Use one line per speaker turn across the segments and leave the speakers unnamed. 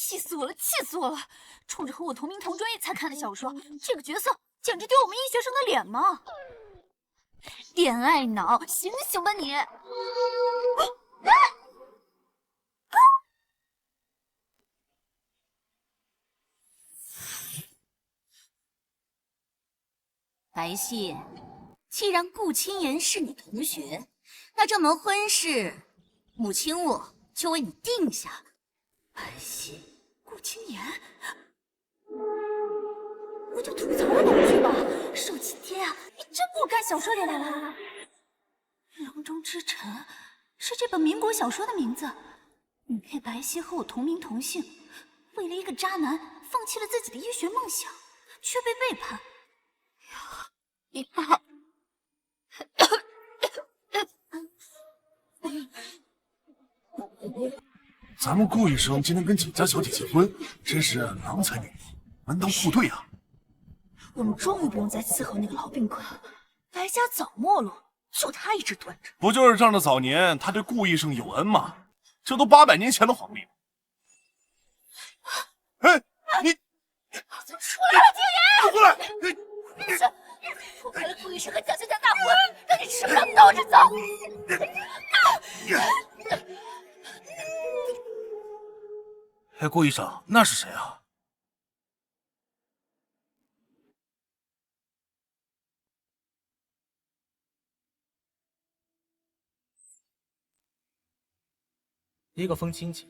气死我了，气死我了！冲着和我同名同专业才看的小说，这个角色简直丢我们医学生的脸吗？恋爱脑，醒醒吧你！白皙，既然顾清言是你同学，那这门婚事，母亲我就为你定下了。白皙，顾清言，我就吐槽了两句吧。寿齐天啊，你真不如干小说里来了。囊中之臣是这本民国小说的名字。女配白皙和我同名同姓，为了一个渣男，放弃了自己的医学梦想，却被背叛。你好。
咱们顾医生今天跟景家小姐结婚，真是郎才女貌，门当户对啊！
我们终于不用再伺候那个老病鬼了。白家早没落，就他一直端着。
不就是仗着早年他对顾医生有恩吗？这都800年前的皇帝了。哎，你
怎么出来了，景言？
过来！
破坏了顾医生和蒋小姐大婚，让你吃不了兜着走！
哎，顾医生，那是谁啊？
一个风清姐。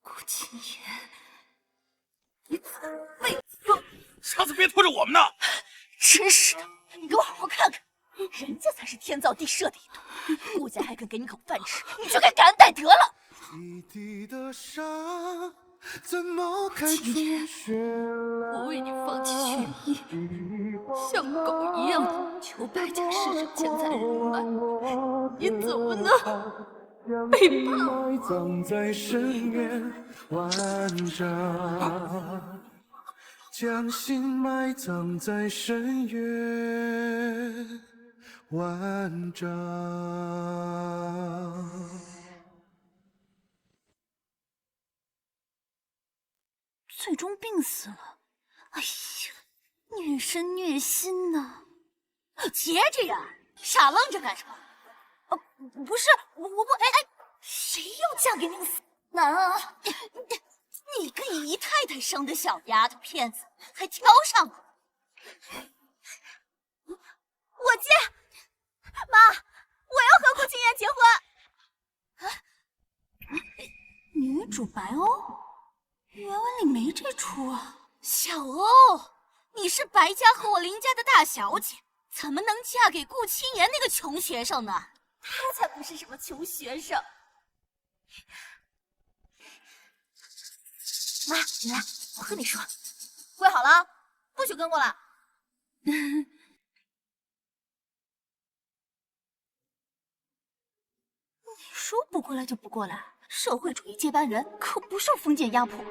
顾清言，你怎么会？
下次别拖着我们呢！
真是的，你给我好好看看，人家才是天造地设的一对，顾家还肯给你口饭吃，你就该感恩戴德了。今天我为你放弃学艺，像狗一样的求白家施舍钱财人脉，你怎么能背叛我？
将心埋葬在深渊万丈。
最终病死了。哎呀，虐身虐心呐！你接着呀，傻愣着干什么？不是，我不，谁要嫁给那个死男啊？你个姨太太生的小丫头片子，还挑上了。我接，妈，我要和顾清言结婚。女主白欧。原文里没这出啊！小欧，你是白家和我林家的大小姐，怎么能嫁给顾清言那个穷学生呢？他才不是什么穷学生。妈，你来，我和你说，跪好了，不许跟过来。你说不过来就不过来。社会主义接班人可不受封建压迫。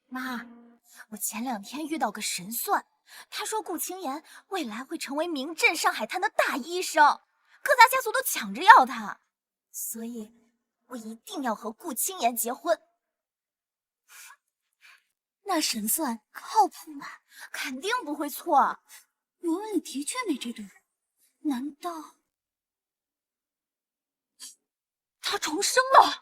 妈，我前2天遇到个神算，他说顾清言未来会成为名震上海滩的大医生，各大家族都抢着要他，所以我一定要和顾清言结婚。那神算靠谱吗？肯定不会错。原文里的确没这对人，难道？他重生了！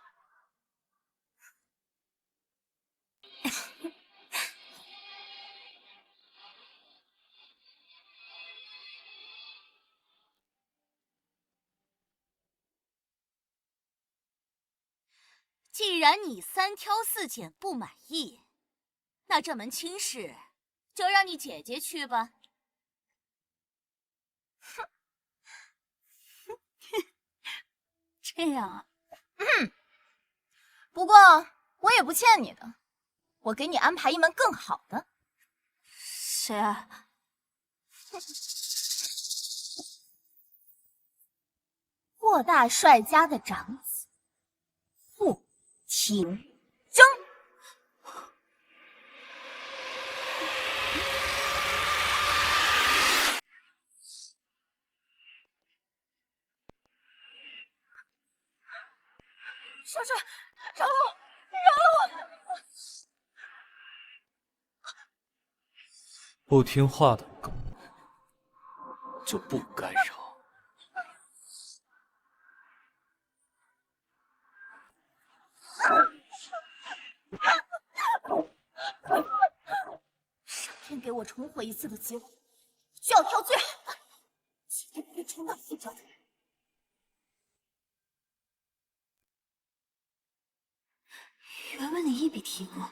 既然你3挑4拣不满意，那这门亲事就让你姐姐去吧。哼，这样啊。不过我也不欠你的，我给你安排一门更好的。谁啊？霍大帅家的长子顾清征。少帅，饶了我，饶了我！
不听话的狗就不该饶。
上天给我重活一次的机会，就要挑最好的，绝对不会重蹈覆辙的。原文里一笔提过，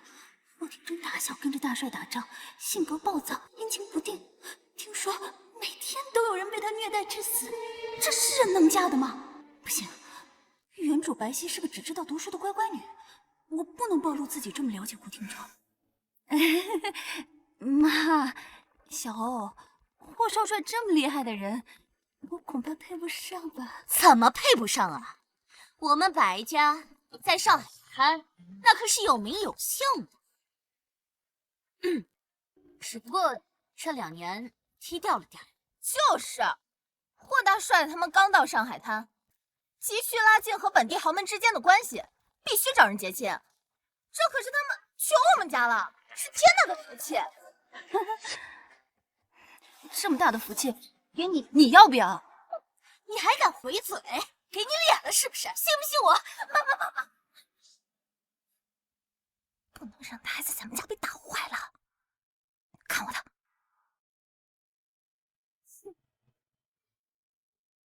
陆廷琛打小跟着大帅打仗，性格暴躁，阴晴不定。听说每天都有人被他虐待致死，这是人能嫁的吗？不行，原主白皙是个只知道读书的乖乖女，我不能暴露自己这么了解顾廷琛。妈，小欧，霍少帅这么厉害的人，我恐怕配不上吧？怎么配不上啊？我们白家在上海滩那可是有名有姓的。只不过这2年低调了点。就是，霍大帅他们刚到上海滩，急需拉近和本地豪门之间的关系，必须找人结亲。这可是他们求我们家了，是天大的福气。这么大的福气给你，你要不要？你还敢回嘴？给你脸了是不是？信不信我？妈！不能让他还在咱们家被打坏了。看我的！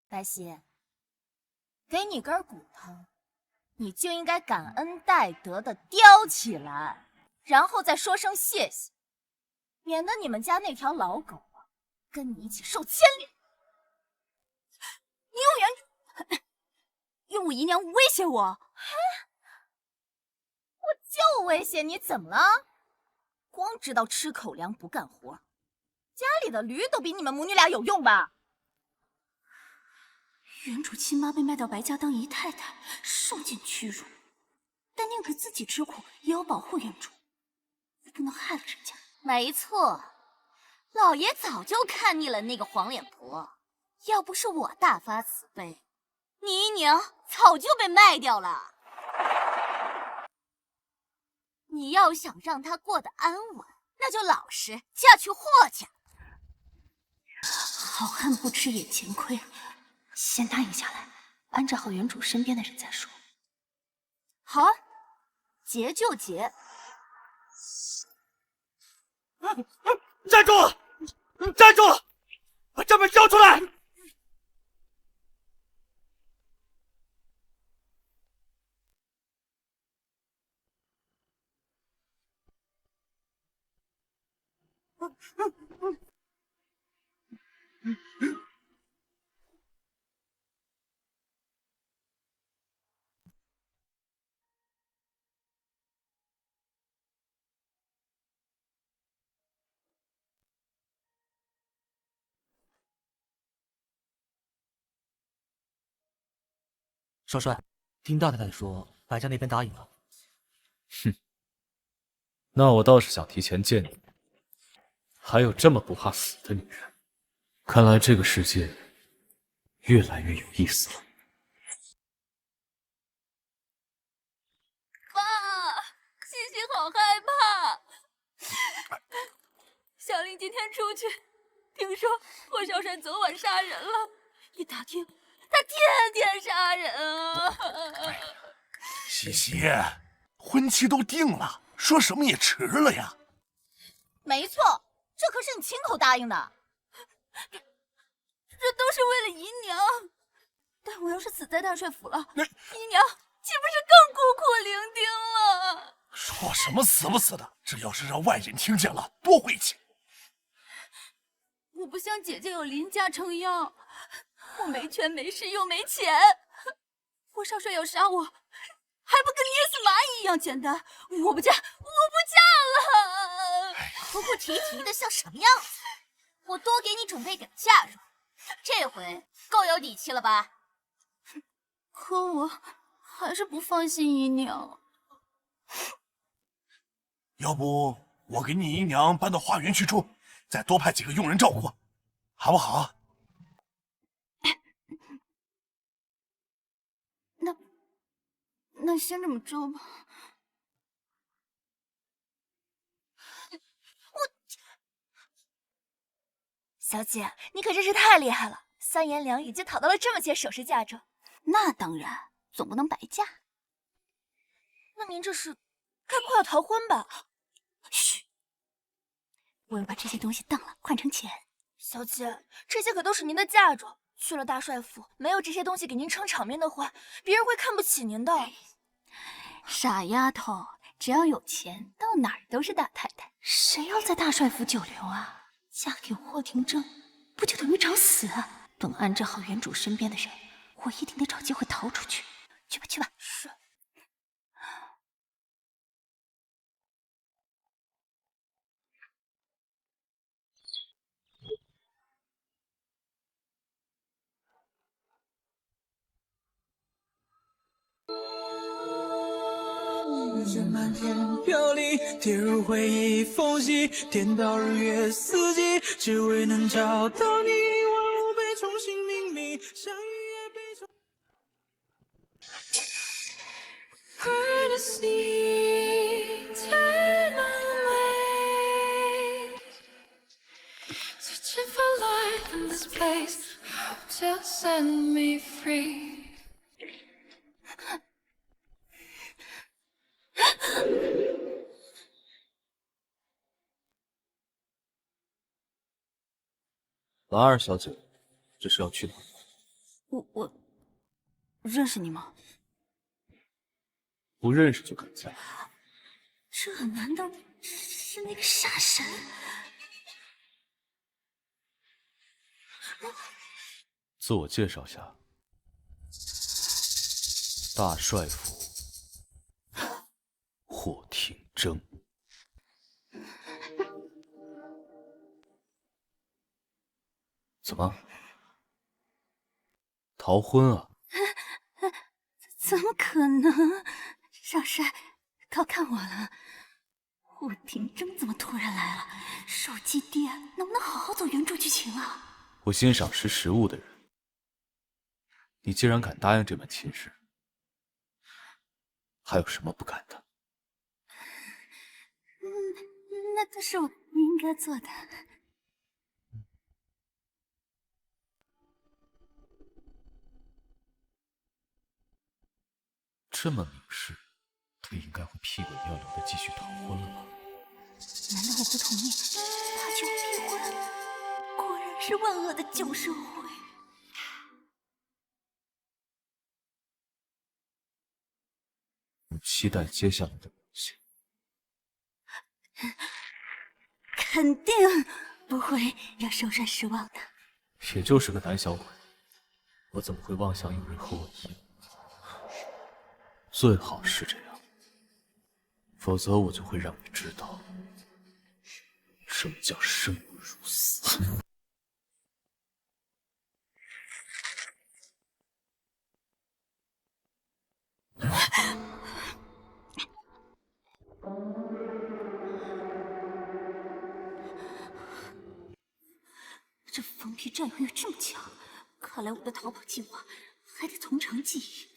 白皙，给你根骨头，你就应该感恩戴德的叼起来，然后再说声谢谢，免得你们家那条老狗啊跟你一起受牵连。你用我姨娘威胁我？我就威胁你，怎么了？光知道吃口粮不干活，家里的驴都比你们母女俩有用吧？原主亲妈被卖到白家当姨太太，受尽屈辱，但宁可自己吃苦，也要保护原主，不能害了人家。没错，老爷早就看腻了那个黄脸婆，要不是我大发慈悲，你姨娘早就被卖掉了。你要想让她过得安稳，那就老实嫁去霍家。好汉不吃眼前亏，先答应下来，安置好原主身边的人再说。好啊，结就结。
站住！站住！把账本交出来！少帅，丁大太太说白家那边答应了。
哼，那我倒是想提前见你。还有这么不怕死的女人，看来这个世界越来越有意思了。
爸，欣欣好害怕。小令今天出去，听说霍少帅昨晚杀人了。一打听，他天天杀人啊！
西西，婚期都定了，说什么也迟了呀。
没错，这可是你亲口答应的。这都是为了姨娘。但我要是死在大帅府了，姨娘岂不是更孤苦伶仃了？
说什么死不死的，这要是让外人听见了，多晦气！
我不像姐姐有林家撑腰，我没权没势又没钱。霍少帅要杀我，还不跟捏死蚂蚁一样简单？我不嫁，我不嫁了！哭哭啼啼的像什么样子？我多给你准备点嫁妆，这回够有底气了吧？可我还是不放心姨娘。
要不我给你姨娘搬到花园去住，再多派几个佣人照顾，好不好？
那先这么着吧。
小姐，你可真是太厉害了，3言2语就讨到了这么些首饰嫁妆。
那当然，总不能白嫁。
那您这是该快要逃婚吧？
嘘，我要把这些东西当了，换成钱。
小姐，这些可都是您的嫁妆，去了大帅府，没有这些东西给您撑场面的话，别人会看不起您的。
傻丫头，只要有钱，到哪儿都是大太太。谁要在大帅府久留啊？嫁给霍廷铮，不就等于找死啊？等安置好原主身边的人，我一定得找机会逃出去。去吧，去吧。
是。
人满天飘零，跌入回忆缝隙，颠倒日月四季，只为能找到你。万物被重新命名，相遇也被重。
Searching for life in this place, hope to set me free.
兰儿小姐，这是要去哪？
我认识你吗？
不认识就敢嫁？
这难道是那个杀神？
自我介绍下，大帅府霍廷铮。怎么？逃婚啊？
怎么可能？少帅，高看我了。霍廷铮怎么突然来了？手机爹，能不能好好走原著剧情啊？
我欣赏识时务的人。你既然敢答应这门亲事，还有什么不敢的？
那都是我应该做的。
这么明示，他应该会屁滚尿流的继续逃婚了吧？
难道我不同意他就逼婚？果然是万恶的旧社会。
我期待接下来的表现。
肯定不会让少帅失望的。
也就是个胆小鬼，我怎么会妄想有人和我一样？最好是这样，否则我就会让你知道什么叫生不如死。
这封批占有欲这么强，看来我的逃跑计划还得从长计议。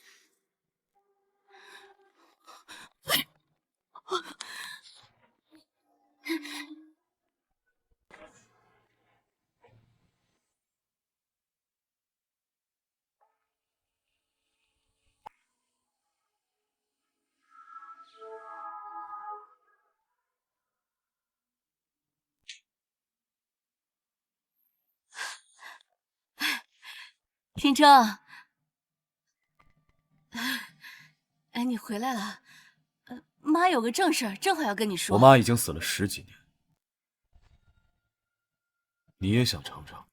廷铮，哎，你回来了。妈有个正事儿，正好要跟你说。
我妈已经死了10几年，你也想尝尝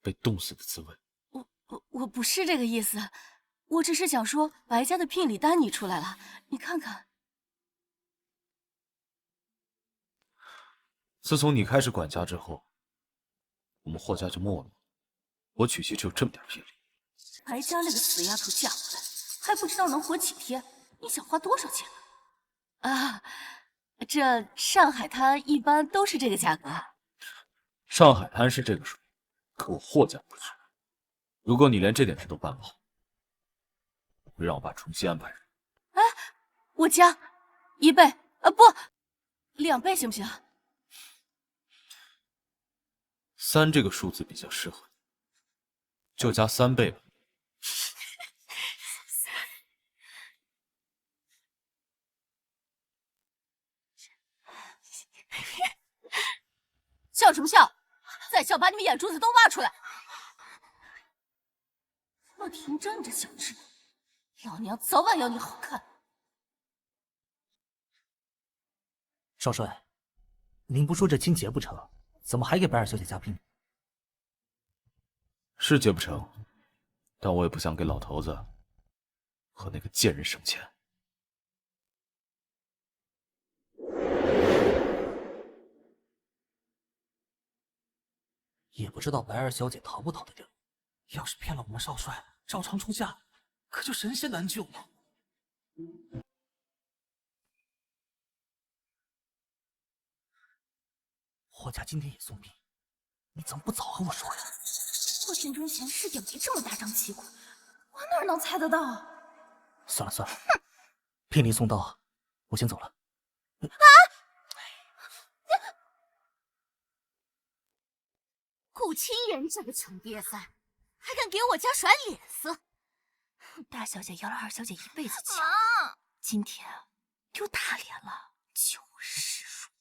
被冻死的滋味？
我不是这个意思，我只是想说，白家的聘礼单你出来了，你看看。
自从你开始管家之后，我们霍家就没落。我娶妻只有这么点聘礼。
白家那个死丫头嫁过来，还不知道能活几天，你想花多少钱啊？这上海滩一般都是这个价格。
上海滩是这个数，可我霍家不是。如果你连这点事都办不好，会让我爸重新安排人。
哎，我加1倍，不，2倍行不行
？3这个数字比较适合你，就加3倍吧。
笑什么笑？再笑把你们眼珠子都挖出来！陆廷真这小智，老娘早晚要你好看。
少帅，您不说这亲结不成，怎么还给白尔小姐加聘？
是结不成，但我也不想给老头子和那个贱人省钱。
也不知道白尔小姐逃不逃得掉。要是骗了我们少帅，照常出嫁，可就神仙难救了。霍家今天也送聘，你怎么不早和我说呀？
霍廷铮前世也没这么大张旗鼓，我哪能猜得到？
算了算了，聘礼送到，我先走了。
顾清人这个穷瘪三，还敢给我家甩脸色！
大小姐要了二小姐一辈子情，
今天丢大脸了，就是输。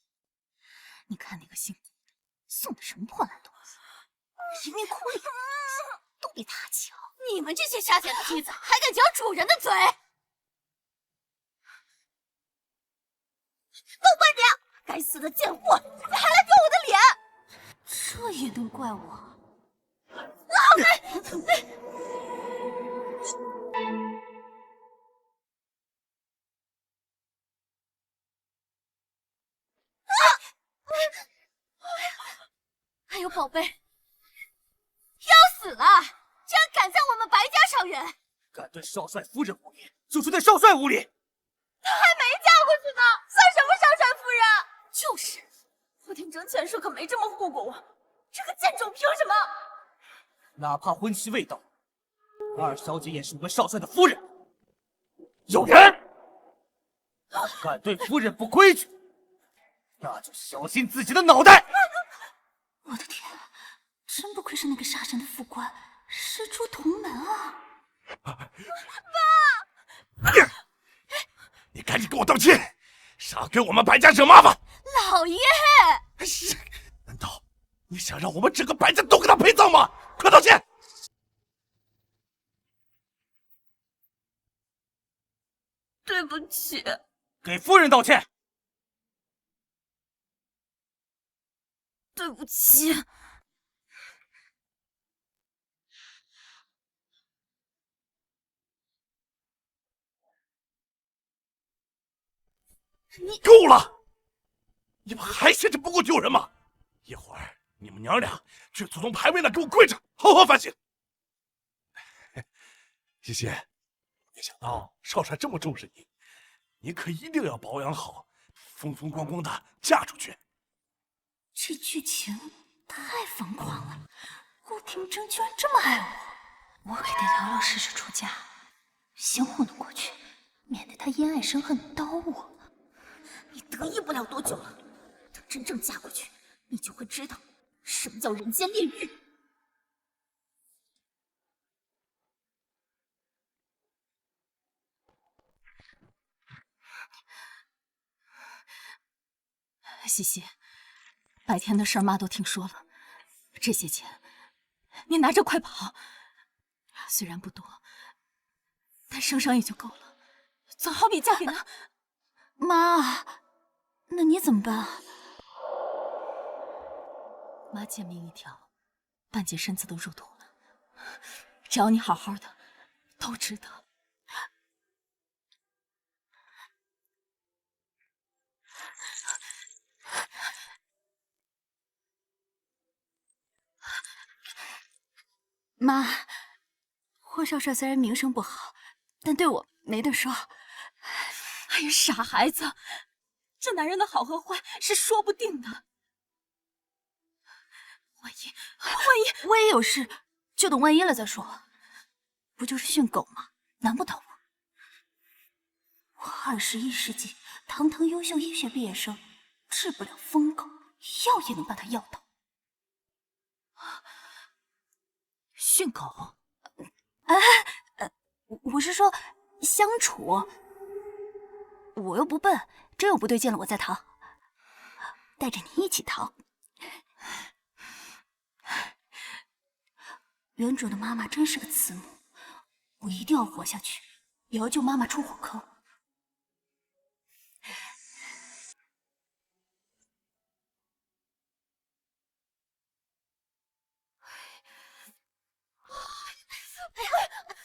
你看那个姓顾的送的什么破烂东西，人面窟窿都比他强。你们这些下贱的梯子，还敢讲主人的嘴！都关脸！该死的贱货，你还来丢我的脸！这也能怪我？老子！哎呦，宝贝，要死了！竟然敢在我们白家伤人！
敢对少帅夫人无礼，就是对少帅无礼。
她还没嫁过去呢，算什么少帅夫人？
就是，
霍廷铮前世可没这么护过我，这个贱种凭什么？
哪怕婚期未到，二小姐也是我们少帅的夫人。有人敢对夫人不规矩，那就小心自己的脑袋！
我的天，真不愧是那个杀神的副官，师出同门啊！
爸，你赶紧给我道歉，少给我们白家惹麻烦！
老爷，
难道你想让我们整个白家都给他陪葬吗？快道歉！
对不起，
给夫人道歉。
对不起。
你够了！你们还嫌这不够丢人吗？一会儿你们娘俩去祖宗牌位那给我跪着，好好反省。西西，没想到少帅这么重视你，你可一定要保养好，风风光光的嫁出去。
这剧情太疯狂了，顾廷铮居然这么爱我，我可得老老实实出嫁，先糊弄过去，免得他因爱生恨刀我。你得意不了多久了，等真正嫁过去，你就会知道什么叫人间炼狱。
西西，白天的事儿妈都听说了，这些钱你拿着快跑，虽然不多，但省省也就够了，总好比嫁给那……
妈，那你怎么办？
妈贱命一条，半截身子都入土了，只要你好好的，都值得。
妈，霍少帅虽然名声不好，但对我没得说。
哎呀，傻孩子，这男人的好和坏是说不定的。万一
我也有事，就等万一了再说。不就是训狗吗？难不倒我。21世纪堂堂优秀医学毕业生，治不了疯狗，要也能把他要到。
训狗？
我是说相处。我又不笨，真有不对劲了我再逃，带着你一起逃。原主的妈妈真是个慈母，我一定要活下去，也要救妈妈出火坑。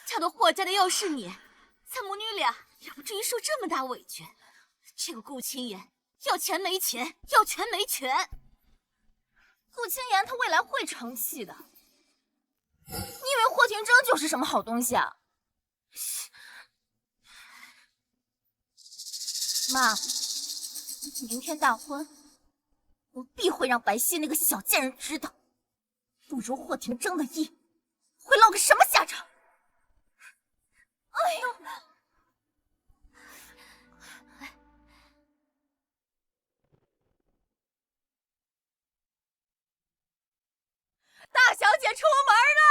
嫁到霍家的要是你，咱母女俩也不至于受这么大委屈。这个顾青言要钱没钱，要权没权。
顾青言他未来会成器的。你以为霍廷铮就是什么好东西啊？妈，明天大婚，我必会让白皙那个小贱人知道，不如霍廷铮的意会落个什么下场。哎呦！大小姐出门了！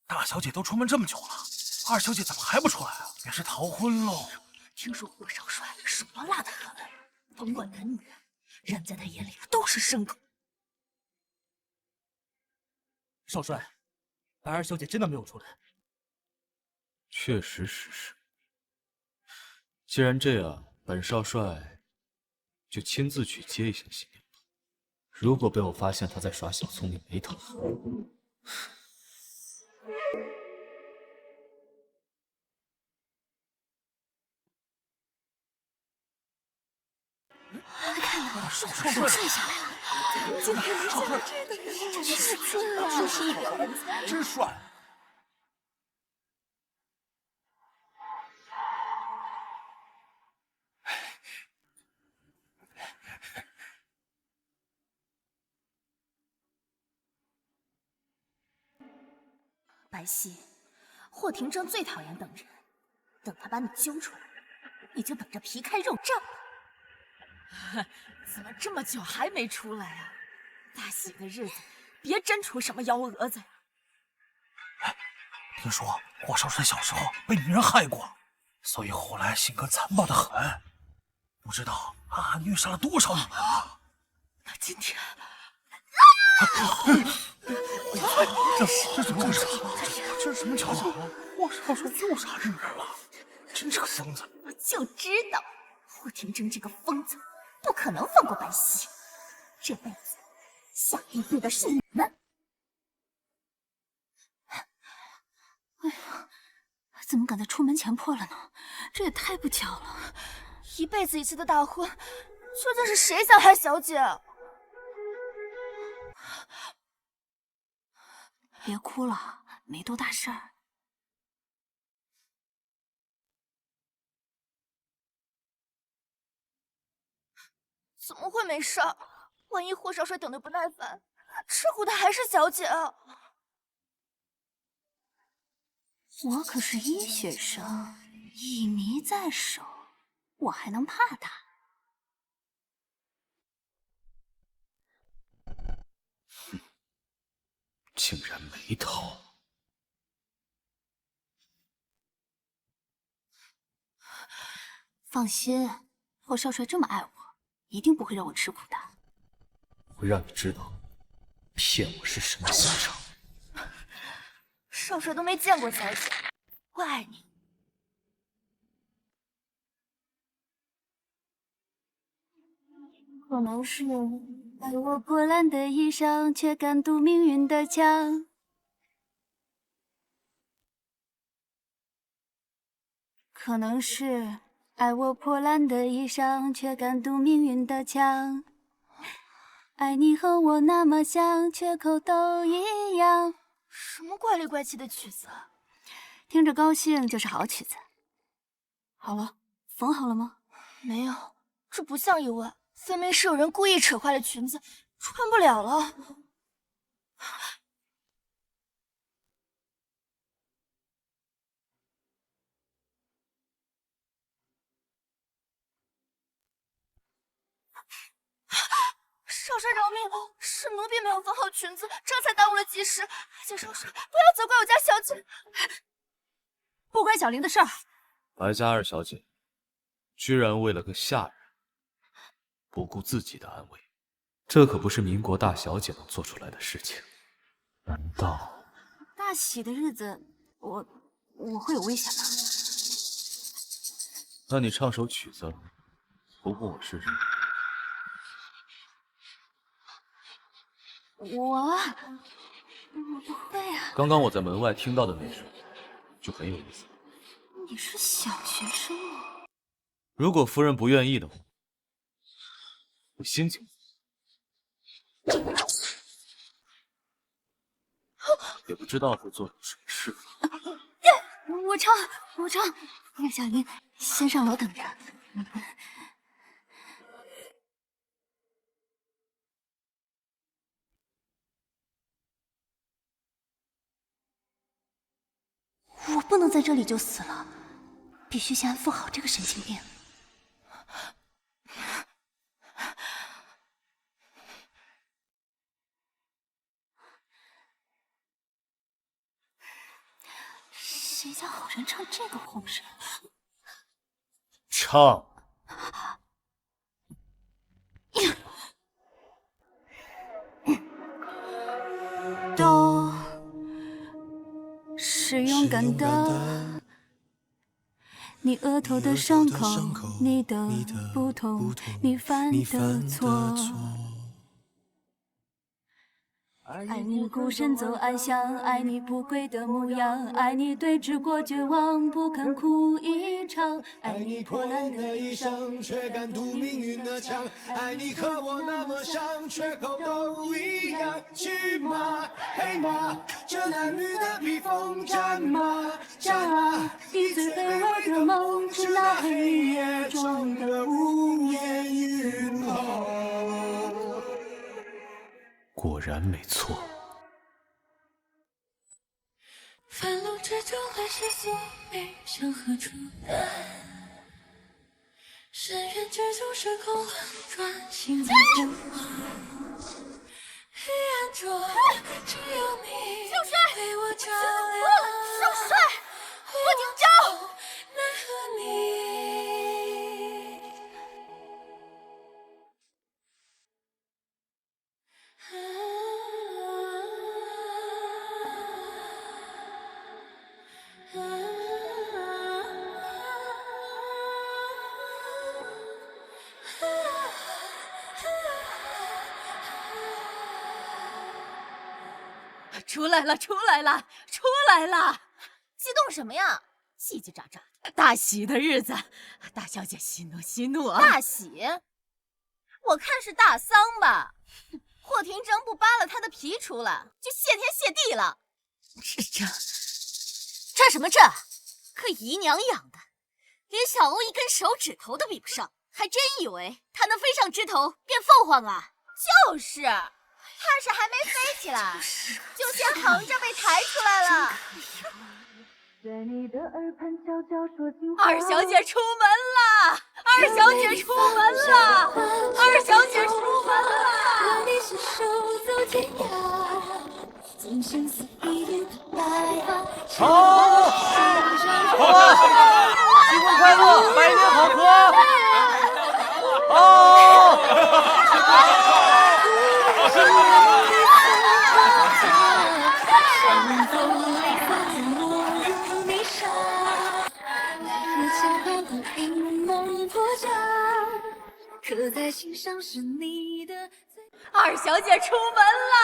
大小姐都出门这么久了，二小姐怎么还不出来啊？也是逃婚喽。
听说霍少帅手到辣的很，甭管男女，人在他眼里都是牲口。
少帅，白二小姐真的没有出来。
确实是。既然这样，本少帅就亲自去接一下新娘吧。如果被我发现他在耍小聪明没头，
少帅睡下来了，今天没见过这个人，真是尊啊！这是一表人才，
真帅。
白皙，霍廷铮最讨厌等人，等他把你揪出来，你就等着皮开肉绽吧。
怎么这么久还没出来啊？大喜的日子，别真出什么幺蛾子呀！
听说霍少帅小时候被女人害过，所以后来性格残暴的很，不知道暗暗虐杀了多少女人啊！
那今天，
这怎么回事？这是什么情况？霍少帅又杀女人了，真是个疯子！
我就知道霍廷铮这个疯子不可能放过白皙，这辈子下一步的是你们。
哎呀，怎么赶在出门前破了呢？这也太不巧了！
一辈子一次的大婚，究竟是谁想害小姐？
别哭了，没多大事儿。
怎么会没事？万一霍少帅等得不耐烦，吃苦的还是小姐啊！
我可是医学生，一迷在手，我还能怕他？
竟然没逃！
放心，霍少帅这么爱我，一定不会让我吃苦的。
会让你知道骗我是什么下场。
少帅都没见过小姐，我爱你。
可能是爱我破烂的衣裳，却敢堵命运的枪。可能是爱我破烂的衣裳，却敢堵命运的枪。爱你和我那么像，缺口都一样。
什么怪里怪气的曲子？
听着高兴就是好曲子。好了，缝好了吗？
没有，这不像意外，
分明是有人故意扯坏了裙子，穿不了了。少帅饶命！是奴婢没有放好裙子，这才耽误了吉时。请少帅不要责怪我家小姐，
不关小玲的事儿。
白家二小姐，居然为了个下人，不顾自己的安危，这可不是民国大小姐能做出来的事情。难道
大喜的日子，我会有危险吗？
那你唱首曲子，不顾我是人？
我不会啊。
刚刚我在门外听到的那首，就很有意思。
你是小学生吗？
如果夫人不愿意的话，我先请。也不知道会做成什么事。
我唱。那小林先上楼等着。我不能在这里就死了，必须先安抚好这个神经病。谁家好人唱这个红声？
唱。
都是勇敢的，你额头的伤口，你的不同，你犯的错。爱你孤身走暗巷，爱你不跪的模样，爱你对峙过绝望，不肯哭一场。
爱你破烂的衣裳，却敢堵命运的枪。爱你和我那么像，缺口都一样。去马黑马，这男女的披风，战马战啊！
你最卑微的梦，是那黑夜中的
无言云后。
果然没错。
繁露之中来世宿命，向何处来？深渊之中时空轮转，心在呼唤。黑暗中只有你为我照亮。
少帅，我顶招！
奈何你。
出来了，出来了，出来了！
激动什么呀？叽叽喳喳的。
大喜的日子，大小姐息怒息怒啊！
大喜？我看是大丧吧。霍廷铮不扒了他的皮出来，就谢天谢地了。
这什么这？可姨娘养的，连小欧一根手指头都比不上，还真以为他能飞上枝头变凤凰啊？
就是，他是还没飞起来，就先横着被抬出来了。
二小姐出门了！二小姐出门了！二小姐出门了！
和你携手走天涯，今生似一缕白发。
好，新婚快乐，百年好合。
刻在心上是你的。
二小姐出门了！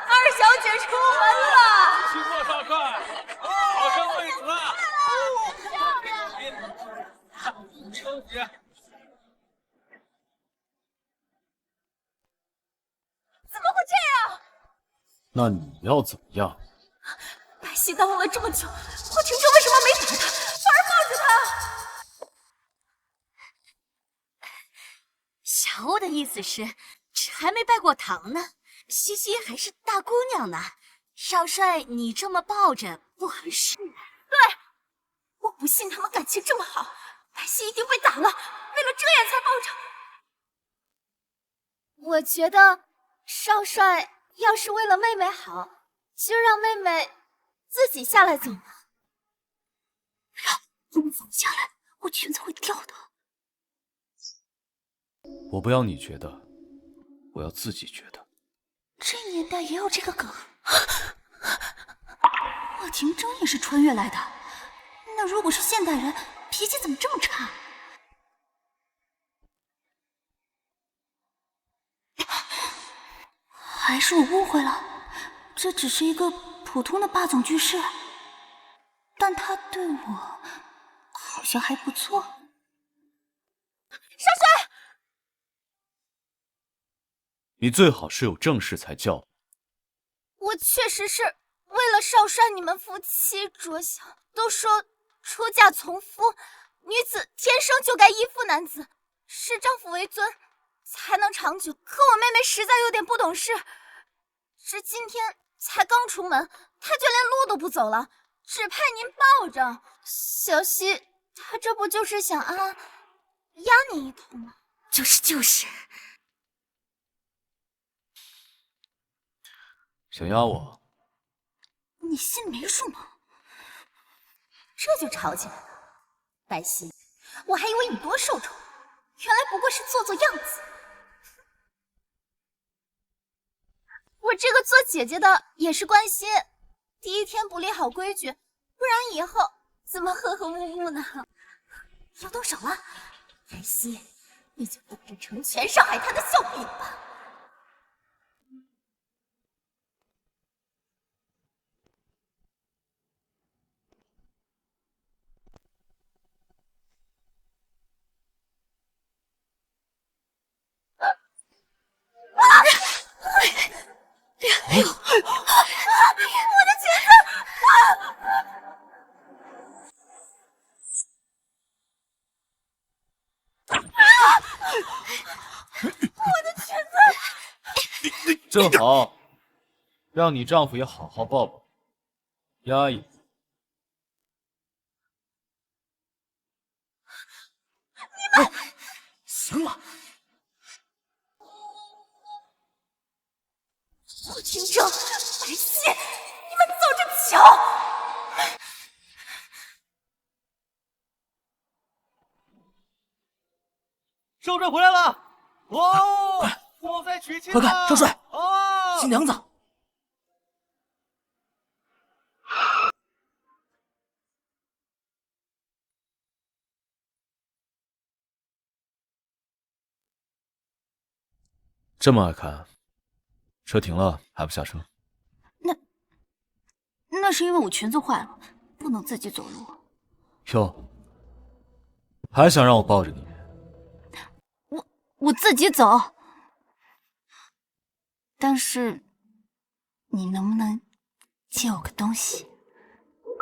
二小姐出门了！
请过少帅，好生贵子。恭喜！
怎么会这样？
那你要怎么样？
白皙耽误了这么久，霍廷铮为什么没打他，反而抱着他？小
我的意思是，这还没拜过堂呢，西西还是大姑娘呢。少帅，你这么抱着不合适。
对，我不信他们感情这么好，白皙一定被打了，为了这样才抱着。我觉得少帅要是为了妹妹好，就让妹妹自己下来走吧。
如果放下来，我裙子会掉的。
我不要你觉得，我要自己觉得。
这年代也有这个梗。霍廷铮也是穿越来的，那如果是现代人，脾气怎么这么差？还是我误会了，这只是一个普通的霸总居士，但他对我好像还不错。
少帅，
你最好是有正事才叫。
我确实是为了少帅你们夫妻着想。都说出嫁从夫，女子天生就该依附男子，视丈夫为尊，才能长久。可我妹妹实在有点不懂事，这今天才刚出门，她就连路都不走了，只派您抱着。小希，她这不就是想压你一头吗？
就是。
想压我？
你心里没数吗？
这就吵起来了。白皙，我还以为你多受宠，原来不过是做做样子。我这个做姐姐的也是关心，第一天不立好规矩，不然以后怎么和和睦睦呢？要动手了，白皙，你就等着成全上海滩的笑柄吧。我的裙子！
正好，让你丈夫也好好抱抱，压抑。
你们行了。
霍廷铮，白皙，你们走着瞧！
少帅回来了！哦，我在娶亲！快看，少帅！哦，新娘子！
这么爱看？车停了还不下车？
那是因为我裙子坏了，不能自己走路。
哟，还想让我抱着你？
我自己走。但是，你能不能借我个东西？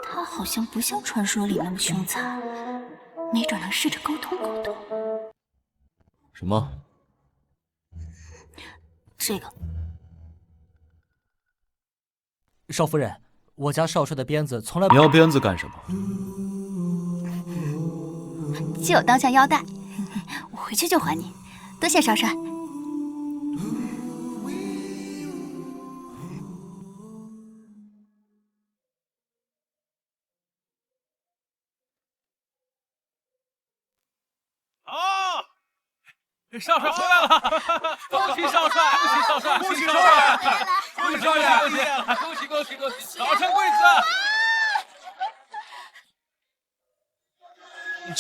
他好像不像传说里那么凶残，没准能试着沟通沟通。
什么？
这个。
少夫人，我家少帅的鞭子从来……
你要鞭子干什么？
借我当下腰带，我回去就还你。多谢少帅。
少帅回来了！恭喜少帅！恭喜少帅！恭喜少帅！恭喜少帅！恭喜恭喜恭喜！早生贵子！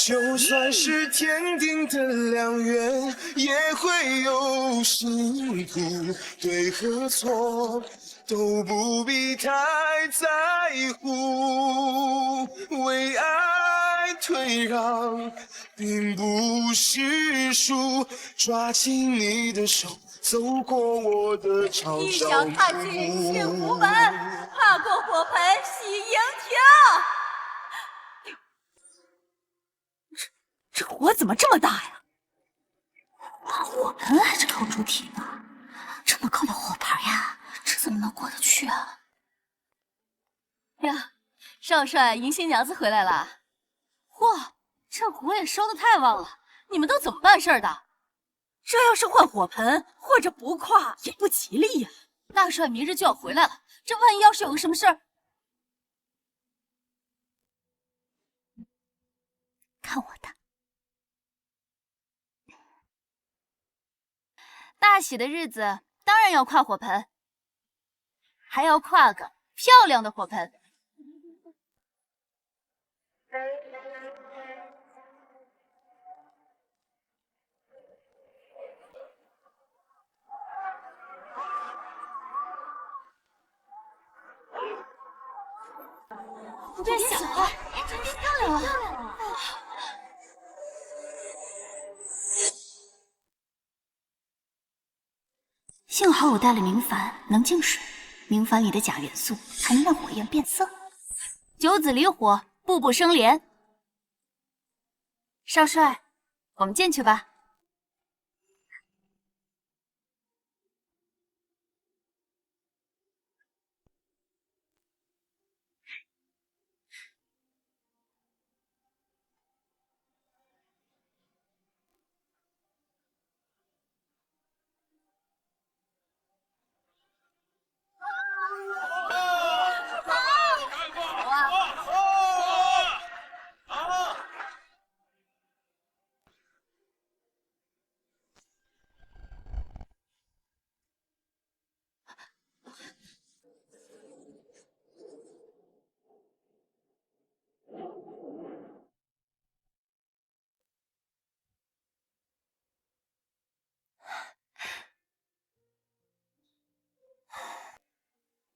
就算是天定的良缘，也会有辛苦，对和错都不必太在乎。为爱退让，并不是输，抓紧你的手，走过我的朝
一
朝
脚踏进幸福门，踏过火盆喜迎亭。这火怎么这么大呀？
火盆还是靠猪蹄呢？这么高的火盆呀，这怎么能过得去啊？
呀，少帅，迎新娘子回来了。嚯，这火也烧得太旺了，你们都怎么办事的？这要是换火盆或者不跨，也不吉利呀。大帅明日就要回来了，这万一要是有个什么事儿，
看我的！
大喜的日子当然要跨火盆，还要跨个漂亮的火盆。
变小了，真漂亮啊！幸好我带了明矾，能净水。明矾里的钾元素还能让火焰变色。
九子离火，步步生莲。少帅，我们进去吧。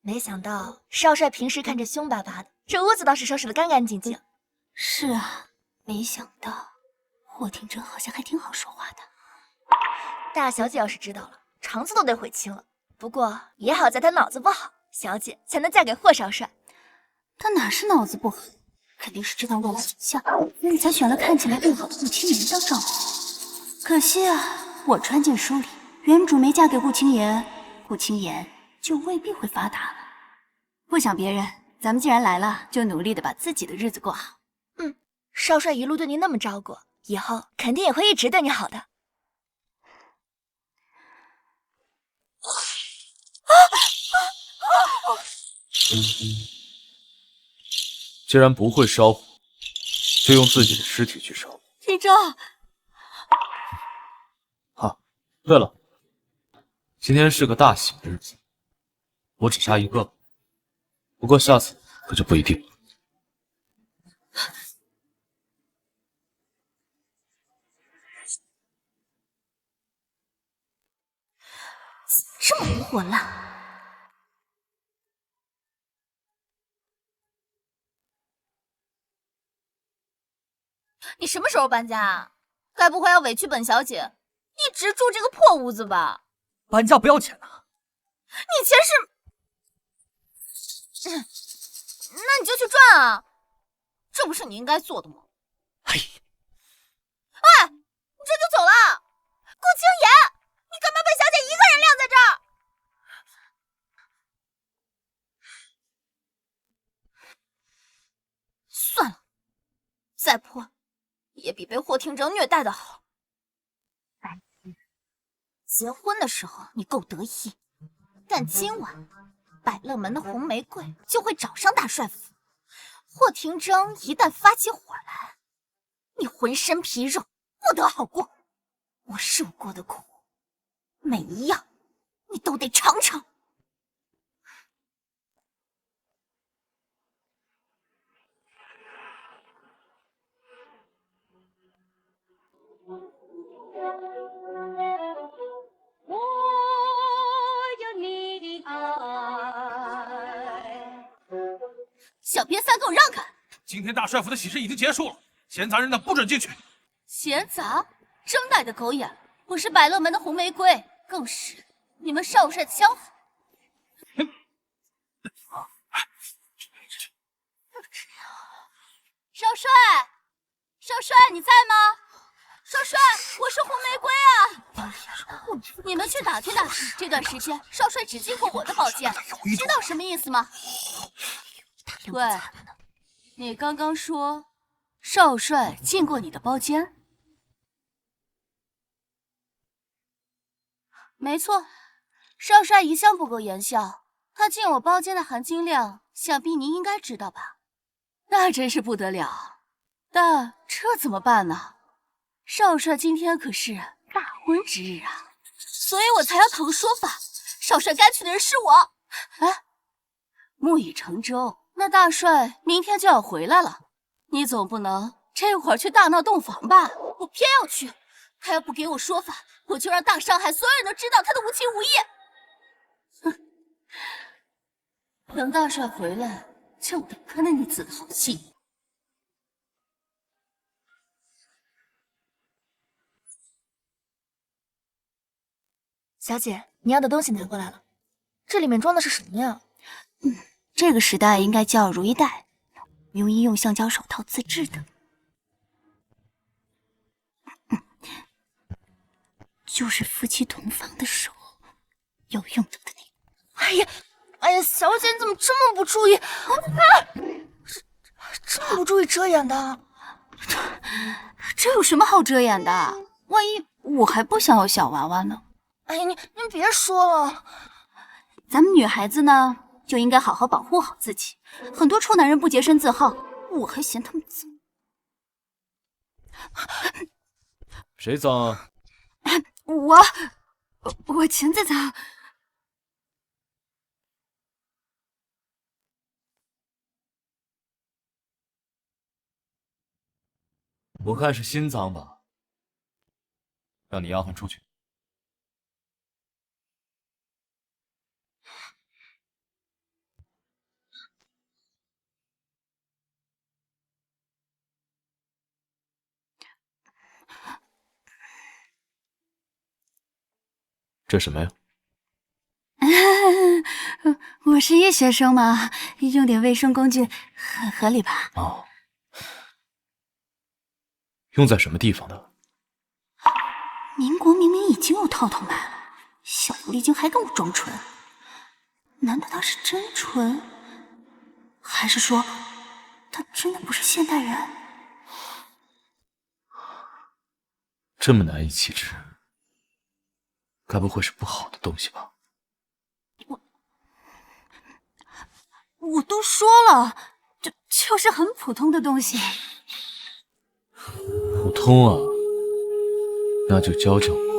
没想到少帅平时看着凶巴巴的，这屋子倒是收拾得干干净净。
是啊，没想到霍廷铮好像还挺好说话的。
大小姐要是知道了，肠子都得悔青了。不过也好在她脑子不好，小姐才能嫁给霍少帅。
他哪是脑子不好，肯定是知道我的形象，所以才选了看起来更好的顾青言当丈夫。可惜啊，我穿进书里，原主没嫁给顾青言，顾青言就未必会发达了。
不想别人，咱们既然来了，就努力的把自己的日子过好。
少帅一路对你那么照顾，以后肯定也会一直对你好的。
既然不会烧火，就用自己的尸体去烧。
廷铮，
啊，对了，今天是个大喜的日子，我只杀一个，不过下次可就不一定了。
这么无魂了？
你什么时候搬家啊？该不会要委屈本小姐，一直住这个破屋子吧？
搬家不要钱呐？
你钱是……那你就去赚啊，这不是你应该做的吗？
哎，
你这就走了？顾青言，你干嘛把小姐一个人晾在这儿？算了，再破也比被霍廷铮虐待的好。结婚的时候你够得意，但今晚百乐门的红玫瑰就会找上大帅府。霍廷铮一旦发起火来，你浑身皮肉不得好过。我受过的苦，每一样你都得尝尝。
我有你的爱。
小瘪三，给我让开！
今天大帅府的喜事已经结束了，闲杂人等不准进去。
闲杂，真带的狗眼！我是百乐门的红玫瑰，更是你们少帅的相府。少帅，少帅，你在吗？少帅，我是红玫瑰啊！
你们去打听打听，这段时间少帅只进过我的包间，知道什么意思吗？喂，你刚刚说少帅进过你的包间？没错，少帅一向不苟言笑，他进我包间的含金量，想必您应该知道吧？那真是不得了，但这怎么办呢？少帅今天可是大婚之日啊，所以我才要讨个说法。少帅该去的人是我。哎，木已成舟，那大帅明天就要回来了，你总不能这会儿去大闹洞房吧？我偏要去，他要不给我说法，我就让大上海所有人都知道他的无情无义。哼，等大帅回来，就等他那逆子的好戏。
小姐，你要的东西拿过来了，这里面装的是什么呀？
这个时代应该叫如意袋，用医用橡胶手套自制的。就是夫妻同房的时候要用到的那个。
哎呀，小姐你怎么这么不注意？这么不注意遮掩的？
这有什么好遮掩的？万一我还不想要小娃娃呢？
哎呀，您别说了，
咱们女孩子呢，就应该好好保护好自己。很多臭男人不洁身自好，我还嫌他们脏。
谁脏啊？
我裙子脏。
我看是心脏吧。让你丫鬟出去。这什么呀？
我是医学生嘛，用点卫生工具很合理吧？
哦，用在什么地方的？
民国明明已经有套套卖了，小狐狸精还跟我装纯，难道他是真纯？还是说他真的不是现代人？
这么难以启齿，该不会是不好的东西吧？
我都说了，就是很普通的东西。
普通啊，那就教教我。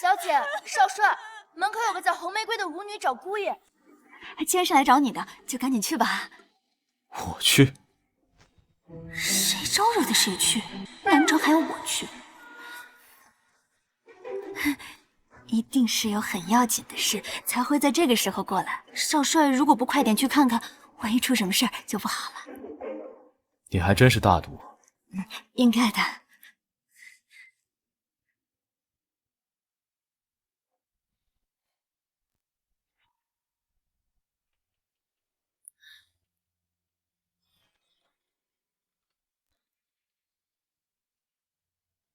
小姐，少帅，门口有个叫红玫瑰的舞女找姑爷。
既然是来找你的，就赶紧去吧。
我去？
谁招惹的谁去，难不成还要我去？一定是有很要紧的事，才会在这个时候过来。少帅如果不快点去看看，万一出什么事儿就不好了。
你还真是大度。
应该的。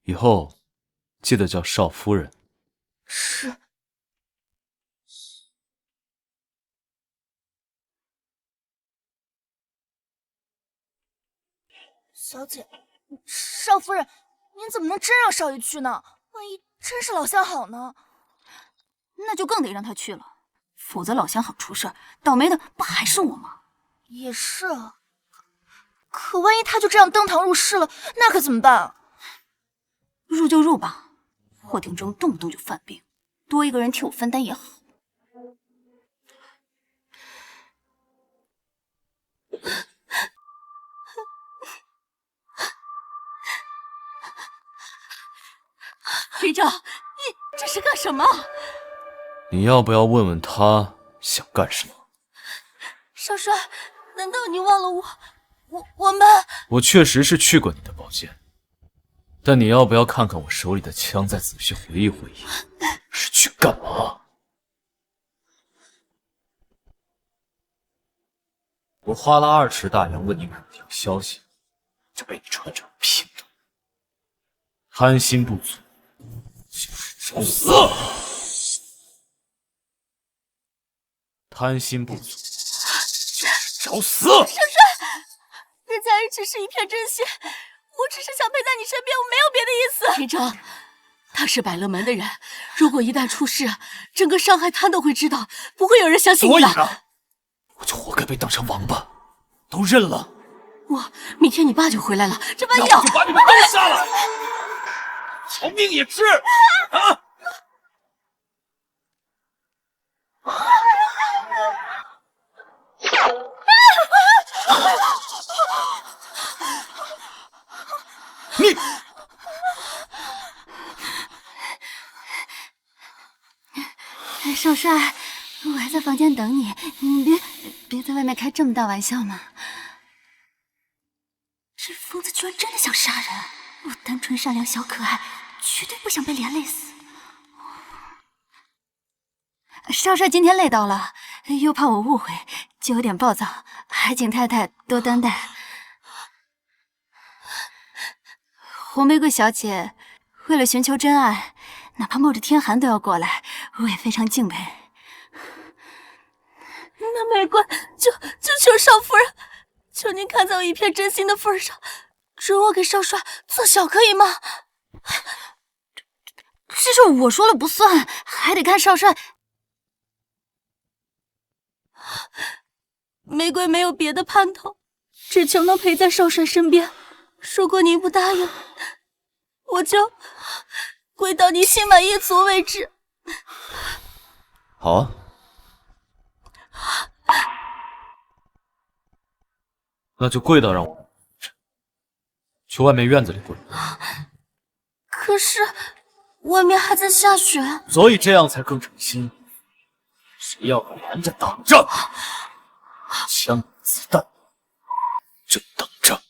以后记得叫少夫人。
是。小姐，少夫人，您怎么能真让少爷去呢？万一真是老相好呢？
那就更得让他去了，否则老相好出事儿，倒霉的不还是我吗？
也是啊，可万一他就这样登堂入室了，那可怎么办啊？
入就入吧，霍廷中动不动就犯病，多一个人替我分担也好。局长，你这是干什么？
你要不要问问他想干什么？
少帅，难道你忘了我们？
我确实是去过你的宝剑，但你要不要看看我手里的枪，再仔细回忆回忆，是去干嘛？我花了20大洋问你5条消息，就被你传成了屁的。贪心不足，就是找死！贪心不足，就是找死！
少帅，人家也只是一片真心，我只是想陪在你身边，我没有别的意思。
庭城，他是百乐门的人，如果一旦出事，整个上海滩都会知道，不会有人相信你的。
所以呢，我就活该被当成王八，都认了。
明天你爸就回来了，这万一
要我就把你们都杀了，条命也值啊！
你，少帅，我还在房间等你，你别在外面开这么大玩笑嘛。这疯子居然真的想杀人！我单纯善良小可爱，绝对不想被连累死。少帅今天累到了，又怕我误会，就有点暴躁，还请太太多担待。红玫瑰小姐为了寻求真爱，哪怕冒着天寒都要过来，我也非常敬佩。那玫瑰，就求少夫人，求您看在我一片真心的份上，准我给少帅做小，可以吗？这事我说了不算，还得看少帅。玫瑰没有别的盼头，只求能陪在少帅身边。如果您不答应，我就跪到你心满意足为止。
好啊，那就跪到让我去外面院子里跪。
可是外面还在下雪，
所以这样才更省心。谁要拦着挡着，枪子弹就等着。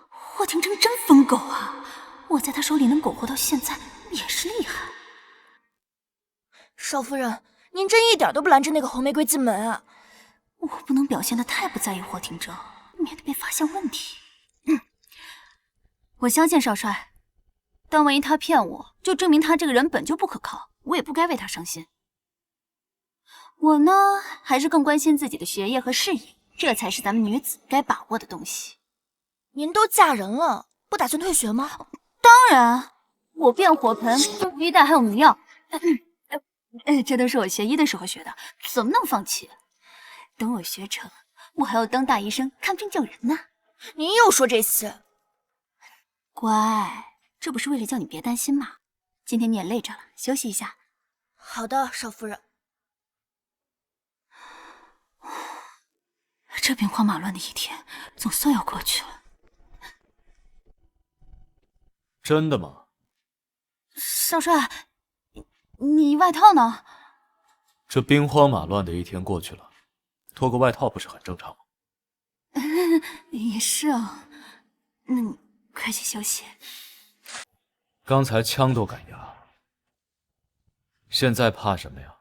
霍廷铮真疯狗啊！我在他手里能苟活到现在，也是厉害。
少夫人，您真一点都不拦着那个红玫瑰进门啊！
我不能表现得太不在意霍廷铮，免得被发现问题。我相信少帅，但万一他骗我，就证明他这个人本就不可靠，我也不该为他伤心。我呢，还是更关心自己的学业和事业，这才是咱们女子该把握的东西。
您都嫁人了，不打算退学吗？
当然，我变火盆、玉带还有迷药，这都是我学医的时候学的，怎么能放弃？等我学成，我还要当大医生，看病救人呢。
您又说这些，
乖，这不是为了叫你别担心吗？今天你也累着了，休息一下。
好的，少夫人。
这兵荒马乱的一天，总算要过去了。
真的吗？
少帅，你外套呢？
这兵荒马乱的一天过去了，脱个外套不是很正常吗？
也是啊，那你快去休息。
刚才枪都敢压，现在怕什么呀？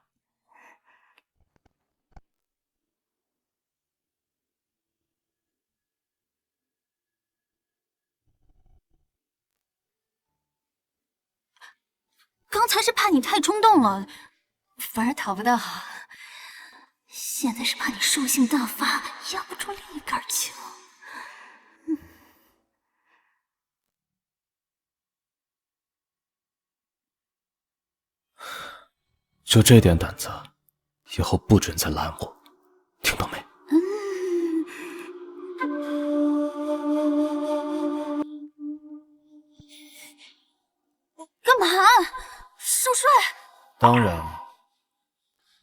刚才是怕你太冲动了，反而讨不到好。现在是怕你兽性大发，压不住另一杆枪。
就这点胆子，以后不准再拦我，听到没？
干嘛？少帅，
当然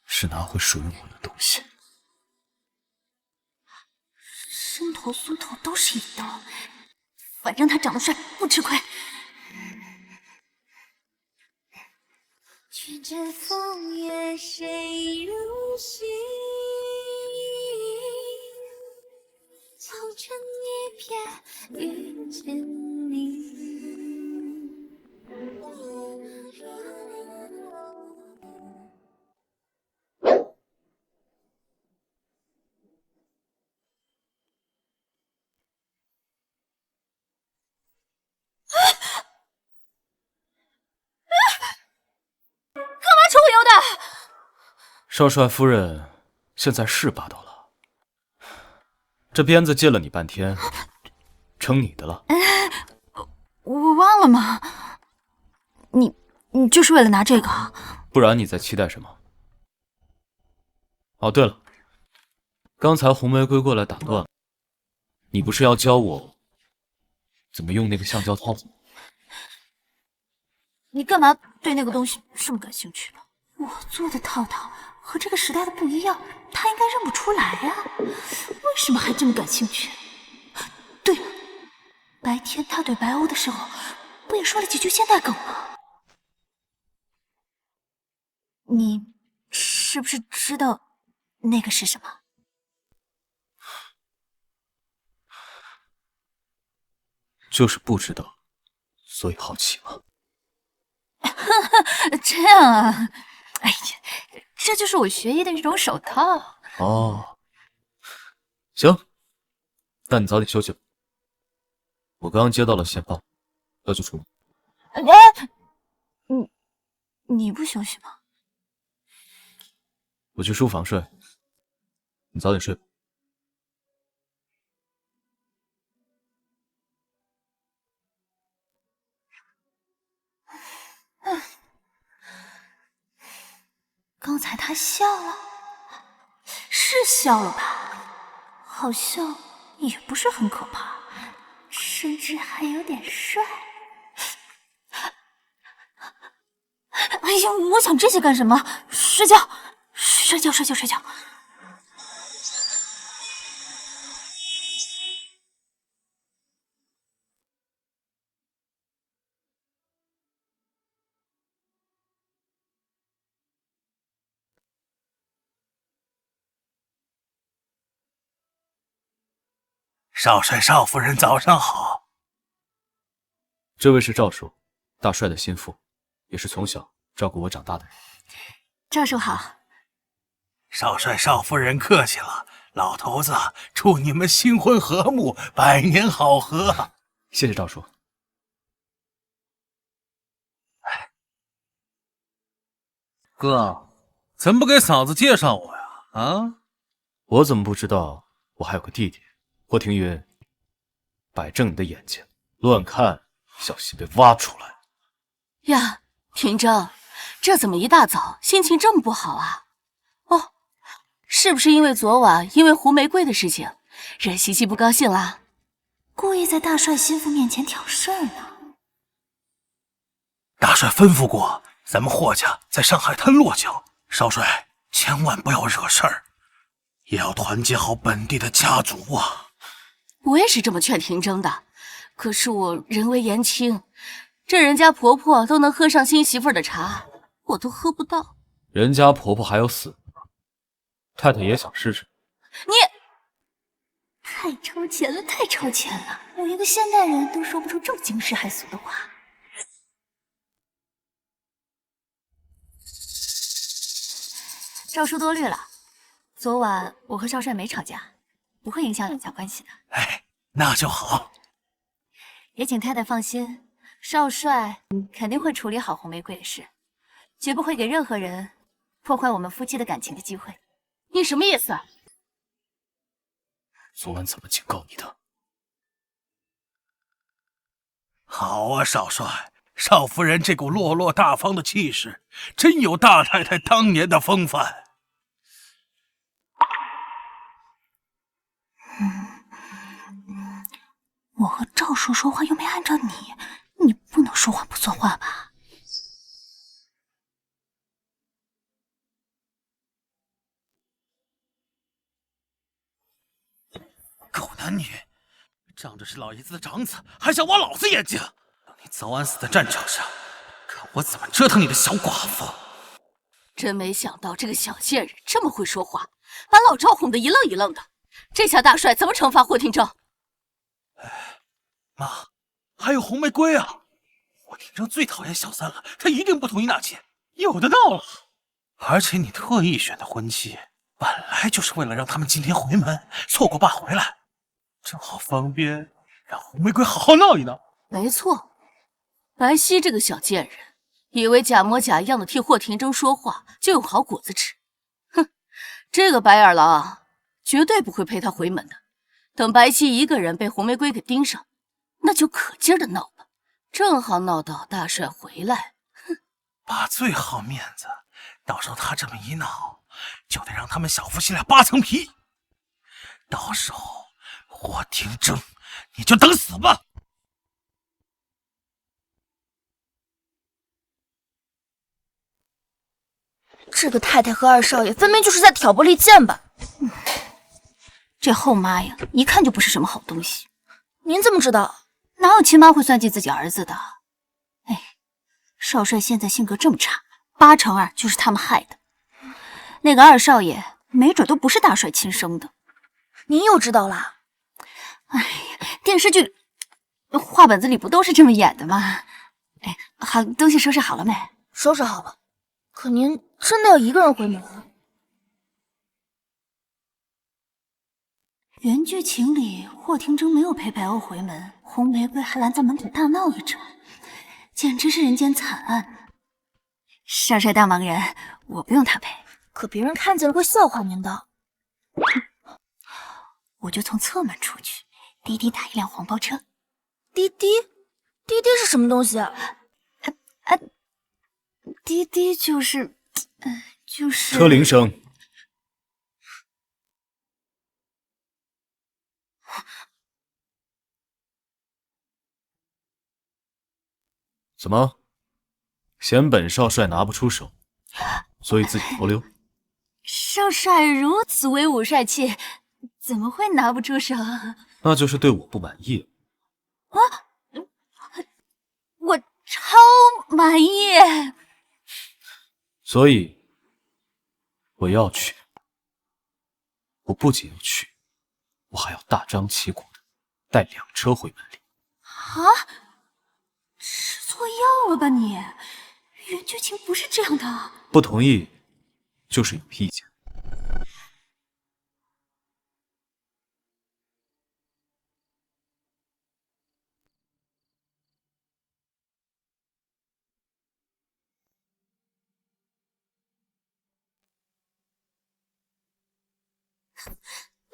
是拿回属于我的东西。
伸头缩头都是一刀，反正他长得帅，不吃亏。
卷着风月谁入戏，凑成一片遇见你。
臭不由的！
少帅夫人现在是霸道了，这鞭子借了你半天，成你的了。
我忘了吗？你就是为了拿这个？
不然你在期待什么？哦，对了，刚才红玫瑰过来打断了，你不是要教我怎么用那个橡胶套子？
你干嘛对那个东西这么感兴趣呢？我做的套套和这个时代的不一样，他应该认不出来呀，为什么还这么感兴趣？对了，白天他怼白欧的时候，不也说了几句现代梗吗？你是不是知道那个是什么？
就是不知道，所以好奇嘛。
这样啊，哎呀，这就是我学艺的一种手套。
哦，行，那你早点休息吧。我刚刚接到了线报，要去出门。
哎，你不休息吗？
我去书房睡，你早点睡吧。
刚才他笑了，是笑了吧？好像也不是很可怕，甚至还有点帅。哎呀，我想这些干什么？睡觉，睡觉，睡觉，睡觉。
少帅、少夫人，早上好。
这位是赵叔，大帅的心腹，也是从小照顾我长大的人。
赵叔好。
少帅、少夫人客气了，老头子祝你们新婚和睦，百年好合。
谢谢赵叔。
哥，怎么不给嫂子介绍我呀？啊？
我怎么不知道我还有个弟弟？霍庭云，摆正你的眼睛，乱看小心被挖出来。
呀，庭正，这怎么一大早心情这么不好啊？哦，是不是因为昨晚因为胡玫瑰的事情，惹西西不高兴啦？
故意在大帅心腹面前挑事儿呢？
大帅吩咐过，咱们霍家在上海滩落脚，少帅千万不要惹事儿，也要团结好本地的家族啊。
我也是这么劝庭正的，可是我人微言轻，这人家婆婆都能喝上新媳妇的茶，我都喝不到。
人家婆婆还有死呢，太太也想试试。
你
太超前了，太超前了！我一个现代人都说不出这么惊世骇俗的话。赵叔多虑了，昨晚我和少帅没吵架，不会影响两家关系的。
哎，那就好。
也请太太放心，少帅肯定会处理好红玫瑰的事，绝不会给任何人破坏我们夫妻的感情的机会。
你什么意思？
昨晚怎么警告你的？
好啊，少帅，少夫人这股落落大方的气势，真有大太太当年的风范。
我和赵叔说话又没按照你，你不能说话不算话吧？
仗着是老爷子的长子，还想挖老子眼睛？等你早晚死在战场上，看我怎么折腾你的小寡妇！
真没想到这个小贱人这么会说话，把老赵哄得一愣一愣的。这下大帅怎么惩罚霍廷铮？
妈，还有红玫瑰啊！霍廷铮最讨厌小三了，他一定不同意纳妾。有的闹了。而且你特意选的婚期，本来就是为了让他们今天回门，错过爸回来，正好方便让红玫瑰好好闹一闹。
没错，白皙这个小贱人，以为假模假样的替霍廷铮说话就有好果子吃。哼，这个白眼狼绝对不会陪他回门的。等白皙一个人被红玫瑰给盯上，那就可劲儿的闹吧，正好闹到大帅回来。哼，
爸最好面子，到时候他这么一闹，就得让他们小夫妻俩扒层皮。到时候霍廷铮，你就等死吧！
这个太太和二少爷分明就是在挑拨离间吧？
这后妈呀，一看就不是什么好东西。
您怎么知道？
哪有亲妈会算计自己儿子的？哎，少帅现在性格这么差，82%就是他们害的。那个二少爷没准都不是大帅亲生的。
您又知道了？
哎呀，电视剧、话本子里不都是这么演的吗？哎，好，东西收拾好了没？
收拾好了。可您真的要一个人回门啊？
原剧情里，霍廷铮没有陪白鸥回门，红玫瑰还拦在门口大闹一场，简直是人间惨案。少帅大忙人，我不用他陪，
可别人看见了会笑话您的。
我就从侧门出去，滴滴打一辆黄包车。
滴滴是什么东西啊？
滴滴就是，
车铃声。怎么，嫌本少帅拿不出手，所以自己偷溜？
少帅如此威武帅气，怎么会拿不出手？
那就是对我不满意了。
我超满意。
所以我要去，我不仅要去，我还要大张旗鼓的带2车回门里。
啊？吃错药了吧你？原剧情不是这样的。
不同意就是有意见。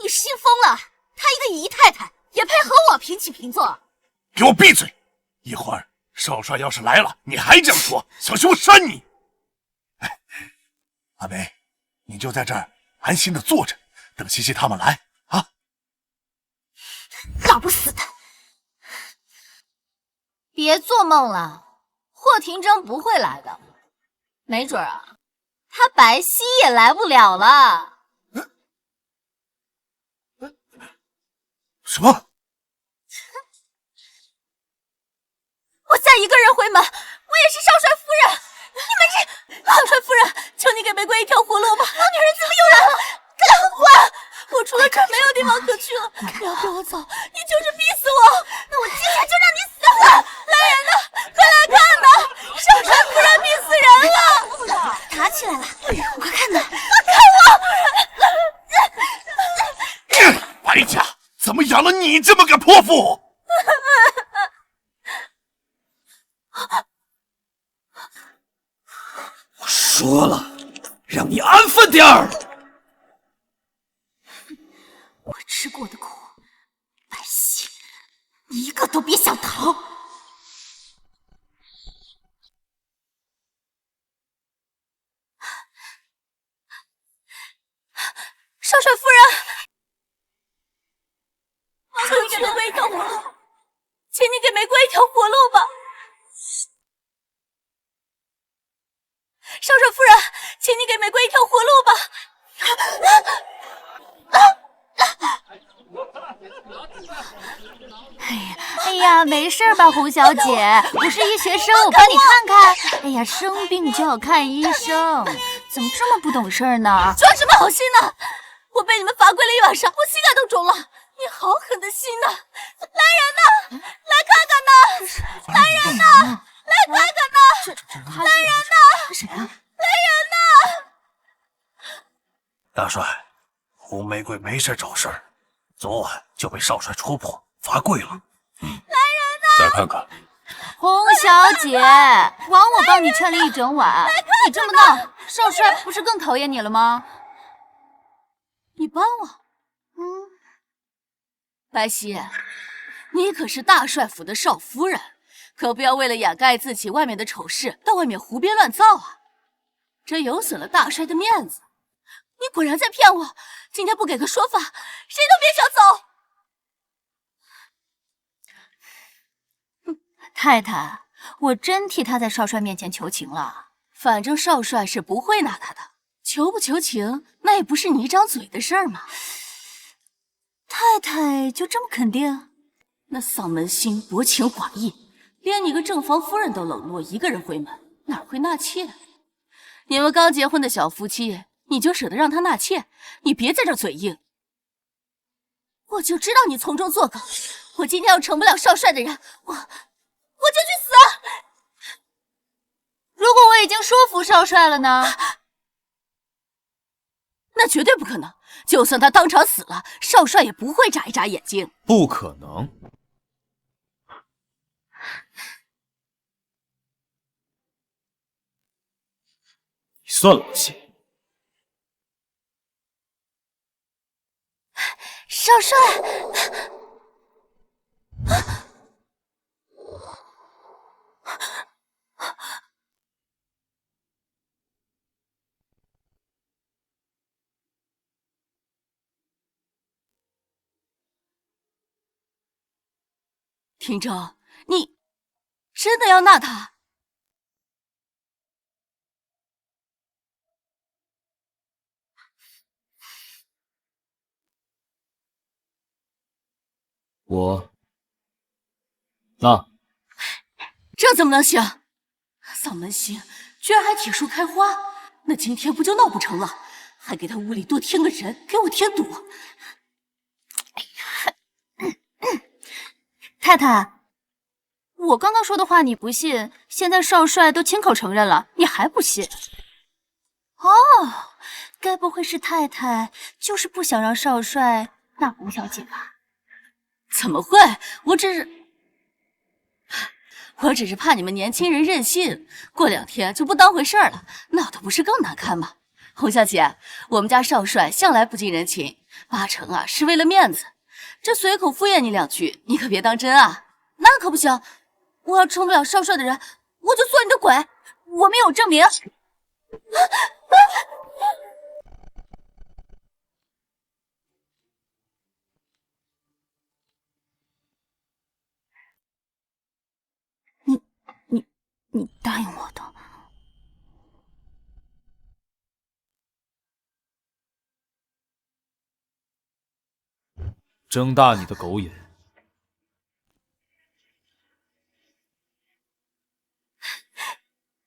你心疯了？她一个姨太太也配和我平起平坐？
给我闭嘴！一会儿少帅要是来了，你还这样说，小心我扇你！哎，阿梅，你就在这儿安心的坐着，等西西他们来啊！
老不死的！
别做梦了，霍廷铮不会来的，没准啊，他白皙也来不了了。
什么？
我再一个人回门，我也是少帅夫人。你们这少帅夫人，求你给玫瑰一条活路吧！老女人怎么又来了？赶快！我除了这儿没有地方可去了。你要跟我走，你就是逼死我。那我今天就让你死！来人呐，快来看呐！少帅夫人逼死人了！
打起来了，快看呐！
白家怎么养了你这么个泼妇？
我说了，让你安分点儿。
我吃过的苦，白皙，你一个都别想逃！少帅夫人，求你给玫瑰一条活路，请你给玫瑰一条活路吧！少帅夫人，请你给玫瑰一条活路吧！呀，没事吧，洪小姐？我是医学生，我帮你看看。哎呀，生病就要看医生，怎么这么不懂事呢？
装什么好心呢？我被你们罚跪了一晚上，我膝盖都肿了。你好狠的心呐！来人呐，来看看呐！来人呐，来看看呐！来人呐！
谁啊？
来人呐！
大帅，红玫瑰没事找事儿，昨晚就被少帅戳破，罚跪了。来人呐！再看看。
洪小姐，枉我帮你劝了一整晚，你这么闹，少帅不是更讨厌你了吗？
你帮我？白皙，你可是大帅府的少夫人，可不要为了掩盖自己外面的丑事，到外面胡编乱造啊！这有损了大帅的面子。你果然在骗我！今天不给个说法，谁都别想走！
太太，我真替他在少帅面前求情了。
反正少帅是不会拿他的，求不求情，那也不是你一张嘴的事儿嘛。
太太就这么肯定？
那丧门星薄情寡义，连你个正房夫人都冷落，一个人回门，哪会纳妾？你们刚结婚的小夫妻，你就舍得让他纳妾？你别在这嘴硬！我就知道你从中作梗。我今天要成不了少帅的人，我就去死！
如果我已经说服少帅了呢？
那绝对不可能。就算他当场死了，少帅也不会眨一眨眼睛。
不可能。你算老气。
少帅，廷正，你真的要纳他？
我那
这怎么能行？丧门星居然还铁树开花，那今天不就闹不成了？还给他屋里多添个人，给我添堵！
太太，我刚刚说的话你不信，现在少帅都亲口承认了，你还不信？哦，该不会是太太就是不想让少帅纳洪小姐吧？
怎么会？我只是怕你们年轻人任性，过2天就不当回事了，闹得不是更难堪吗？洪小姐，我们家少帅向来不近人情，8成是为了面子。这随口敷衍你2句，你可别当真啊！那可不行，我要成不了少帅的人，我就做你的鬼！我没有证明。
你答应我的。
睁大你的狗眼！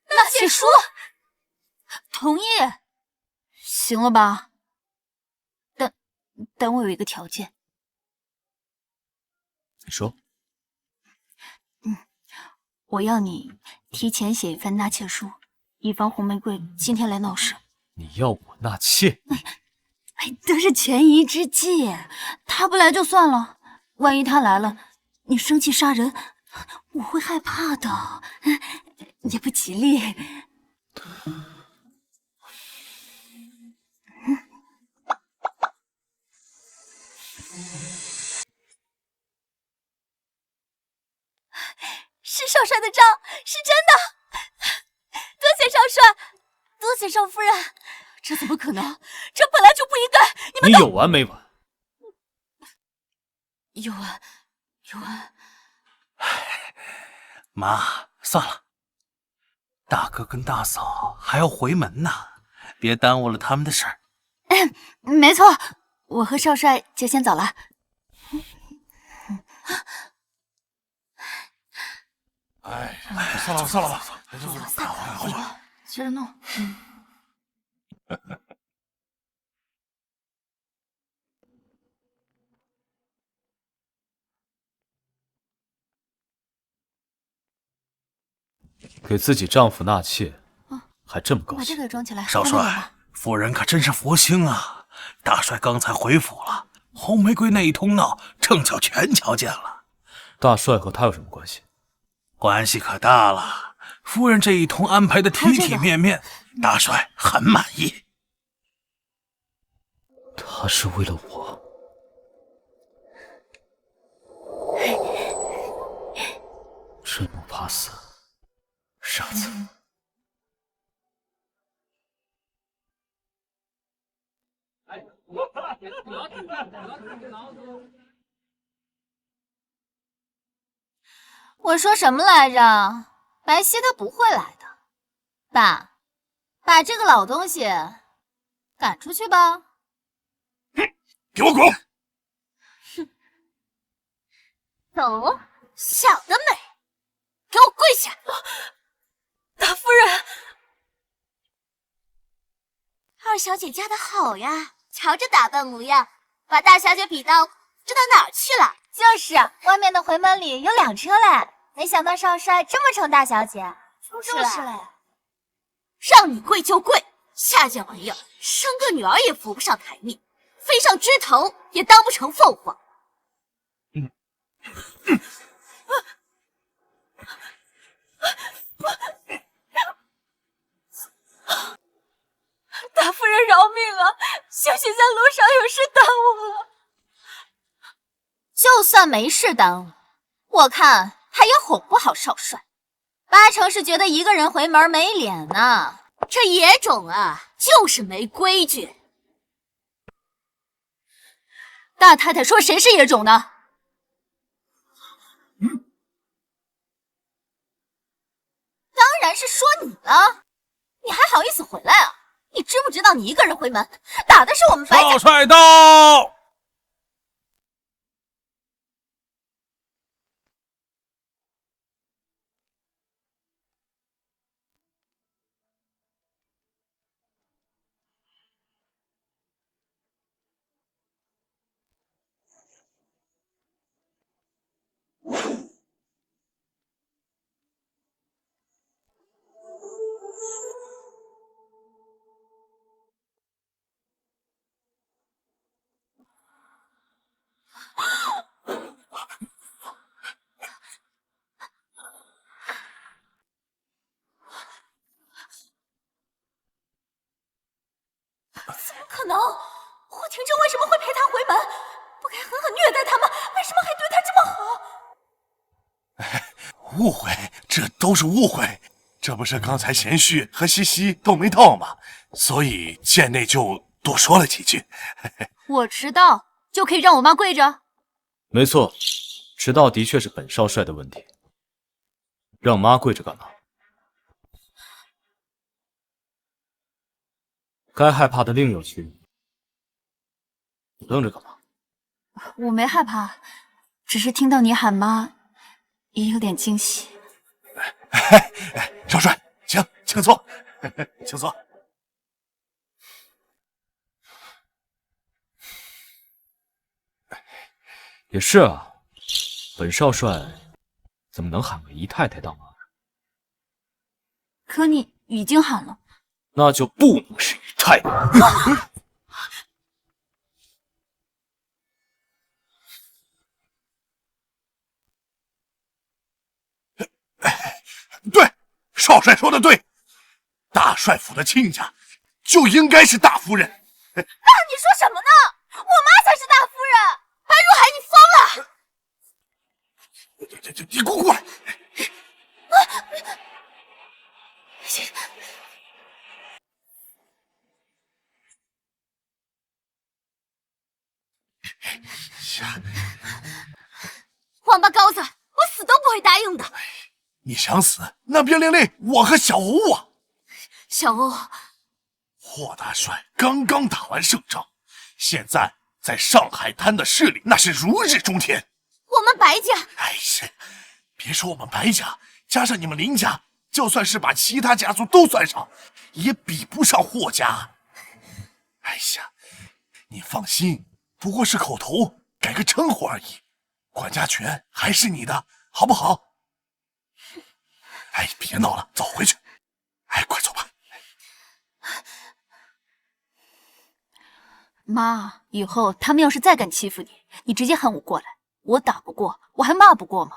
纳妾书，
同意，行了吧？但我有一个条件。
你说。
我要你提前写一份纳妾书，以防红玫瑰今天来闹事。
你要我纳妾？
都是权宜之计，他不来就算了，万一他来了，你生气杀人，我会害怕的，也不吉利。
是少帅的账，是真的。多谢少帅，多谢少夫人。这怎么可能？这本来就不应该。
你有完没完？
有完，有完。
妈，算了，大哥跟大嫂还要回门呢，别耽误了他们的事儿。
没错，我和少帅就先走了。
算了吧，算了吧，回去。
接着弄。
给自己丈夫纳妾，还这么高兴。
把这个也装起来。
少帅，夫人可真是佛心啊！大帅刚才回府了，红玫瑰那一通闹，正巧全瞧见了。
大帅和他有什么关系？
关系可大了。夫人这一通安排的体体面面，大帅很满意。
他是为了我。真不怕死，傻子。
我说什么来着？白皙他不会来的。爸，把这个老东西赶出去吧。
给我滚！
走，小的美，给我跪下！
大夫人，
二小姐嫁得好呀，瞧这打扮模样，把大小姐比到知道哪儿去了？
就是外面的回门里有2车嘞，没想到少帅这么宠大小姐。
就是嘞，让你跪就跪，下贱玩意儿，生个女儿也扶不上台面，飞上枝头也当不成凤凰。
大夫人饶命啊！小姐在路上有事耽误了。
就算没事耽误，我看他也哄不好少帅，8成是觉得一个人回门没脸呢。这野种啊，就是没规矩。大太太说谁是野种呢？当然是说你了，你还好意思回来啊？你知不知道你一个人回门，打的是我们白家。
少帅到！
怎么可能？霍廷正为什么会陪他回门？不该狠狠虐待他吗？为什么还对他这么好？
误会，这都是误会。这不是刚才贤婿和西西都没到吗？所以贱内就多说了几句。
我迟到就可以让我妈跪着？
没错，迟到的确是本少帅的问题。让妈跪着干嘛？该害怕的另有其人。你愣着干嘛？
我没害怕，只是听到你喊妈，也有点惊喜。
少帅，请坐，请坐。
也是啊，本少帅怎么能喊个姨太太当妈？
可你已经喊了。
那就不能是姨太太。
对，少帅说的对，大帅府的亲家就应该是大夫人。
爸，你说什么呢？我妈才是大夫人！白如海，你疯了！
你给我过来！
王八羔子，我死都不会答应的。
你想死，那便连累我和小欧啊！
小欧，
霍大帅刚刚打完胜仗，现在在上海滩的势力那是如日中天。
我们白家，
哎呀，别说我们白家，加上你们林家，就算是把其他家族都算上，也比不上霍家。哎呀，你放心，不过是口头改个称呼而已，管家权还是你的，好不好？哎，别闹了，走回去。哎，快走吧。
妈，以后他们要是再敢欺负你，你直接喊我过来，我打不过，我还骂不过吗？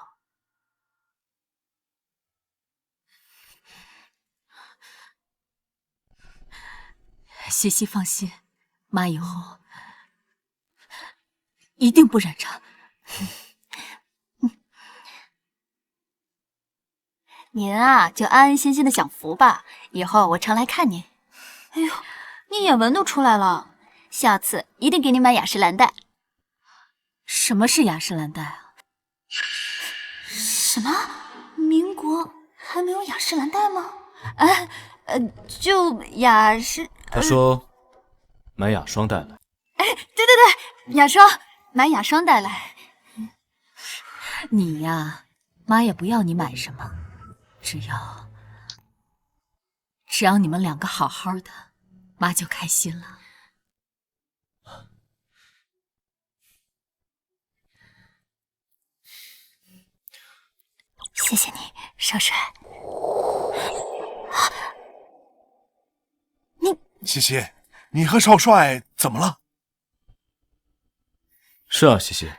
西西放心，妈以后一定不忍着。
您啊，就安安心心的享福吧，以后我常来看您。哎呦，你眼纹都出来了，下次一定给你买雅诗兰黛。
什么是雅诗兰黛啊？
什么？民国还没有雅诗兰黛吗？就雅诗。
他说买雅霜带来。
哎，对，雅霜，买雅霜带来。
你呀，妈也不要你买什么，只要你们两个好好的，妈就开心了。
谢谢你，少帅。
西西，你和少帅怎么了？
是啊，西西，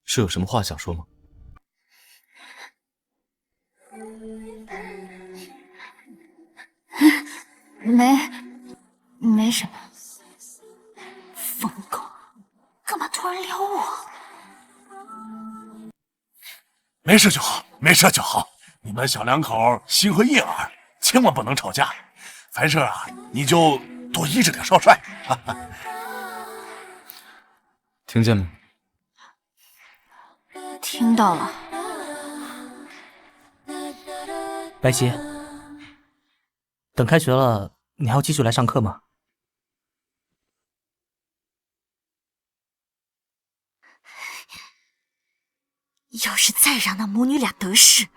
是有什么话想说吗？
没什么。疯狗，干嘛突然撩我？
没事就好，没事就好。你们小两口心和一耳，千万不能吵架。凡事啊，你就多依着点少帅。哈哈，
听见没？
听到了。
白皙，等开学了，你还要继续来上课吗？
要是再让那母女俩得势，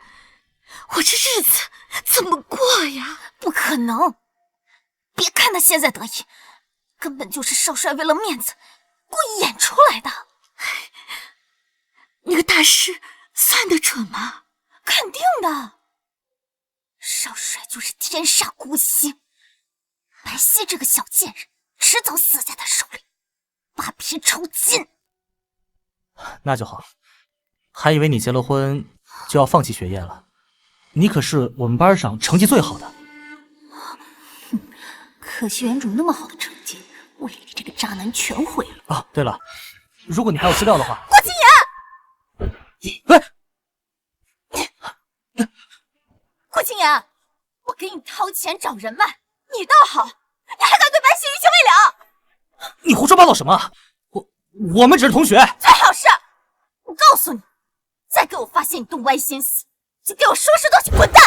我这日子怎么过呀？不可能！别看他现在得意，根本就是少帅为了面子故意演出来的。那个大师算得准吗？肯定的。少帅就是天煞孤星，白皙这个小贱人迟早死在他手里，扒皮抽筋。
那就好，还以为你结了婚就要放弃学业了。你可是我们班上成绩最好的。
可惜原主那么好的成绩，为了你这个渣男全毁了。
哦，对了，如果你还有资料的话，
郭青言，
喂，
郭青言，我给你掏钱找人脉，你倒好，你还敢对白皙余情未了？
你胡说八道什么？我们只是同学。
最好是，我告诉你，再给我发现你动歪心思，就给我收拾东西滚蛋！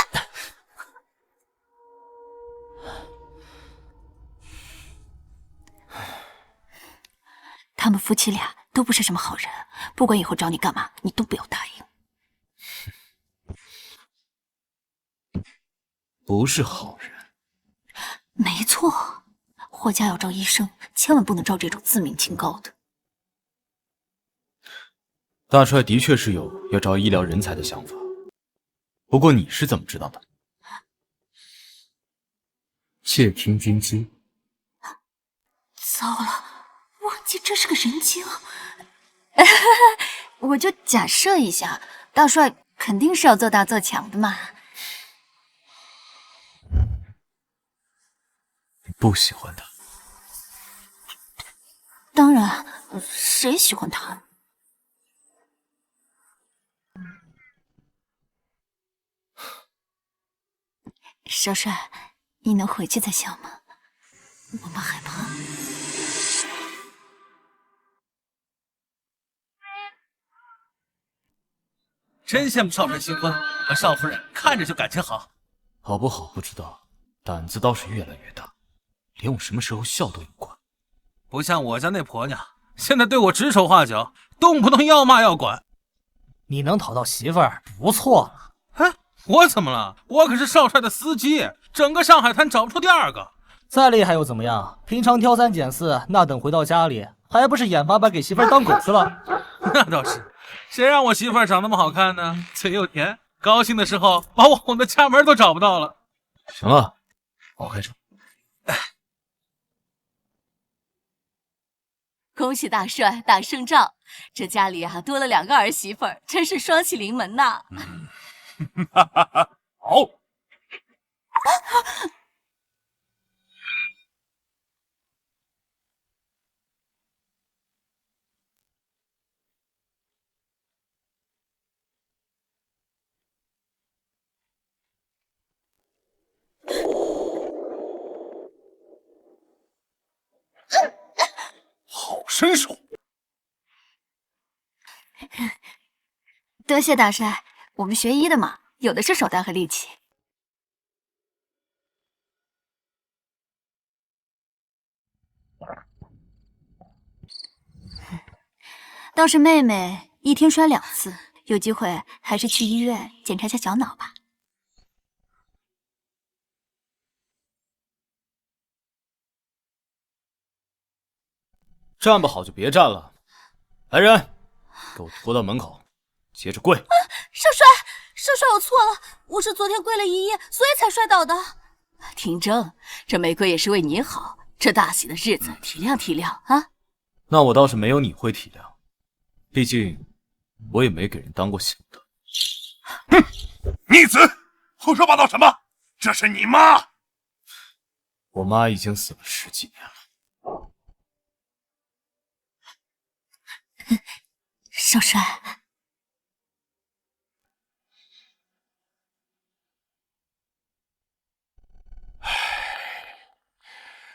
他们夫妻俩都不是什么好人，不管以后找你干嘛，你都不要答应。
不是好人。
没错，霍家要招医生，千万不能招这种自命清高的。
大帅的确是有要招医疗人才的想法，不过你是怎么知道的？窃听军机。
糟了，忘记这是个人精。我就假设一下，大帅肯定是要做大做强的嘛。
你不喜欢他？
当然，谁喜欢他？少帅，你能回去再想吗？我妈害怕。
真羡慕少帅新婚，和少夫人看着就感情好。
好不好不知道，胆子倒是越来越大，连我什么时候笑都有关。
不像我家那婆娘，现在对我指手画脚，动不动要骂要管。你能讨到媳妇儿不错了。
哎，我怎么了？我可是少帅的司机，整个上海滩找不出第二个。
再厉害又怎么样？平常挑三拣四，那等回到家里，还不是眼巴巴给媳妇儿当狗去了？
那倒是，谁让我媳妇儿长那么好看呢？嘴又甜，高兴的时候把我哄得家门都找不到了。
行了，我开车。
恭喜大帅打胜仗，这家里啊多了2个儿媳妇儿，真是双喜临门呐！
好。好身手！
多谢大帅，我们学医的嘛，有的是手段和力气。倒是妹妹一天摔2次，有机会还是去医院检查下小脑吧。
站不好就别站了，来人，给我拖到门口，接着跪。
少帅，少帅，我错了，我是昨天跪了1夜，所以才摔倒的。听正，这玫瑰也是为你好，这大喜的日子体谅体谅啊。
那我倒是没有你会体谅，毕竟我也没给人当过小的。
哼，逆子，胡说八道什么？这是你妈！
我妈已经死了10几年了。
少帅，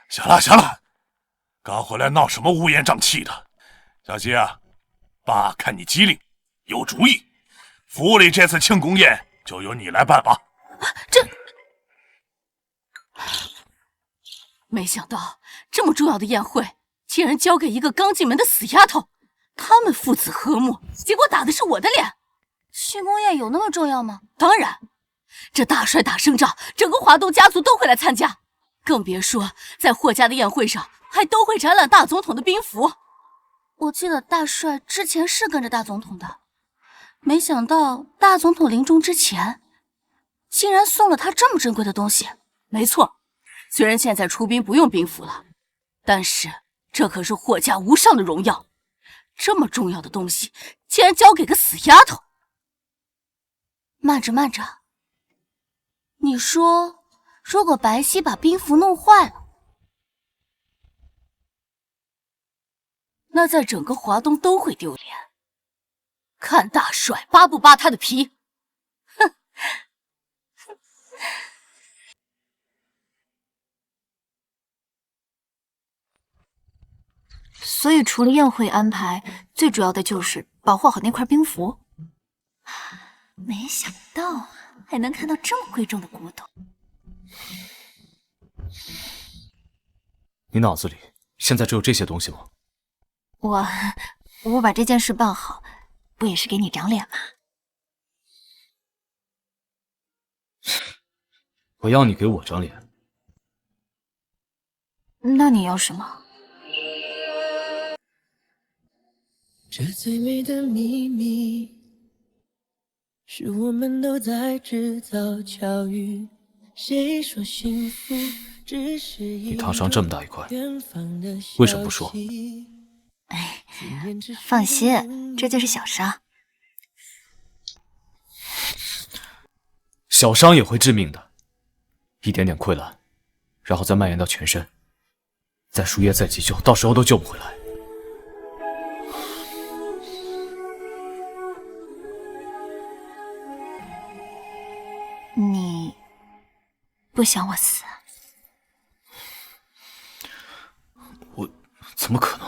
行了行了，刚回来闹什么乌烟瘴气的？小希啊，爸看你机灵，有主意，府里这次庆功宴就由你来办吧。
没想到这么重要的宴会，竟然交给一个刚进门的死丫头。他们父子和睦，结果打的是我的脸。庆功宴有那么重要吗？当然，这大帅打胜仗，整个华东家族都会来参加，更别说在霍家的宴会上还都会展览大总统的兵符。我记得大帅之前是跟着大总统的，没想到大总统临终之前，竟然送了他这么珍贵的东西。没错，虽然现在出兵不用兵符了，但是这可是霍家无上的荣耀。这么重要的东西，竟然交给个死丫头！慢着慢着，你说，如果白皙把兵符弄坏了，那在整个华东都会丢脸。看大帅扒不扒他的皮？哼！
所以除了宴会安排，最主要的就是保护好那块兵符。没想到还能看到这么贵重的古董。
你脑子里现在只有这些东西吗？
我把这件事办好，不也是给你长脸吗？
我要你给我长脸。
那你要什么？
这最美的秘密，是我们都在制造巧遇。谁说幸福只是
你烫伤这么大一块，为什么不说？
哎，放心，这就是小伤。
小伤也会致命的，一点点溃烂，然后再蔓延到全身，再输液再急救，到时候都救不回来。
你不想我死？
我怎么可能？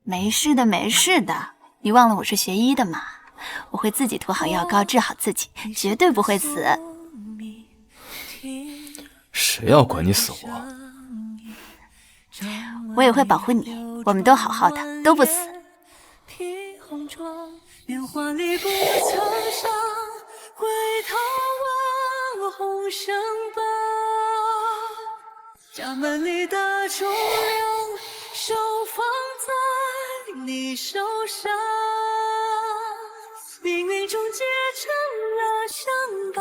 没事的，没事的。你忘了我是学医的吗？我会自己涂好药膏，治好自己，绝对不会死。
谁要管你死活？
我也会保护你，我们都好好的，都不死。
披红妆，年华里不曾伤，回头望我红绳疤，家门里的烛亮，手放在你手上，命运终结成了伤疤。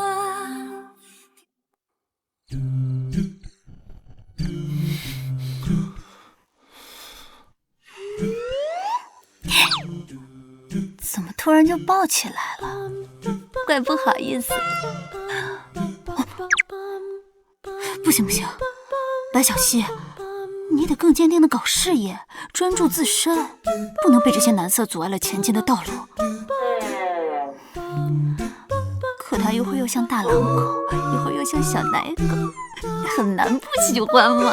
怎么突然就抱起来了？怪不好意思。不行不行，白小溪，你得更坚定的搞事业，专注自身，不能被这些男色阻碍了前进的道路。可他一会儿又像大狼狗，一会儿又像小奶狗，很难不喜欢嘛。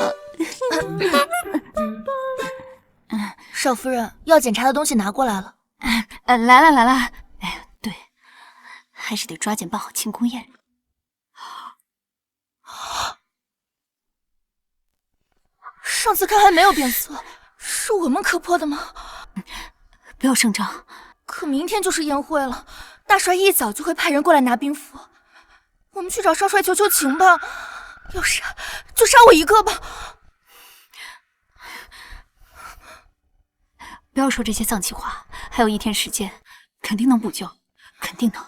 少夫人，要检查的东西拿过来了。
来了来了。哎呀，对，还是得抓紧办好庆功宴。
上次看还没有变色，是我们磕破的吗？
不要声张。
可明天就是宴会了，大帅一早就会派人过来拿兵符。我们去找少帅求求情吧，要杀就杀我一个吧。
不要说这些丧气话，还有1天时间，肯定能补救，肯定能。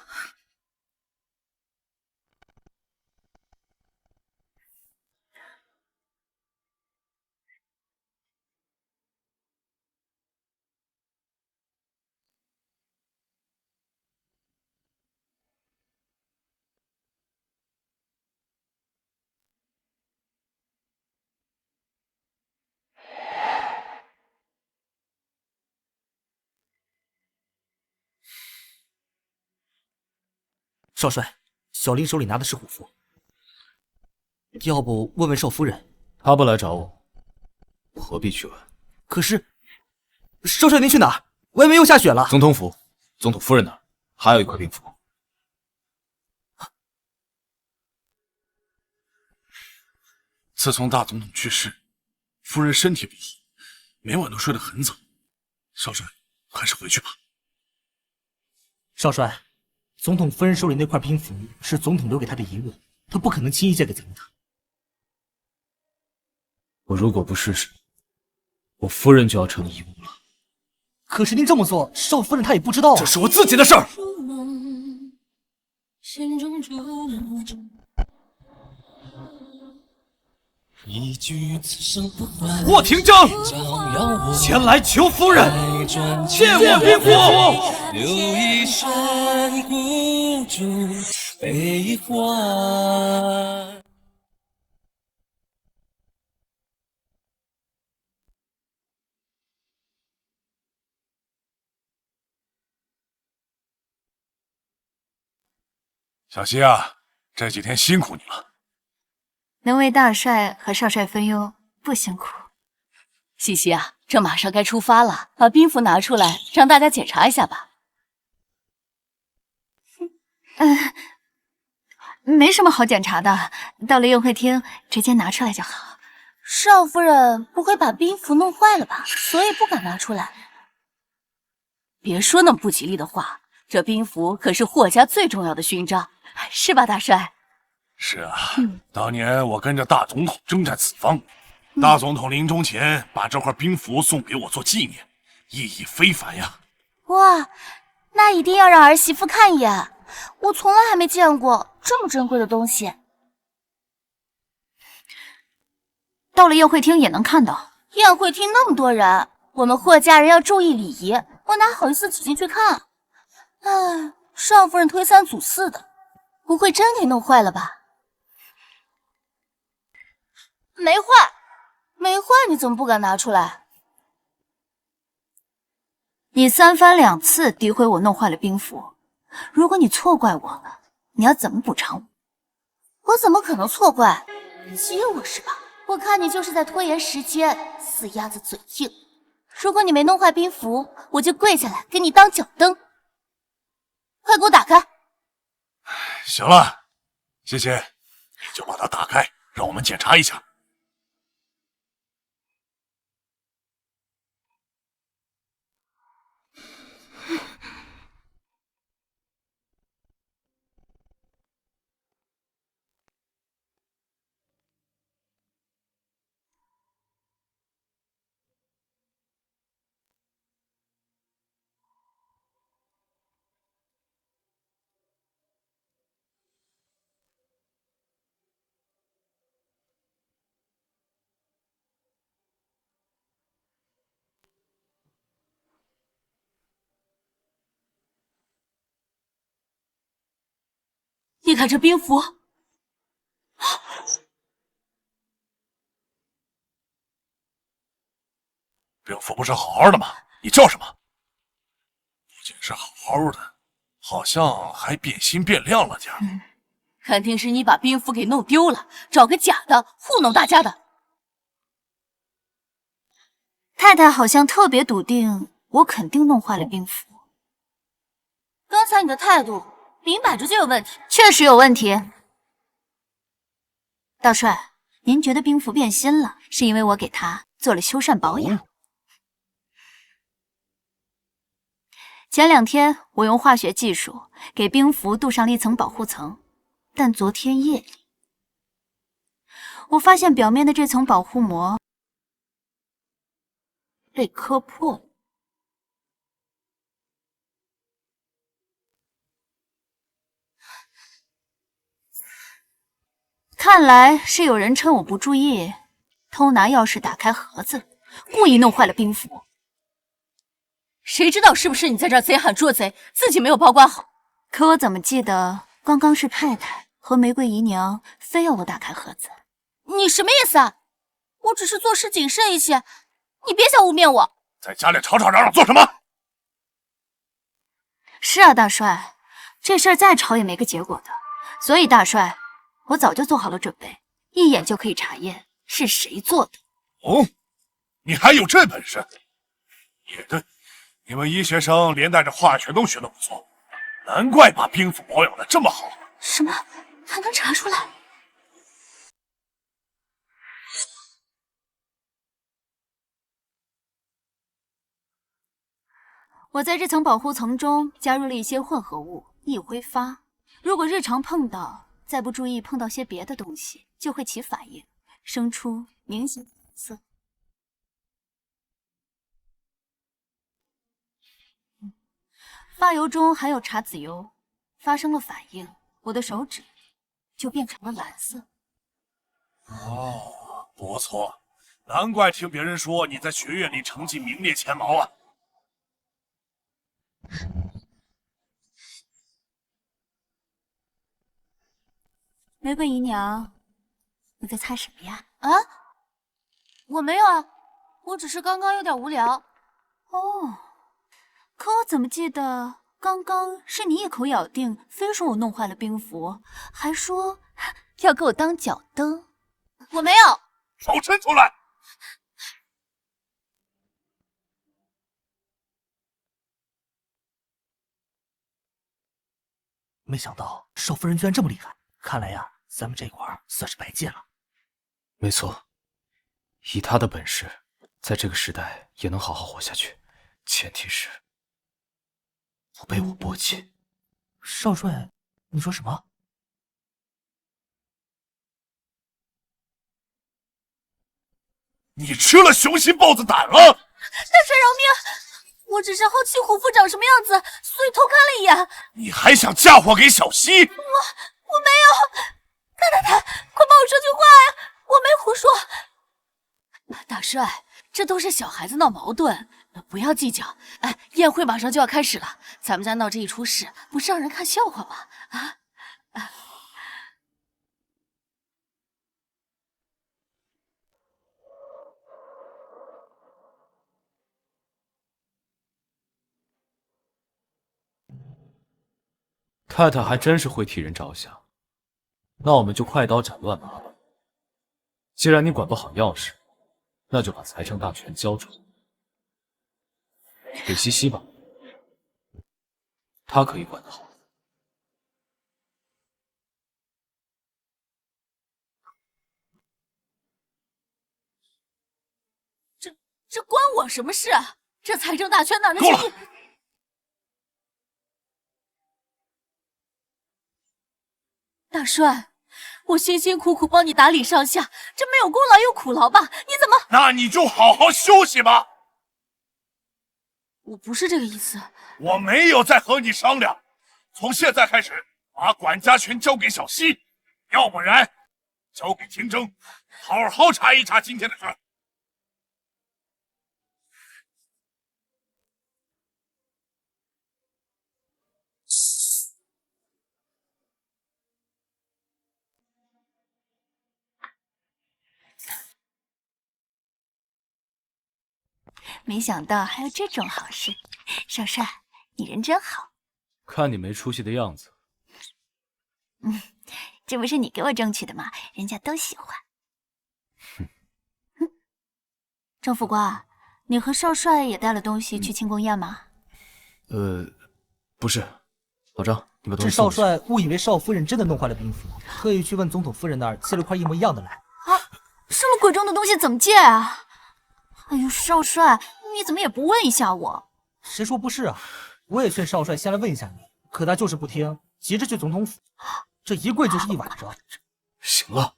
少帅，小林手里拿的是虎符，要不问问少夫人？
他不来找我，我何必去问？
可是，少帅您去哪儿？外面又下雪了。
总统府，总统夫人那儿还有一块兵符。
自从大总统去世，夫人身体不好，每晚都睡得很早。少帅，还是回去吧。
少帅。总统夫人手里那块兵符是总统留给他的遗物，他不可能轻易借给咱们的。
我如果不试试，我夫人就要成遗物了。
可是您这么做，少夫人她也不知道啊。
这是我自己的事儿。霍廷正前来求夫人，借我兵符。
留一身孤注悲欢。
小溪啊，这几天辛苦你了。
能为大帅和少帅分忧，不辛苦。
西西啊，这马上该出发了，把兵符拿出来，让大家检查一下吧。
没什么好检查的，到了宴会厅直接拿出来就好。
少夫人不会把兵符弄坏了吧？所以不敢拿出来。
别说那么不吉利的话，这兵符可是霍家最重要的勋章，是吧，大帅？
是啊，当年我跟着大总统征战四方，大总统临终前把这块兵符送给我做纪念，意义非凡呀。
哇，那一定要让儿媳妇看一眼，我从来还没见过这么珍贵的东西。
到了宴会厅也能看到。
宴会厅那么多人，我们霍家人要注意礼仪，我哪好意思挤进去看？哎，少夫人推三阻四的，不会真给弄坏了吧？没坏，没坏，你怎么不敢拿出来？
你3番2次诋毁我弄坏了兵符，如果你错怪我了，你要怎么补偿我？
我怎么可能错怪？接我是吧？我看你就是在拖延时间，死鸭子嘴硬。如果你没弄坏兵符，我就跪下来给你当脚蹬。快给我打开！
行了，谢谢，你就把它打开，让我们检查一下。
你看这兵符，
兵符不是好好的吗？你叫什么？不仅是好好的，好像还变新变亮了点儿。
肯定是你把兵符给弄丢了，找个假的糊弄大家的。
太太好像特别笃定，我肯定弄坏了兵符。
刚才你的态度明摆着就有问题。
确实有问题。大帅，您觉得兵符变新了，是因为我给它做了修缮保养。前2天我用化学技术给兵符镀上了一层保护层，但昨天夜里，我发现表面的这层保护膜被磕破了。看来是有人趁我不注意，偷拿钥匙打开盒子，故意弄坏了兵符。
谁知道是不是你在这儿贼喊捉贼，自己没有保管好？
可我怎么记得刚刚是太太和玫瑰姨娘非要我打开盒子？
你什么意思啊？我只是做事谨慎一些，你别想污蔑我。
在家里吵吵嚷嚷做什么？
是啊，大帅，这事儿再吵也没个结果的。所以大帅，我早就做好了准备，一眼就可以查验是谁做的。
哦，你还有这本事？也对，你们医学生连带着化学都学得不错，难怪把兵符保养得这么好。
什么？还能查出来？我在这层保护层中加入了一些混合物，易挥发。如果日常碰到，再不注意碰到些别的东西，就会起反应，生出明显的颜色。发油中含有茶籽油，发生了反应，我的手指就变成了蓝色。
哦，不错，难怪听别人说你在学院里成绩名列前茅啊。
玫瑰姨娘，你在猜什么呀？
啊，我没有啊，我只是刚刚有点无聊。
哦，可我怎么记得刚刚是你一口咬定，非说我弄坏了兵符，还说要给我当脚蹬。
我没有，
手伸出来！
没想到少夫人居然这么厉害，看来呀，咱们这块算是白见了。
没错，以他的本事，在这个时代也能好好活下去，前提是不被我波及。
少帅，你说什么？
你吃了雄心豹子胆了！
大帅饶命！我只是好奇虎父长什么样子，所以偷看了一眼。
你还想嫁祸给小溪？
我没有。太，快帮我说句话呀！我没胡说。
大帅，这都是小孩子闹矛盾，不要计较。哎，宴会马上就要开始了，咱们家闹这一出事，不是让人看笑话吗？啊！
太太还真是会替人着想，那我们就快刀斩乱麻吧。既然你管不好钥匙，那就把财政大权交出来给西西吧，她可以管得好。
这关我什么事啊？这财政大权哪能
够了！
轻易……大帅，我辛辛苦苦帮你打理上下，这没有功劳有苦劳吧？你怎么……
那你就好好休息吧。
我不是这个意思。
我没有在和你商量，从现在开始把管家权交给小溪，要不然交给廷征，好好查一查今天的事。
没想到还有这种好事，少帅，你人真好。
看你没出息的样子。
这不是你给我争取的吗？人家都喜欢。郑副官，你和少帅也带了东西去庆功宴吗？
不是。老张，你把东
这
西送
少帅误以为少夫人真的弄坏了兵符，特意去问总统夫人那儿借了块一模一样的来。
啊，这么贵重的东西怎么借啊？哎呦，少帅，你怎么也不问一下我？
谁说不是啊？我也劝少帅先来问一下你，可他就是不听，急着去总统府，这一跪就是一晚上。
行了。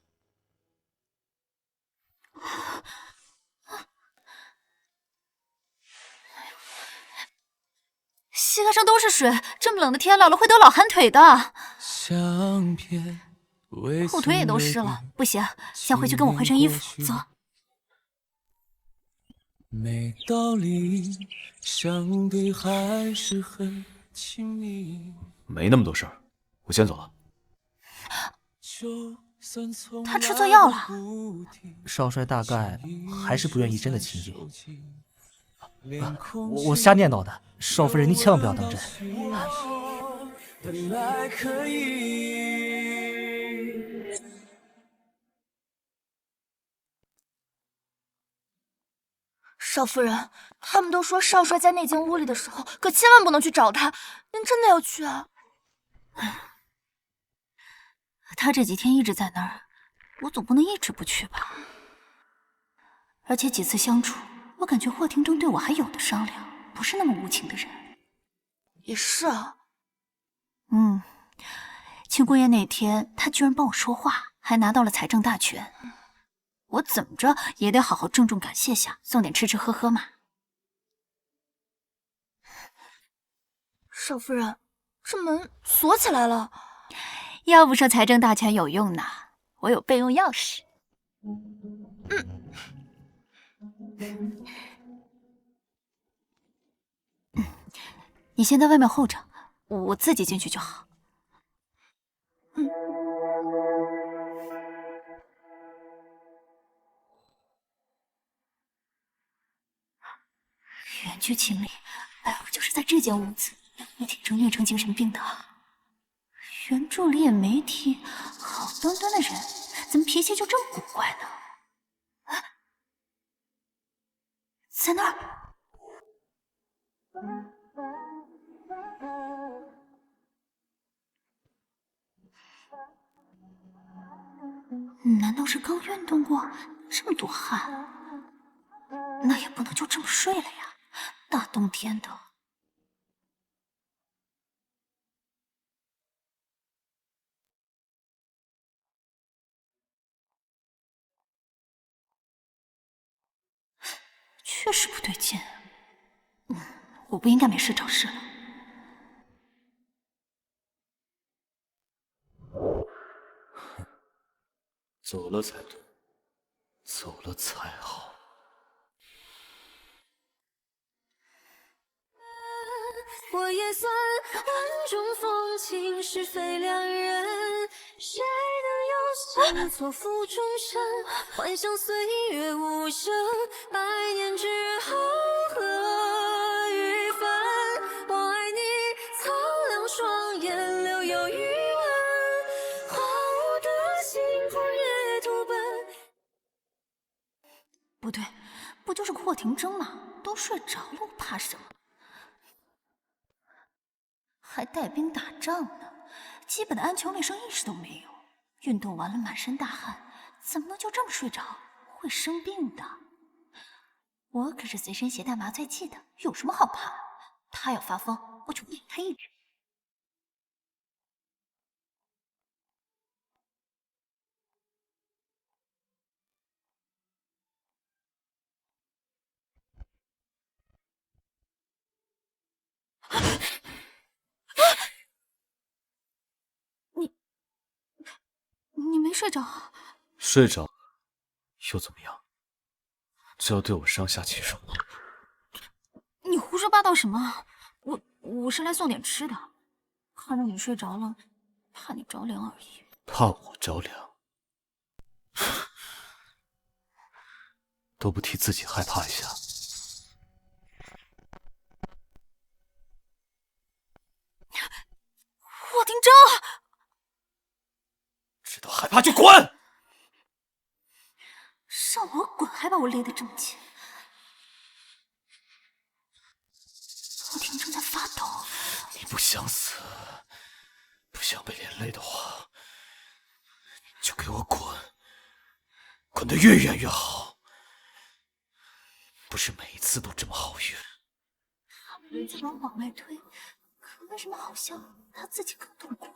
膝盖上都是水，这么冷的天，姥姥会得老寒腿的。后腿也都湿了，不行，先回去跟我换身衣服。走。
没道理，相对还是很亲密。
没那么多事儿，我先走了。
他吃错药了。
少帅大概还是不愿意真的亲近。我瞎念叨的，少夫人您千万不要当真。
少夫人，他们都说少帅在那间屋里的时候，可千万不能去找他。您真的要去啊？
他这几天一直在那儿，我总不能一直不去吧？而且几次相处，我感觉霍廷铮对我还有的商量，不是那么无情的人。
也是啊。
庆功宴那天，他居然帮我说话，还拿到了财政大权。我怎么着也得好好郑重感谢下，送点吃吃喝喝嘛。
少夫人，这门锁起来了。
要不说财政大权有用呢，我有备用钥匙。你先在外面候着，我自己进去就好。远距情理，哎，不就是在这间屋子，也挺成虐成精神病的。原著里也没提，好端端的人，怎么脾气就这么古怪呢？啊，在那儿。难道是刚运动过，这么多汗？那也不能就这么睡了呀，大冬天的。确实不对劲。我不应该没事找事了。
走了才对，走了才好。
我也算万种风情，是非两人，谁能有幸错付终身？幻想岁月无声，百年之后何与分？我爱你，苍凉双眼留有余温，荒芜的心狂野土奔。
不对，不就是个霍廷铮吗？都睡着了，我怕什么？还带兵打仗呢，基本的安全卫生意识都没有。运动完了满身大汗，怎么能就这么睡着？会生病的。我可是随身携带麻醉剂的，有什么好怕？他要发疯，我就给他一指。你没睡着？
睡着了又怎么样？就要对我上下其手吗？
你胡说八道什么？我是来送点吃的，看着你睡着了，怕你着凉而已。
怕我着凉？都不替自己害怕一下。
廷铮，
知道害怕就滚！
让我滚，还把我勒得这么紧。霍廷铮在发抖。
你不想死，不想被连累的话，就给我滚，滚得越远越好。不是每一次都这么好运。
人在把我往外推，可为什么好像他自己更痛苦？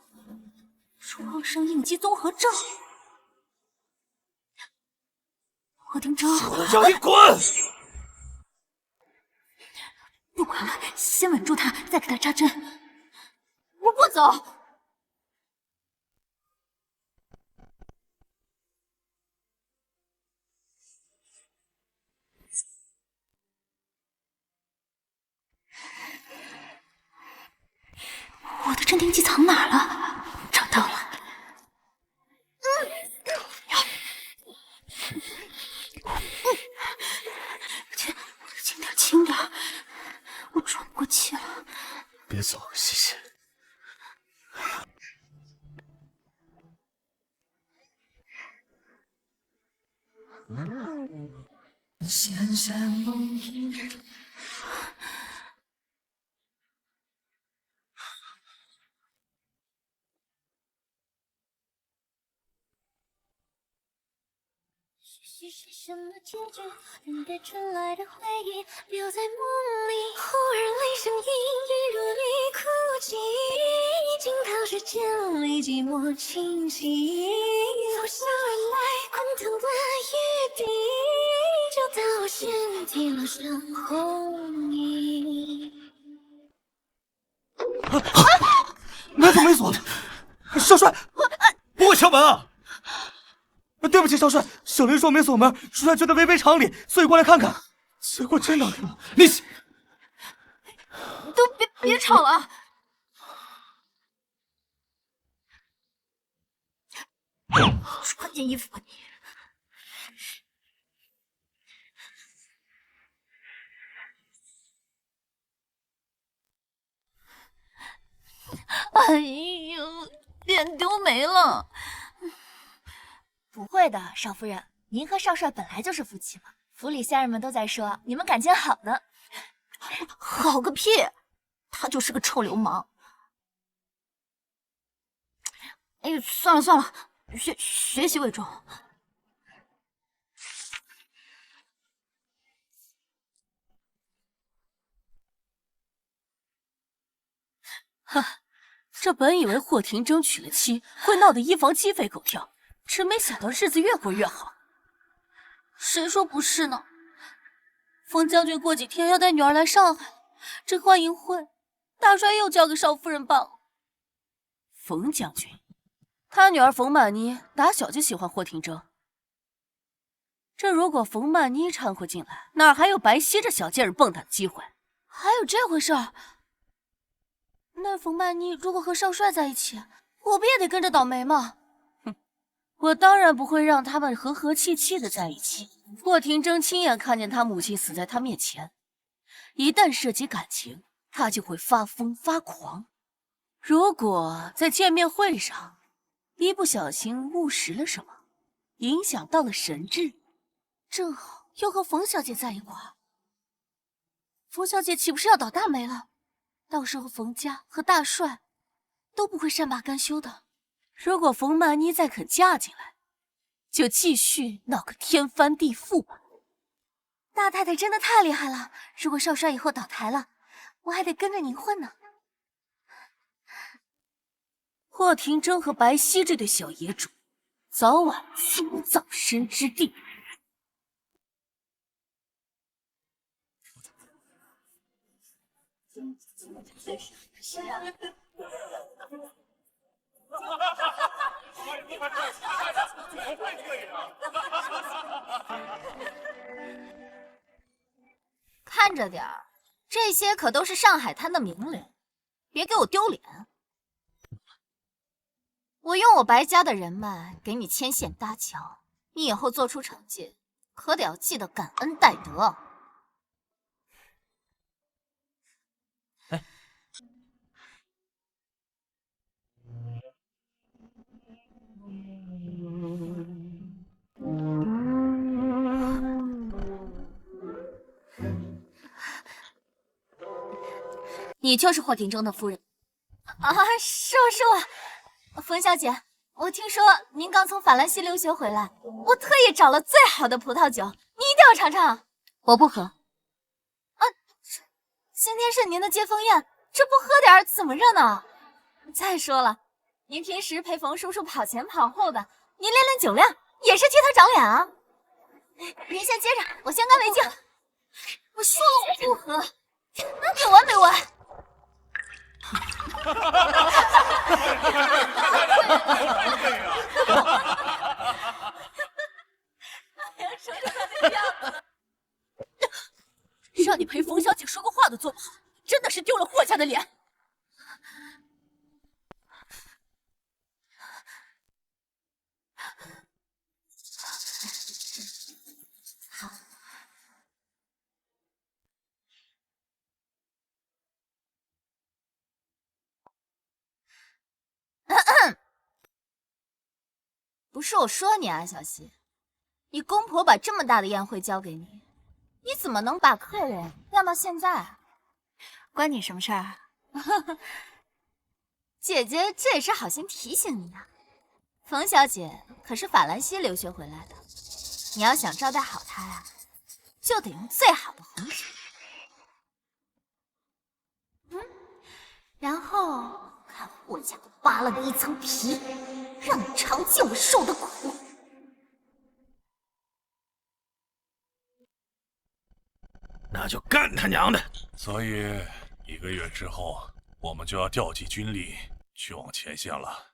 乳旺生应激综合症。霍廷铮，
说了让你滚！
不管了，先稳住他，再给他扎针。我不走。我的镇定剂藏哪儿了？找到了。轻点，轻点，我喘不过气了。
别走，西西。
闪闪梦影。是什么结局？等待传来的回忆，留在梦里。忽然雷声隐隐如你哭泣，惊涛时间里寂寞清晰。呼啸而来，滚烫的雨滴，就到我身体落上红印。
门怎么没锁？少帅，不会敲门啊！对不起，少帅，小林说没锁门，少帅觉得违背常理，所以过来看看。结果真的，你
都别吵了。穿件衣服吧你。哎呦，脸丢没了。
不会的，少夫人，您和少帅本来就是夫妻嘛。府里下人们都在说你们感情好呢。
好个屁！他就是个臭流氓。哎呦，算了算了，学习为重。
哈，这本以为霍廷铮娶了妻会闹得衣房鸡飞狗跳。真没想到日子越过越好，
谁说不是呢？
冯将军过几天要带女儿来上海，这欢迎会，大帅又交给少夫人办了。冯将军，他女儿冯曼妮打小就喜欢霍廷铮，这如果冯曼妮掺和进来，哪还有白皙这小贱人蹦跶的机会？还有这回事儿？那冯曼妮如果和少帅在一起，我不也得跟着倒霉吗？我当然不会让他们和和气气的在一起。霍廷铮亲眼看见他母亲死在他面前，一旦涉及感情，他就会发疯发狂。如果在见面会上一不小心误食了什么，影响到了神智，正好又和冯小姐在一块儿，冯小姐岂不是要倒大霉了？到时候冯家和大帅都不会善罢甘休的。如果冯曼妮再肯嫁进来，就继续闹个天翻地覆吧。
大太太真的太厉害了，如果少帅以后倒台了，我还得跟着您混呢。
霍廷铮和白皙这对小野种，早晚自无葬身之地。
看着点儿，这些可都是上海滩的名流，别给我丢脸。我用我白家的人脉给你牵线搭桥，你以后做出成绩，可得要记得感恩戴德。你就是霍廷中的夫人
啊？是我，冯小姐，我听说您刚从法兰西留学回来，我特意找了最好的葡萄酒，你一定要尝尝。
我不喝。
啊，今天是您的接风宴，这不喝点怎么热闹？再说了，您平时陪冯叔叔跑前跑后的，您练练酒量也是替他长脸啊。您先接着，我先干为敬。我说了我不喝，没完没完。
让你陪冯小姐说个话都做不好，真的是丢了霍家的脸。
不是我说你啊，小希，你公婆把这么大的宴会交给你，你怎么能把客人晾到现在啊？
关你什么事儿啊？
姐姐这也是好心提醒你啊。冯小姐可是法兰西留学回来的，你要想招待好她呀，就得用最好的红酒。然后看霍家扒了你一层皮，让你尝尽我受的苦。
那就干他娘的！所以1个月之后，我们就要调集军力去往前线了。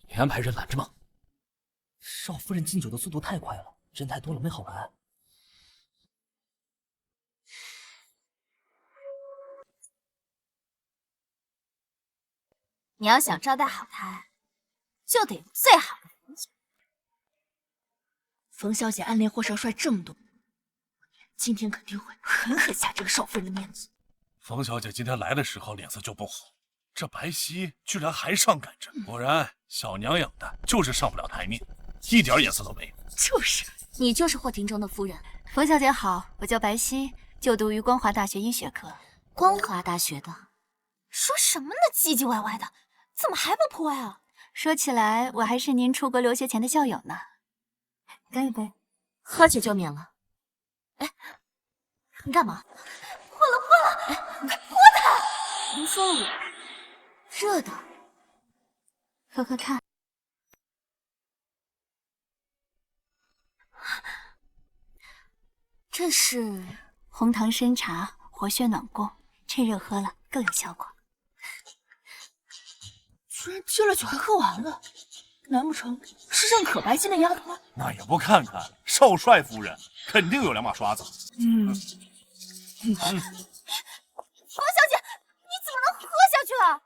你安排人拦着吗？
少夫人敬酒的速度太快了，人太多了没好拦。
你要想招待好她，就得用最好的红酒。
冯小姐暗恋霍少帅这么多，今天肯定会狠狠下这个少夫人的面子。
冯小姐今天来的时候脸色就不好，这白皙居然还上赶着，果然小娘养的就是上不了台面，一点眼色都没有。
就是，你就是霍廷中的夫人。
冯小姐好，我叫白皙，就读于光华大学医学科。
光华大学的？
说什么呢？唧唧歪歪的，怎么还不脱呀？
说起来，我还是您出国留学前的校友呢。干一杯，
喝酒就免了。哎，你干嘛？
破了！哎，泼他！
别说了我，热的，
喝喝看。
这是
红糖参茶，活血暖宫，趁热喝了更有效果。
居然接了酒还喝完了，难不成是认可白皙那丫头？
那也不看看少帅夫人，肯定有2把刷子。
冯小姐，你怎么能喝下去啊？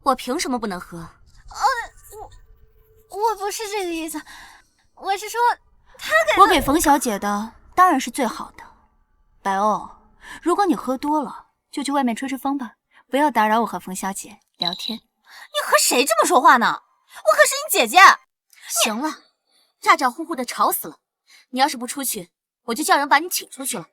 我凭什么不能喝？
我不是这个意思，我是说，
我给冯小姐的当然是最好的。白欧，如果你喝多了，就去外面吹吹风吧，不要打扰我和冯小姐聊天。
你和谁这么说话呢？我可是你姐姐。
行了，咋咋呼呼的吵死了！你要是不出去，我就叫人把你请出去了。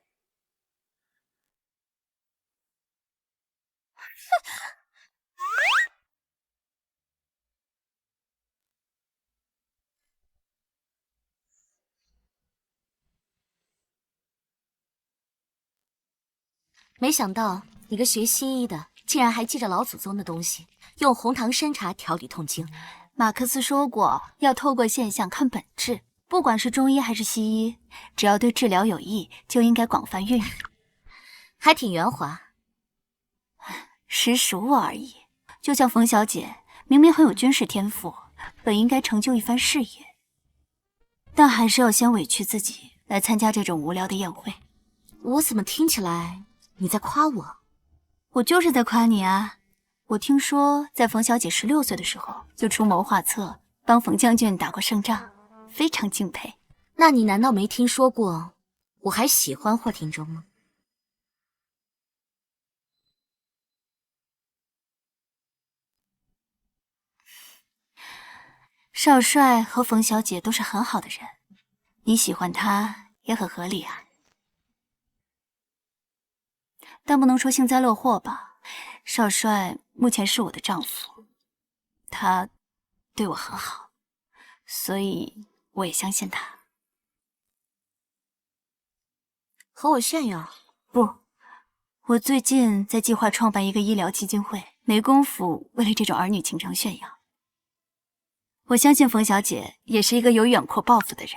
没想到你个学西医的，竟然还记着老祖宗的东西，用红糖参茶调理痛经。
马克思说过，要透过现象看本质。不管是中医还是西医，只要对治疗有益，就应该广泛运用。
还挺圆滑。
识时务而已。就像冯小姐，明明很有军事天赋，本应该成就一番事业，但还是要先委屈自己来参加这种无聊的宴会。
我怎么听起来你在夸我？
我就是在夸你啊！我听说在冯小姐16岁的时候就出谋划策，帮冯将军打过胜仗，非常敬佩。
那你难道没听说过我还喜欢霍廷中吗？
少帅和冯小姐都是很好的人，你喜欢他也很合理啊。但不能说幸灾乐祸吧。少帅目前是我的丈夫，他对我很好，所以我也相信他。
和我炫耀？
不，我最近在计划创办一个医疗基金会，没工夫为了这种儿女情长炫耀。我相信冯小姐也是一个有远阔抱负的人，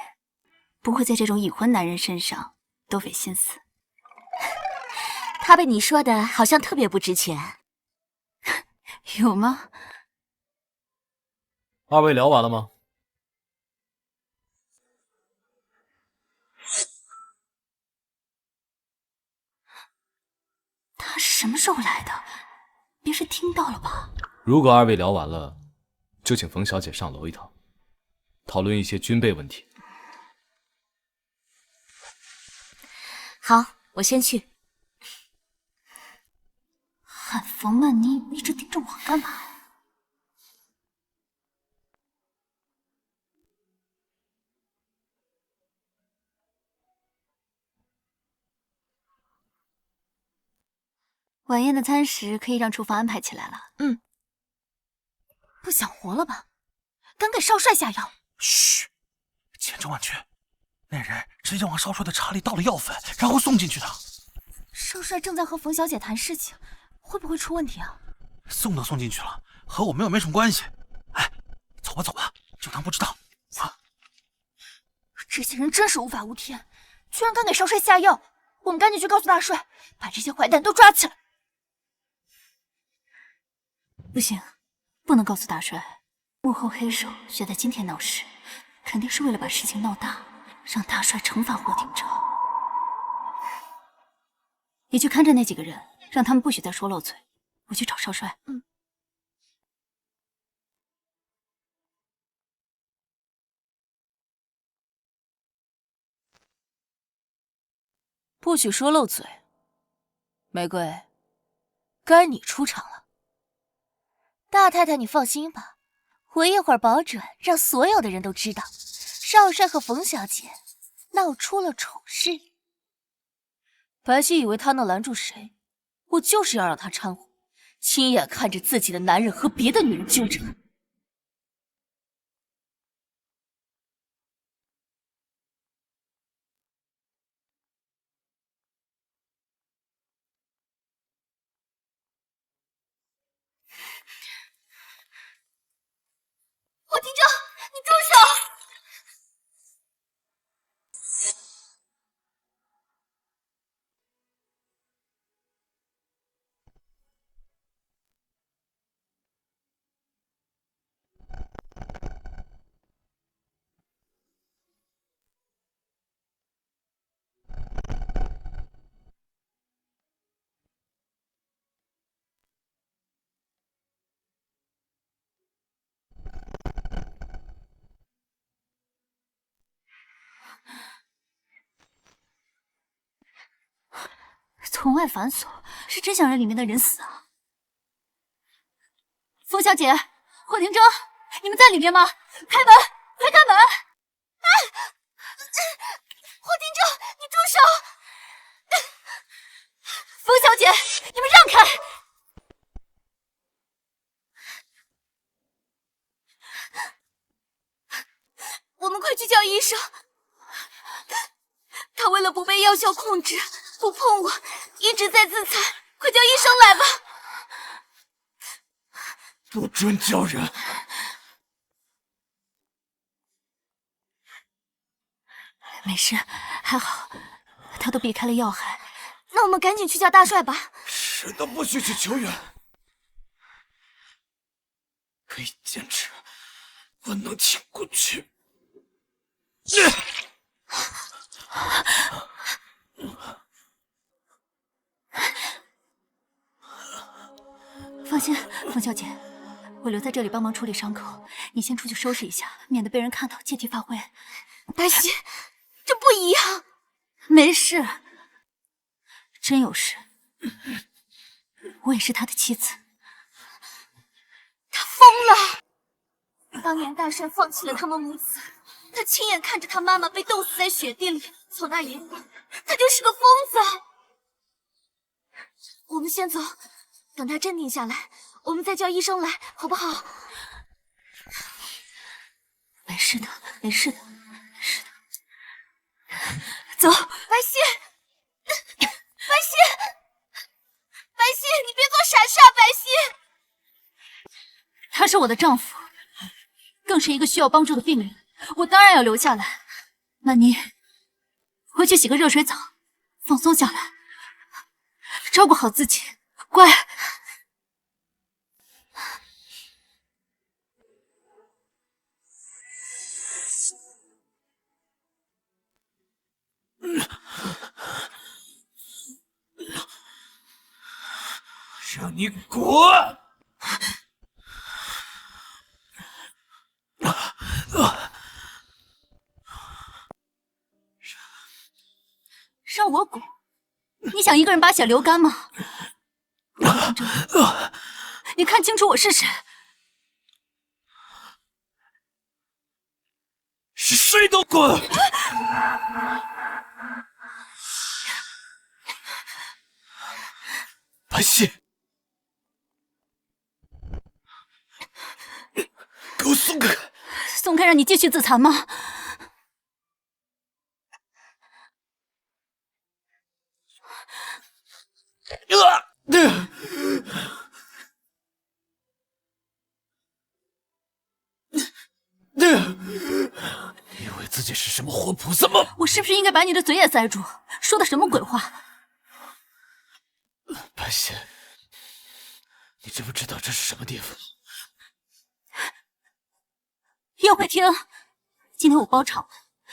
不会在这种已婚男人身上多费心思。
他被你说的好像特别不值钱。
有吗？
二位聊完了吗？
他什么时候来的？别是听到了吧？
如果二位聊完了，就请冯小姐上楼一趟，讨论一些军备问题。
好，我先去。
喊冯曼妮一直盯着我干嘛？晚宴的餐食可以让厨房安排起来了。
不想活了吧？敢给少帅下药？
嘘，千真万确，那人直接往少帅的茶里倒了药粉，然后送进去的。
少帅正在和冯小姐谈事情，会不会出问题啊？
送都送进去了，和我们又没什么关系。哎，走吧走吧，就当不知道。啊！
这些人真是无法无天，居然敢给少帅下药！我们赶紧去告诉大帅，把这些坏蛋都抓起来。
不行，不能告诉大帅，幕后黑手选在今天闹事，肯定是为了把事情闹大，让大帅惩罚霍廷钊。你去看着那几个人，让他们不许再说漏嘴。我去找少帅。
不许说漏嘴。玫瑰，该你出场了。
大太太，你放心吧，我一会儿保准让所有的人都知道，少帅和冯小姐闹出了丑事。
白皙以为她能拦住谁，我就是要让她掺和，亲眼看着自己的男人和别的女人纠缠。
霍廷钊，你住手！
从外反锁，是真想让里面的人死啊！冯小姐，霍廷钊，你们在里面吗？开门，快开门！
霍廷钊，你住手！
冯小姐，你们让开！
我们快去叫医生。他为了不被药效控制，不碰我，一直在自残。快叫医生来吧！
不准叫人！
没事，还好，他都避开了要害。
那我们赶紧去叫大帅吧。
谁都不许去求援。可以坚持，我能挺过去。
放心，冯小姐，我留在这里帮忙处理伤口，你先出去收拾一下，免得被人看到借题发挥。
白皙，这不一样。
没事，真有事，我也是他的妻子。
他疯了。当年大帅放弃了他们母子，他亲眼看着他妈妈被冻死在雪地里，从那以后，他就是个疯子。我们先走，等他镇定下来，我们再叫医生来，好不好？
没事的，没事的，没事的。
走，白皙，白皙，白皙，你别做傻事啊，白皙。
他是我的丈夫，更是一个需要帮助的病人，我当然要留下来。曼妮，回去洗个热水澡，放松下来，照顾好自己，乖。
让你滚！
让我滚？你想一个人把血流干吗？你看清楚我是谁？
是谁都滚！白皙，给我松开！
松开，让你继续自残吗？
你以为自己是什么活菩萨吗？
我是不是应该把你的嘴也塞住？说的什么鬼话？
白皙，你知不知道这是什么地方？
宴会厅，今天我包场了，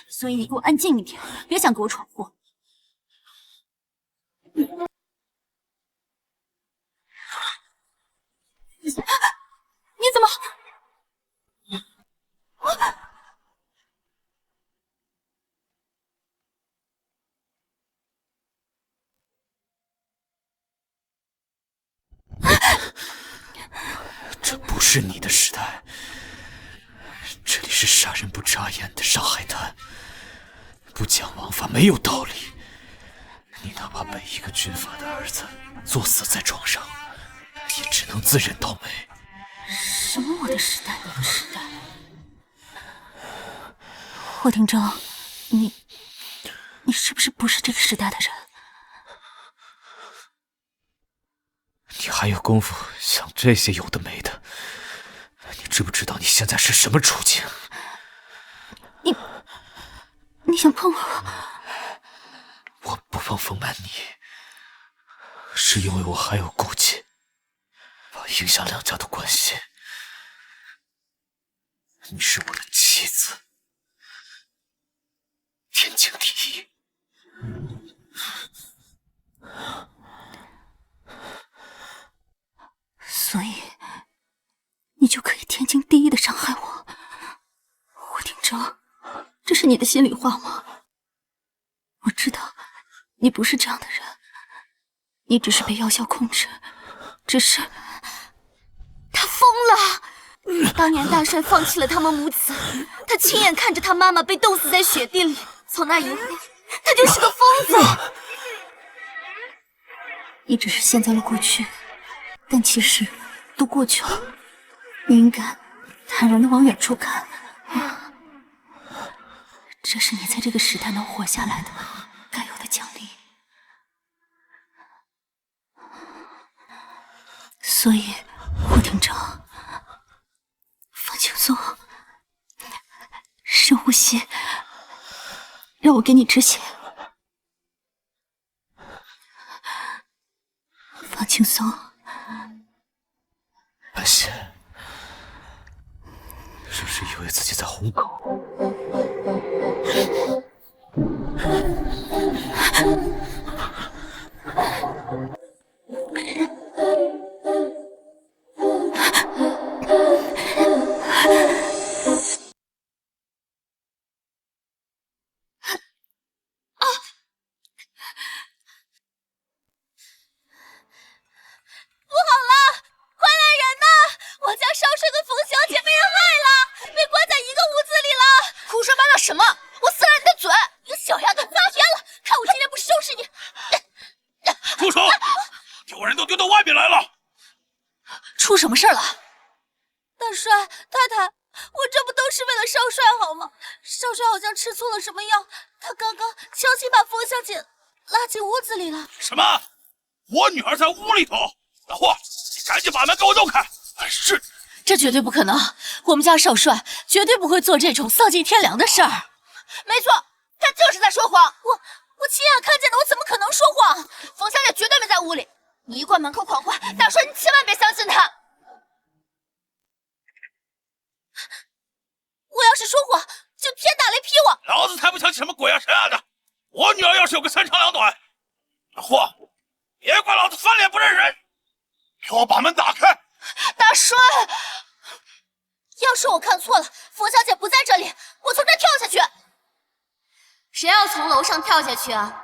所以你给我安静一点，别想给我闯祸。你怎么？
这不是你的时代，这里是杀人不眨眼的上海滩，不讲王法没有道理。你哪怕被一个军阀的儿子作死在床上，也只能自认倒霉。
什么我的时代，你的时代？霍廷铮，你是不是这个时代的人？
你还有功夫想这些有的没的？你知不知道你现在是什么处境？
你想碰我？
我不碰冯曼妮，是因为我还有顾忌，怕影响两家的关系。你是我的妻子，天经地义。
所以你就可以天经地义的伤害我？霍廷铮，这是你的心里话吗？我知道你不是这样的人，你只是被药效控制，只是
他疯了。当年大帅放弃了他们母子，他亲眼看着他妈妈被冻死在雪地里，从那以后，他就是个疯子。
你只是陷在了过去，但其实都过去了。你应该坦然的往远处看，这是你在这个时代能活下来的该有的奖励。所以，霍廷铮，放轻松，深呼吸，让我给你止血。放轻松。
白皙，是不是以为自己在哄狗？
不好了，快来人呐！我家烧水的冯小姐被人害了，什么？我撕了你的嘴！你个小丫头，发癫了！看我今天不收拾你！
住手！丢人都丢到外面来了！
出什么事了？
大帅，太太，我这不都是为了少帅好吗？少帅好像吃错了什么药，他刚刚强行把冯小姐拉进屋子里了。
什么？我女儿在屋里头！老霍，你赶紧把门给我弄开！是。
这绝对不可能！我们家少帅绝对不会做这种丧尽天良的事儿。
没错，他就是在说谎。我亲眼看见的，我怎么可能说谎？冯小姐绝对没在屋里。你一贯满口谎话，大帅你千万别相信他。我要是说谎，就天打雷劈我！
老子才不相信什么鬼啊神啊的！我女儿要是有个三长两短，老霍，别怪老子翻脸不认人！给我把门打开！
大帅，要是我看错了，冯小姐不在这里，我从这跳下去。谁要从楼上跳下去啊？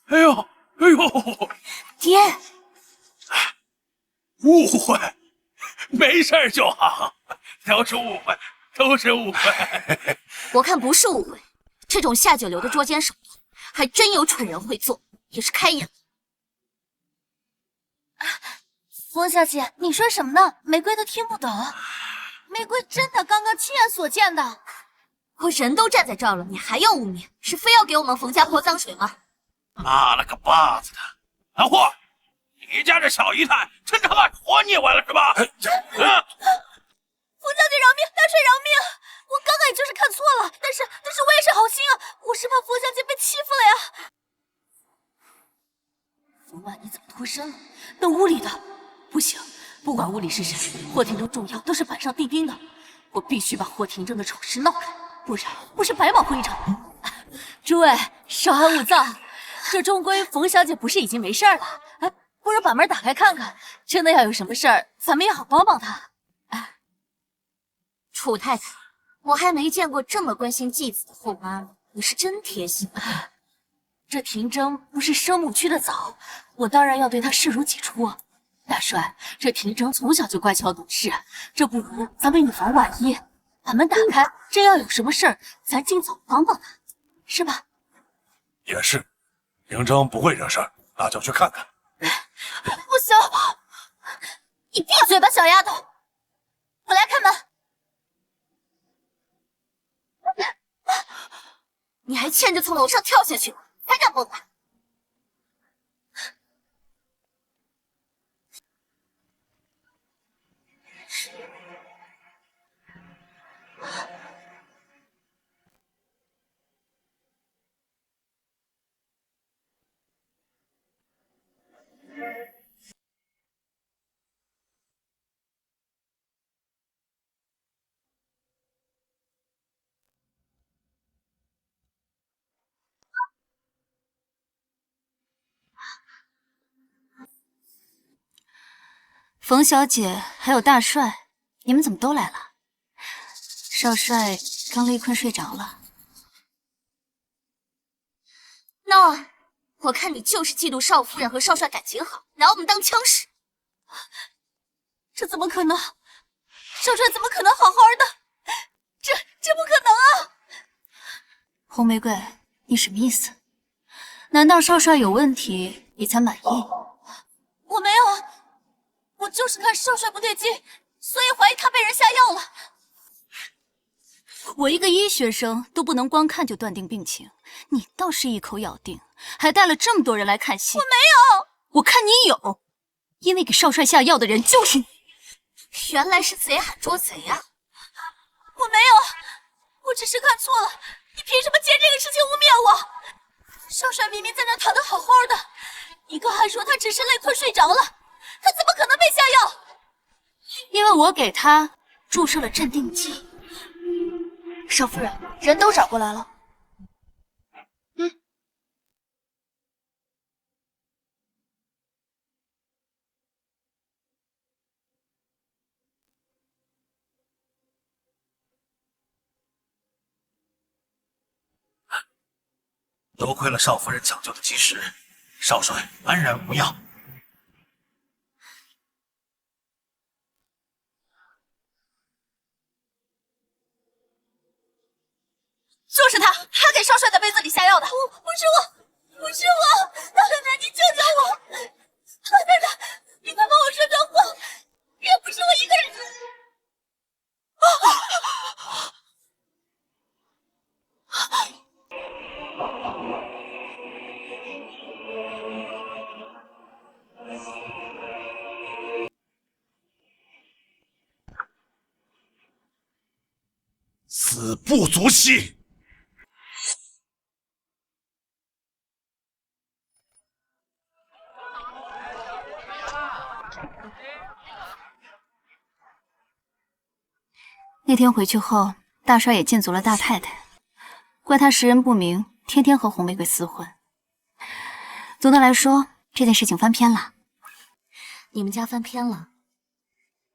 哎呦，
爹，
误会，没事就好，都是误会，都是误会。
我看不是误会，这种下九流的捉奸手段，还真有蠢人会做，也是开眼。
冯小姐，你说什么呢？玫瑰都听不懂。玫瑰真的刚刚亲眼所见的。
我人都站在这儿了，你还要污蔑？是非要给我们冯家泼脏水吗？
妈了个巴子的！老霍，你家这小姨太真他妈活腻歪了是吧？
冯小姐饶命，大帅饶命！我刚刚也就是看错了，但是我也是好心啊，我是怕冯小姐被欺负了呀。
冯婉，你怎么脱身了？那屋里的不行，不管屋里是谁，霍廷铮重要都是板上钉钉的，我必须把霍廷铮的丑事闹开，不然我是白忙活一场。诸位稍安勿躁，这终归冯小姐不是已经没事了？哎，不如把门打开看看，真的要有什么事儿，咱们也好帮帮她。
楚太太，我还没见过这么关心继子的后妈，你是真贴心。
这廷铮不是生母去的早，我当然要对他视如己出啊。大帅，这廷铮从小就乖巧懂事，这不如咱们以防万一，把门打开，真要有什么事儿，咱尽早帮帮他，是吧？
也是，廷铮不会惹事儿，那就去看看。
不行，你闭嘴吧，小丫头！我来开门。你还欠着从楼上跳下去，还敢蹦跶？
冯小姐还有大帅，你们怎么都来了？少帅刚累困睡着了。
那我看你就是嫉妒少夫人和少帅感情好，拿我们当枪使。
这怎么可能？少帅怎么可能好好的？这不可能啊！
红玫瑰，你什么意思？难道少帅有问题你才满意？
我没有啊，我就是看少帅不对劲，所以怀疑他被人下药了。
我一个医学生都不能光看就断定病情，你倒是一口咬定，还带了这么多人来看戏。
我没有，
我看你有，因为给少帅下药的人就是你。
原来是贼喊捉贼呀！
我没有，我只是看错了。你凭什么借这个事情污蔑我？少帅明明在那躺得好好的，你刚还说他只是累困睡着了，他怎么可能被下药？
因为我给他注射了镇定剂。少夫人，人都找过来了。
多亏了少夫人抢救的及时，少帅安然无恙。
就是他给少帅的杯子里下药的。不是我，大奶奶，你救救我！大奶奶，你快帮我说说话，也不是我一个人。
死不足惜。
那天回去后，大帅也禁足了大太太，怪他识人不明，天天和红玫瑰厮混。总的来说，这件事情翻篇了。
你们家翻篇了，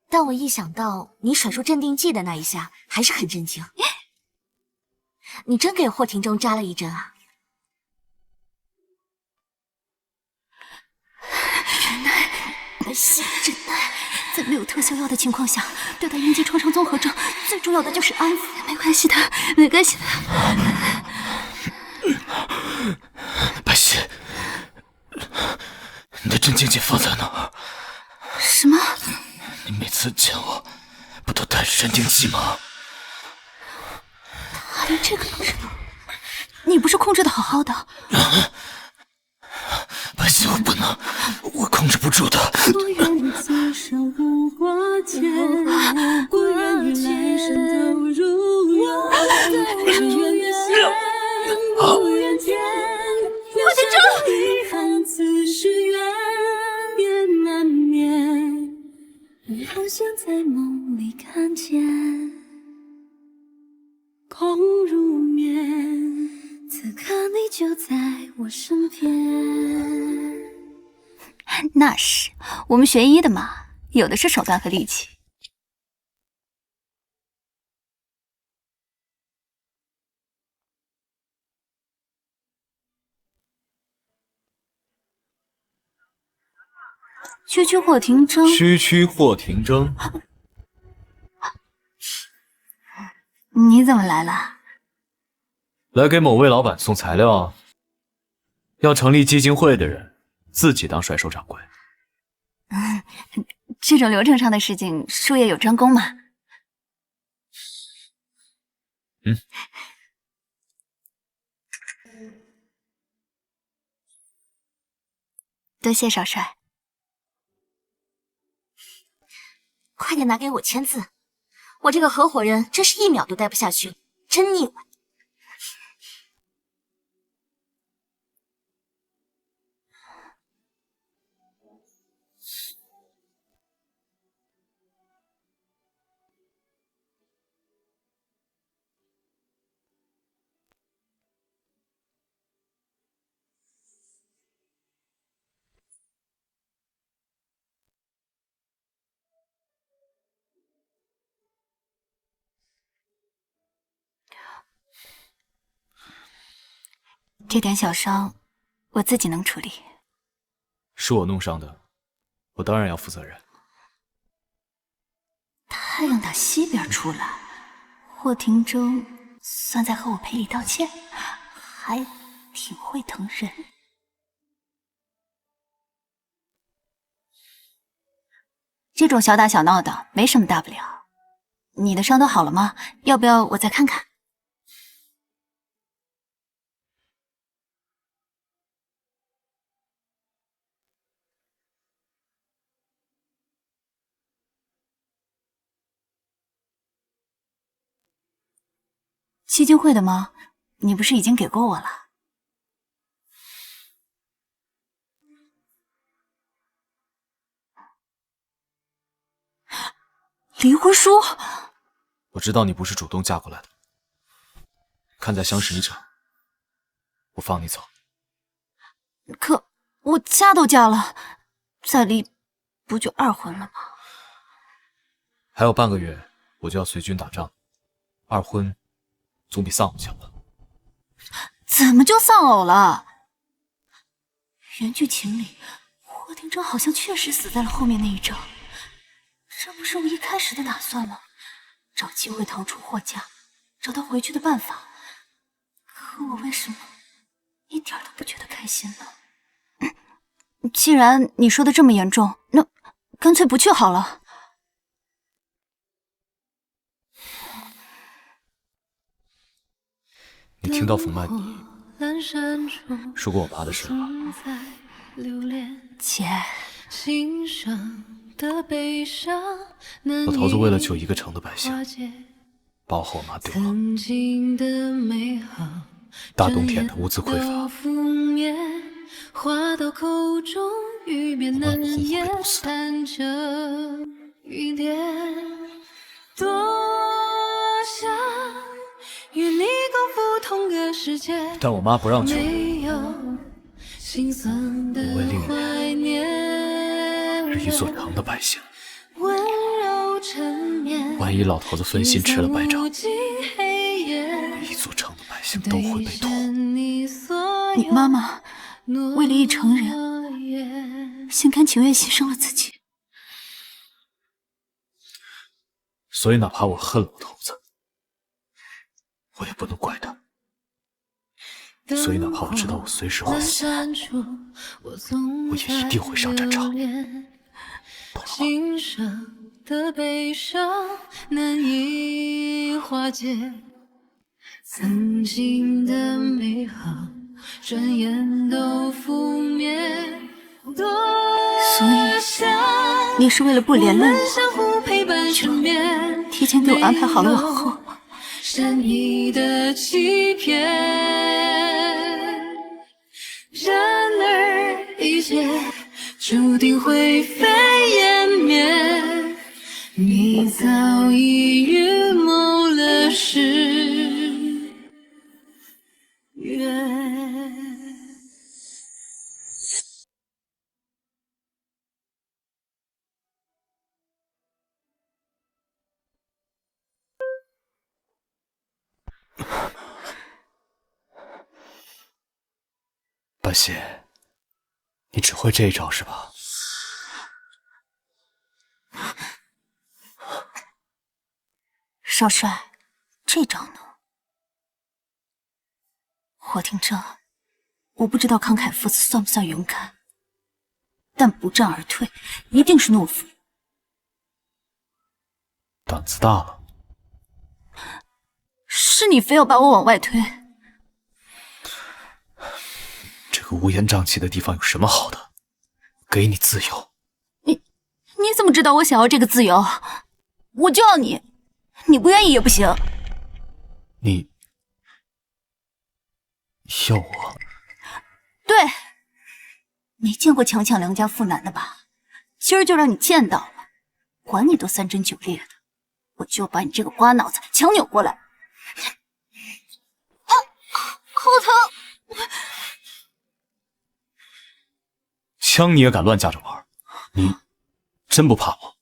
但我一想到你甩出镇定剂的那一下，还是很震惊。你真给霍廷中扎了一针啊？
忍耐，忍耐，在没有特效药的情况下，对待应激创伤综合症，最重要的就是安抚。没关系的，没关系的。
白皙，你的镇静剂放在哪儿？
什么？
你每次见我，不都带着镇静剂吗？
他连这个都知道，你不是控制的好好的？
白皙，我不能，我控制不住的。
我愿你走上无挂间，我愿与来生走入幽暗，我愿仙，不愿天，留下的遗憾，此时缘也难免。你好像在梦里看见，空如眠，此刻你就在我身边。
那是，我们学医的嘛，有的是手段和力气。区区霍廷铮，
区区霍廷铮，
你怎么来了？
来给某位老板送材料。要成立基金会的人，自己当甩手掌柜。
这种流程上的事情，术业有专攻嘛。多谢少帅。
快点拿给我签字，我这个合伙人真是一秒都待不下去，真腻歪。
这点小伤，我自己能处理。
是我弄伤的，我当然要负责任。
太阳打西边出来，霍廷铮算在和我赔礼道歉，还挺会疼人。这种小打小闹的没什么大不了。你的伤都好了吗？要不要我再看看？基金会的吗？你不是已经给过我了？离婚书？
我知道你不是主动嫁过来的，看在相识一场，我放你走。
可我嫁都嫁了，再离不就二婚了吗？
还有半个月我就要随军打仗，二婚总比丧偶强吧？
怎么就丧偶了？原剧情里，霍廷铮好像确实死在了后面那一招，这不是我一开始的打算吗？找机会逃出霍家，找到回去的办法。可我为什么一点都不觉得开心呢？既然你说的这么严重，那干脆不去好了。
你听到冯曼妮说过我妈的事吗？
姐，
老头子为了救一个城的百姓，把我和我妈丢了。大冬天的，物资匮乏，我妈不后悔不死。但我妈不让救我，我为另一人，是一座城的百姓。万一老头子分心吃了败仗，一座城的百姓都会被拖。
你妈妈为了一城人，心甘情愿牺牲了自己。
所以哪怕我恨老头子，我也不能怪他。所以哪怕我知道我随时会死，我也一定会上战场。的悲伤难以化解，曾经的美好转眼都覆灭。
所以你是为了不连累我，就提前给我安排好了往后。善意的欺骗，然而一切注定灰飞烟灭。你早已预谋了誓约。
半仙，你只会这一招是吧？
少帅，这招呢？霍廷铮，我不知道慷慨赴死算不算勇敢，但不战而退一定是懦夫。
胆子大了。
是你非要把我往外推。
这个乌烟瘴气的地方有什么好的？给你自由。
你怎么知道我想要这个自由？我就要你，你不愿意也不行。
你要我？
对，没见过强抢良家妇男的吧？今儿就让你见到了，管你都3针9裂的，我就把你这个瓜脑子强扭过来。啊，好疼！
枪你也敢乱架着玩？你真不怕我？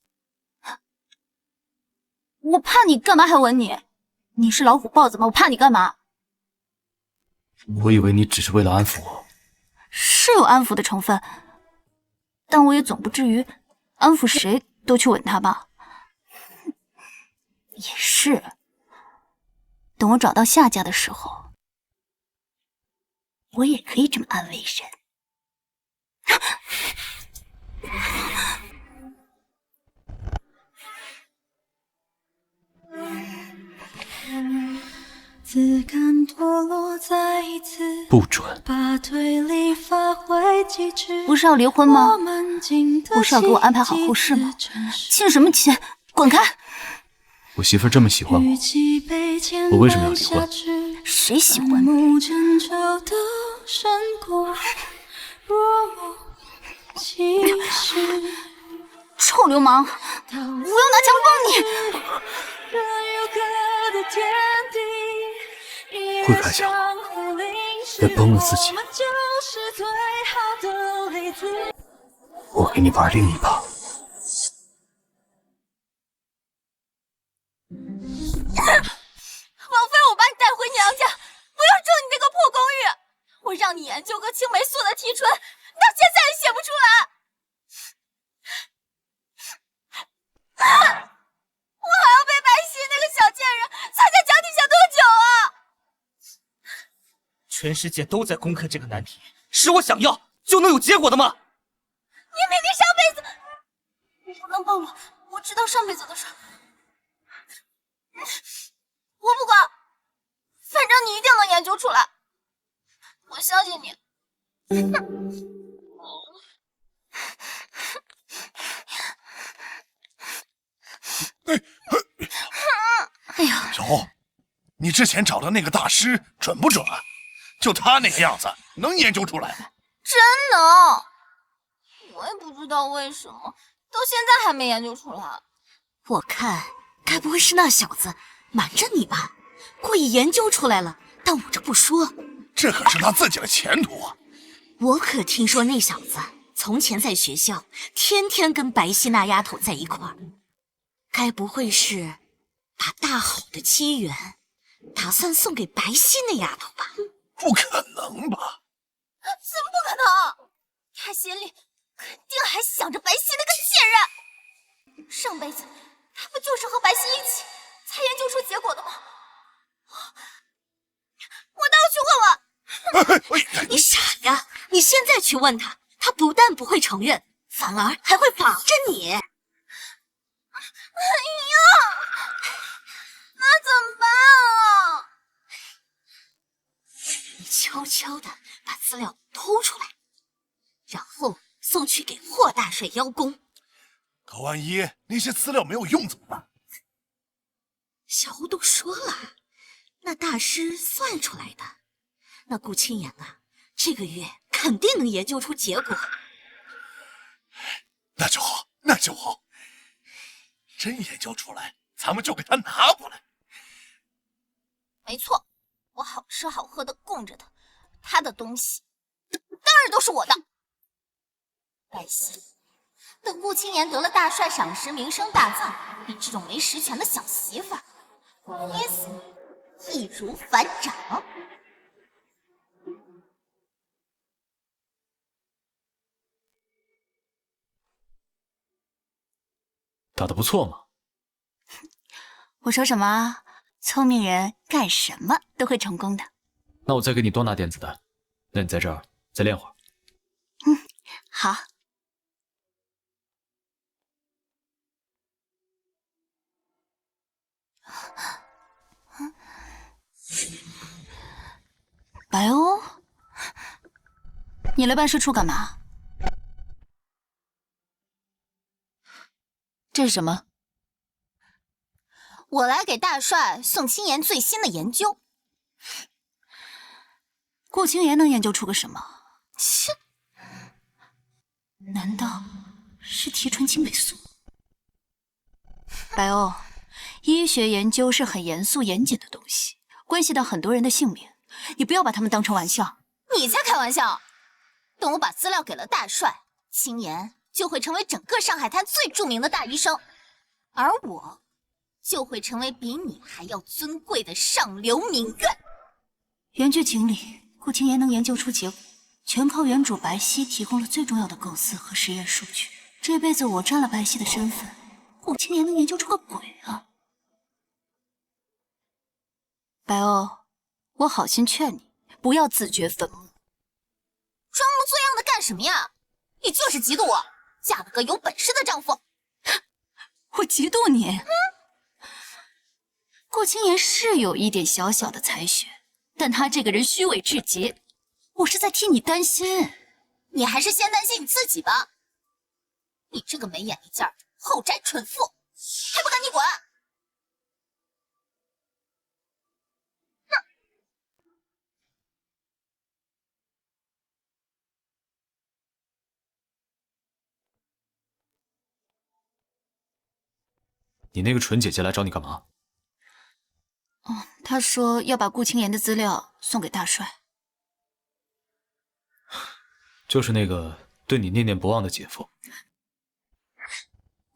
我怕你干嘛还吻你？你是老虎豹子吗？我怕你干嘛？
我以为你只是为了安抚我。
是有安抚的成分，但我也总不至于安抚谁都去吻他吧。也是，等我找到夏家的时候，我也可以这么安慰人。
自甘堕落再一次
不准！
把推理发挥极致。
不是要离婚吗？不是要给我安排好后事吗？亲什么亲？滚开！
我媳妇这么喜欢我，我为什么要离婚？
谁喜欢你？臭流氓！我要拿枪崩你！
会开枪吗？别崩了自己。我给你玩另一把。
王妃，我把你带回娘家，不要住你这个破公寓。
研究个青霉素的提纯，到现在也写不出来。我还要被白皙那个小贱人踩在脚底下多久啊？
全世界都在攻克这个难题，是我想要就能有结果的吗？
你明明上辈子……我不能暴露，我知道上辈子的事。我不管，反正你一定能研究出来，我相信你。
哎呀，
小红，你之前找的那个大师准不准啊？就他那个样子，能研究出来吗？
真能，我也不知道为什么到现在还没研究出来。
我看该不会是那小子瞒着你吧，故意研究出来了，但捂着不说。
这可是他自己的前途啊！
我可听说那小子从前在学校天天跟白皙那丫头在一块儿，该不会是把大好的机缘打算送给白皙那丫头吧？
不可能吧？
怎么不可能？他心里肯定还想着白皙那个贱人。上辈子他不就是和白皙一起才研究出结果的吗？我倒去问问。
你傻呀！你现在去问他，他不但不会承认，反而还会防着你。
哎呀，那怎么办啊？
你悄悄的把资料偷出来，然后送去给霍大帅邀功。
可万一那些资料没有用怎么办？
小胡都说了，那大师算出来的。那顾青言啊，这个月肯定能研究出结果。
那就好，那就好。真研究出来，咱们就给他拿过来。
没错，我好吃好喝的供着他，他的东西当然都是我的。白皙，等顾青言得了大帅赏识，名声大噪，你这种没实权的小媳妇儿，我捏死你，易如反掌。
打得不错嘛。
我说什么？聪明人干什么都会成功的。
那我再给你多拿点子弹，那你在这儿再练会儿。
好。白欧，你来办事处干嘛？这是什么？
我来给大帅送青言最新的研究。
顾青言能研究出个什么？
切，
难道是提纯青霉素？白欧，医学研究是很严肃严谨的东西，关系到很多人的性命，你不要把他们当成玩笑。
你才开玩笑！等我把资料给了大帅，青言就会成为整个上海滩最著名的大医生，而我就会成为比你还要尊贵的上流名媛。
原剧情里，顾青言能研究出结果，全靠原主白皙提供了最重要的构思和实验数据。这辈子我占了白皙的身份，顾青言能研究出个鬼啊！白欧，我好心劝你，不要自掘坟墓。
装模作样的干什么呀？你就是嫉妒我嫁了个有本事的丈夫。
我嫉妒你。顾青言是有一点小小的才学，但他这个人虚伪至极，我是在替你担心。
你还是先担心你自己吧。你这个没眼力劲儿、后宅蠢妇，还不赶紧滚！
你那个纯姐姐来找你干嘛？
哦，她说要把顾青言的资料送给大帅。
就是那个对你念念不忘的姐夫。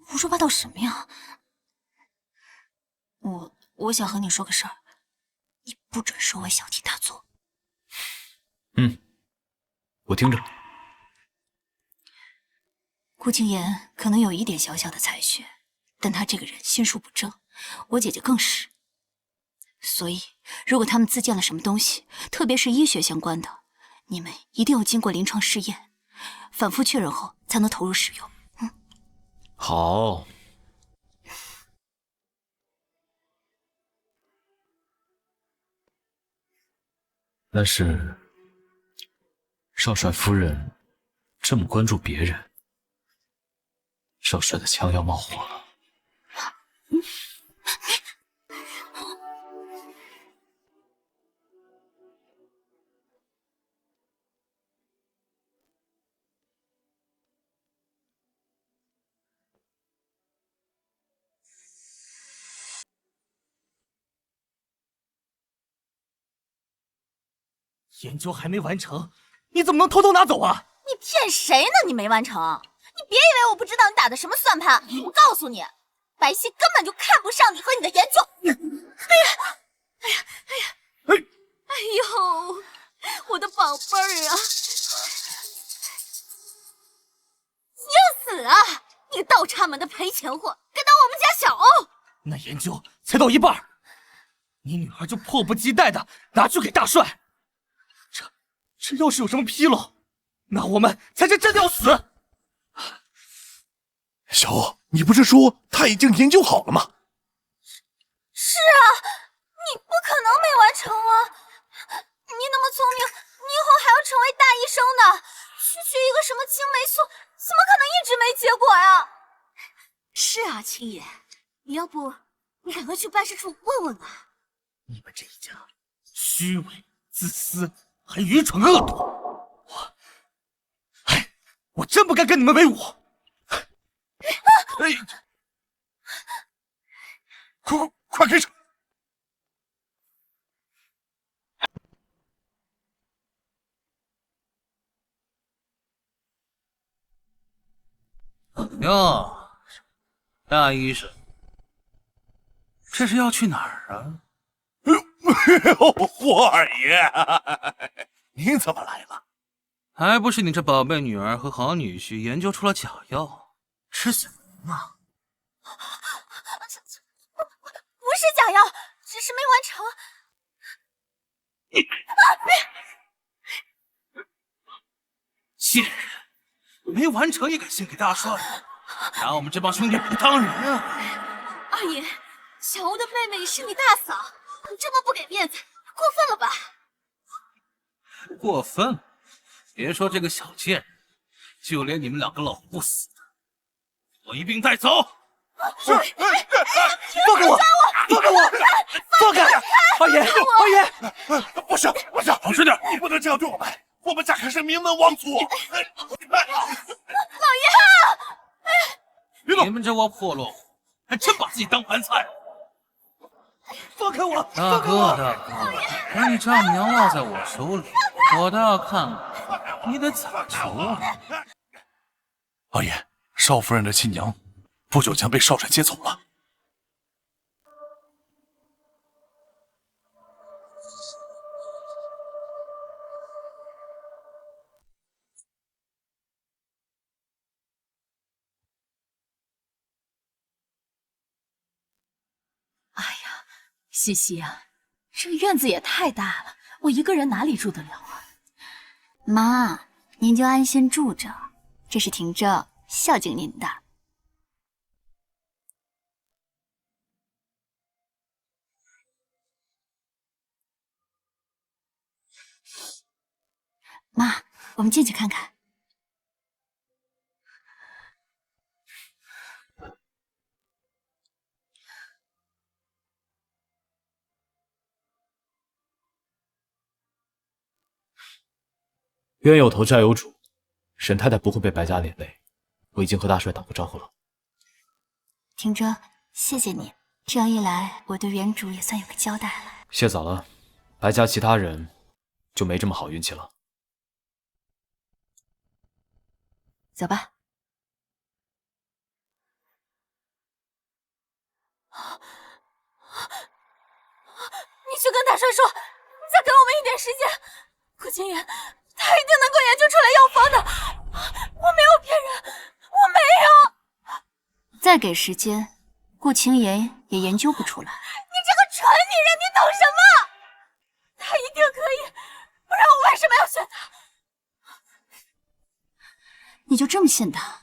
胡说八道什么呀？我想和你说个事儿，你不准收为小题大做。
我听着。
顾清言可能有一点小小的才学，但他这个人心术不正，我姐姐更是。所以，如果他们自建了什么东西，特别是医学相关的，你们一定要经过临床试验，反复确认后才能投入使用。
好。但是，少帅夫人这么关注别人，少帅的枪要冒火了。
研究还没完成，你怎么能偷偷拿走啊？
你骗谁呢？你没完成？你别以为我不知道你打的什么算盘！我告诉你，白皙根本就看不上你和你的研究。
哎呦，我的宝贝儿啊！
你要死啊！你个倒插门的赔钱货，敢当我们家小欧！
那研究才到一半，你女儿就迫不及待的拿去给大帅。这要是有什么纰漏，那我们才是真的要死。
小欧，你不是说他已经研究好了吗？
是啊，你不可能没完成啊！你那么聪明，你以后还要成为大医生呢，区区一个什么青霉素，怎么可能一直没结果呀？
是啊，青爷，你要不你赶快去办事处问问啊！
你们这一家虚伪、自私，还愚蠢恶毒，我真不该跟你们为伍。
快开手！
哟，大医生，这是要去哪儿啊？
霍二爷，您怎么来了？
还不是你这宝贝女儿和好女婿研究出了假药，吃死人吗？
不是假药，只是没完成。
贱人，没完成也敢献给大帅，拿我们这帮兄弟不当人啊！
二爷，小欧的妹妹是你大嫂，你这么不给面子，过分了吧？
过分！别说这个小贱人，就连你们两个老不死的，我一并带走。
放开我！放开我！放开！二爷，二爷，
不是，老实点，你不能这样对我们。我们家可是名门望族。
老
爷，你们这窝破落户，还真把自己当盘菜。
放开我！
大哥，把你丈母娘落在我手里，我倒要看看你得怎么求啊！
二爷，少夫人的亲娘不久将被少帅接走了。
西西啊，这个院子也太大了，我一个人哪里住得了啊？
妈，您就安心住着，这是婷正孝敬您的。妈，我们进去看看。
冤有头债有主，沈太太不会被白家连累。我已经和大帅打过招呼了。
婷正，谢谢你，这样一来，我对原主也算有个交代了。
谢早了，白家其他人就没这么好运气了。
走吧。
你去跟大帅说，再给我们一点时间。顾清言，他
他一定能够研究出来药方的。我没有骗人，我没有。
再给时间，顾青言也研究不出来。
你这个蠢女人，你懂什么？他一定可以，不然我为什么要选他？
你就这么信他？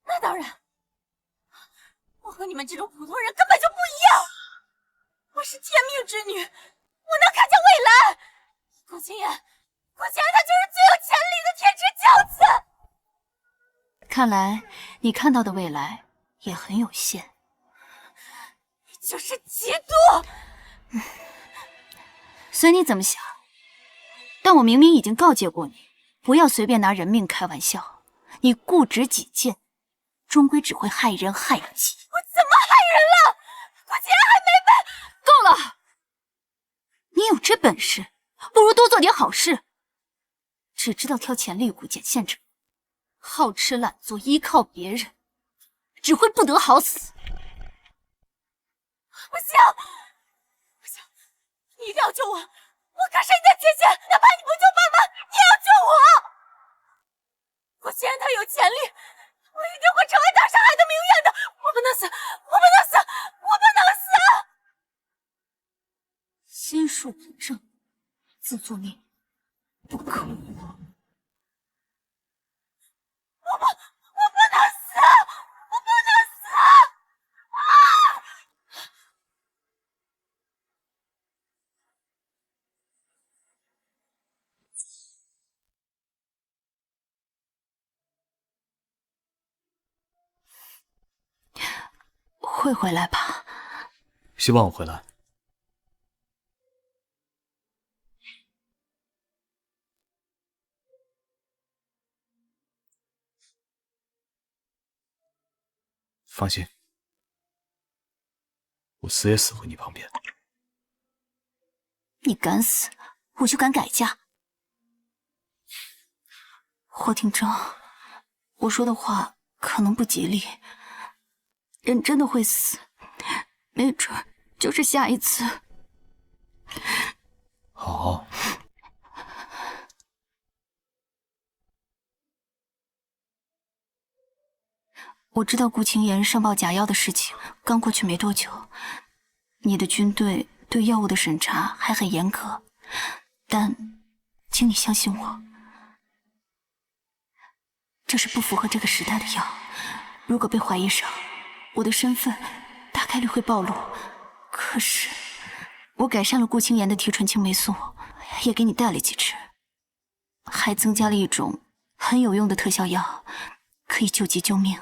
那当然，我和你们这种普通人根本就不一样。我是天命之女，我能看见未来。顾青言，顾青言他就是最有潜力的天之骄子。
看来你看到的未来也很有限。
你就是嫉妒。
随你怎么想，但我明明已经告诫过你，不要随便拿人命开玩笑。你固执己见，终归只会害人害己。
我怎么害人了？顾青言还没被……
够了！你有这本事，不如多做点好事。只知道挑前肋骨捡现成，好吃懒做，依靠别人，只会不得好死。
不行，不行，你一定要救我！我可是你的姐姐，哪怕你不救爸妈，你也要救我！顾青言他有潜力，我一定会成为大上海的明月的！我不能死，我不能死，我不能死！
心术不正，自作孽，不可无。
我不能死！我不能死！啊！
会回来吧？
希望我回来。放心，我死也死回你旁边。
你敢死，我就敢改嫁。霍廷铮，我说的话可能不吉利，人真的会死，没准就是下一次。
好。
我知道顾青言上报假药的事情刚过去没多久，你的军队对药物的审查还很严格，但请你相信我，这是不符合这个时代的药。如果被怀疑上，我的身份大概率会暴露。可是我改善了顾青言的提纯青霉素，也给你带了几支，还增加了一种很有用的特效药，可以救急救命，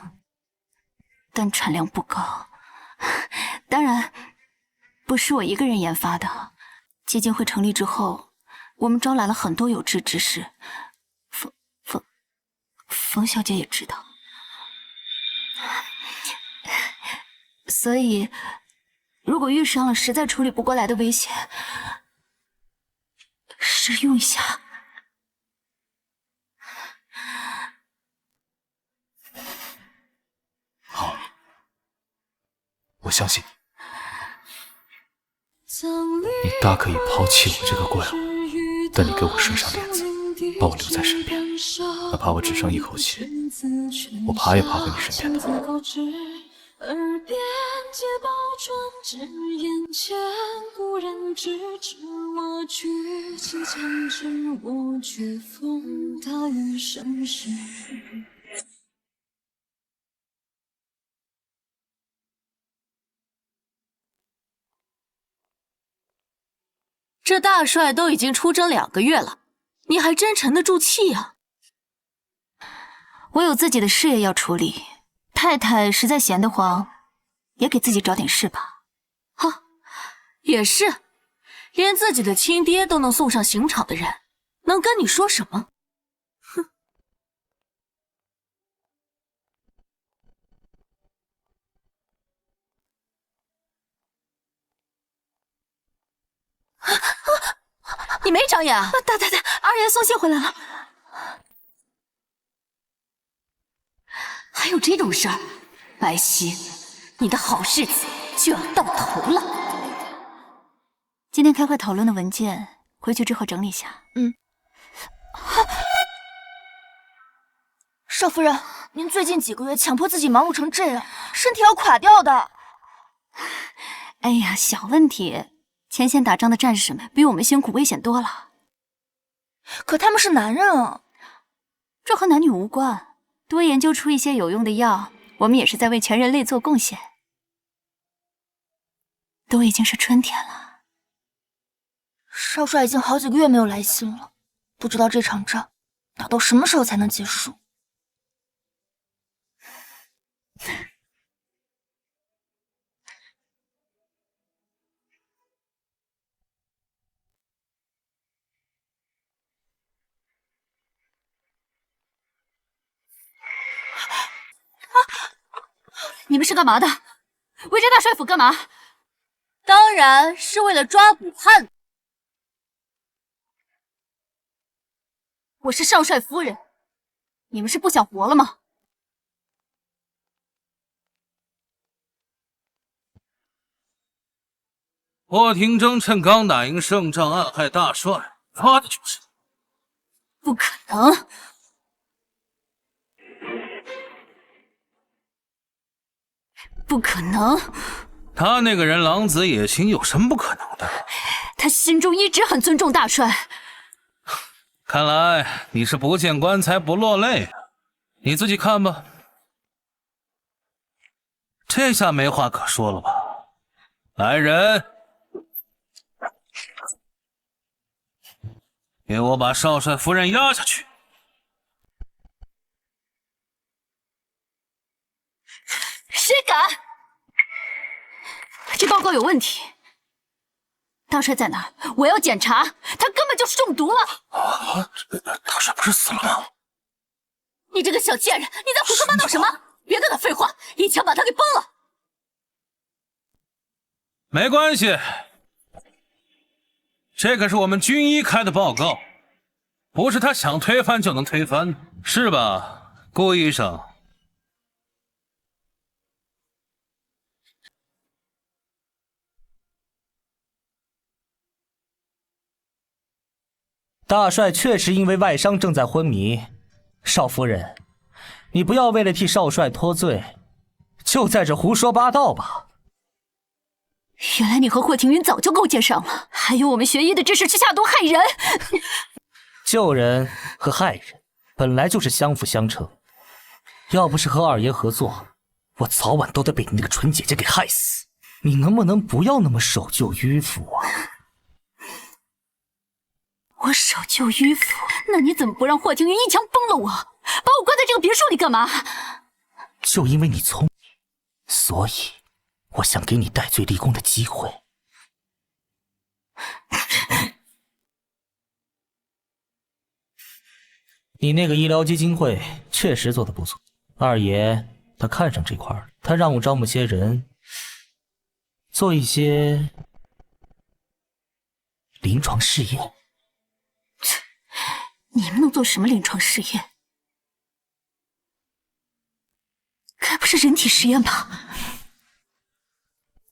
但产量不高。当然不是我一个人研发的，基金会成立之后，我们招来了很多有志之士，冯小姐也知道，所以如果遇上了实在处理不过来的危险，试用一下。
好，我相信你。你大可以抛弃我这个怪物，但你给我顺上帘子，把我留在身边，哪怕我只剩一口气，我爬也爬回你身边的。
耳边皆报转至眼前，故人知我举起将至，我却风他于盛世。
这大帅都已经出征2个月了，你还真沉得住气呀？
我有自己的事业要处理，太太实在闲得慌，也给自己找点事吧。
哈，也是，连自己的亲爹都能送上刑场的人，能跟你说什么？哼！你没长眼啊！大太太，二爷送信回来了。还有这种事儿，白皙，你的好日子就要到头了。
今天开会讨论的文件，回去之后整理一下。
少夫人，您最近几个月强迫自己忙碌成这样，身体要垮掉的。
哎呀，小问题。前线打仗的战士们比我们辛苦危险多了。
可他们是男人啊，
这和男女无关。多研究出一些有用的药，我们也是在为全人类做贡献。都已经是春天了。
少帅已经好几个月没有来信了，不知道这场仗打到什么时候才能结束。
你们是干嘛的？围着大帅府干嘛？
当然是为了抓捕叛徒。
我是少帅夫人，你们是不想活了吗？
霍廷铮趁刚打赢胜仗暗害大帅，抓的就是你。
不可能！不可能！
他那个人狼子野心，有什么不可能的？
他心中一直很尊重大帅。
看来你是不见棺材不落泪啊！你自己看吧，这下没话可说了吧？来人，给我把少帅夫人押下去！
谁敢？这报告有问题。大帅在哪儿？我要检查。他根本就是中毒了。
大帅不是死了吗？
你这个小贱人，你在胡说八道什么？别跟他废话，一枪把他给崩了。
没关系，这可是我们军医开的报告，不是他想推翻就能推翻的，是吧，顾医生？
大帅确实因为外伤正在昏迷，少夫人，你不要为了替少帅脱罪，就在这胡说八道吧。
原来你和霍廷云早就勾结上了，还有我们学医的知识去下毒害人。
救人和害人本来就是相辅相成，要不是和二爷合作，我早晚都得被你那个纯姐姐给害死。你能不能不要那么守旧迂腐啊？
我守旧迂腐，那你怎么不让霍廷云一枪崩了我，把我关在这个别墅里干嘛？
就因为你聪明，所以我想给你戴罪立功的机会。你那个医疗基金会确实做得不错，二爷他看上这块了，他让我招募些人，做一些临床试验。
你们能做什么临床试验？该不是人体实验吧？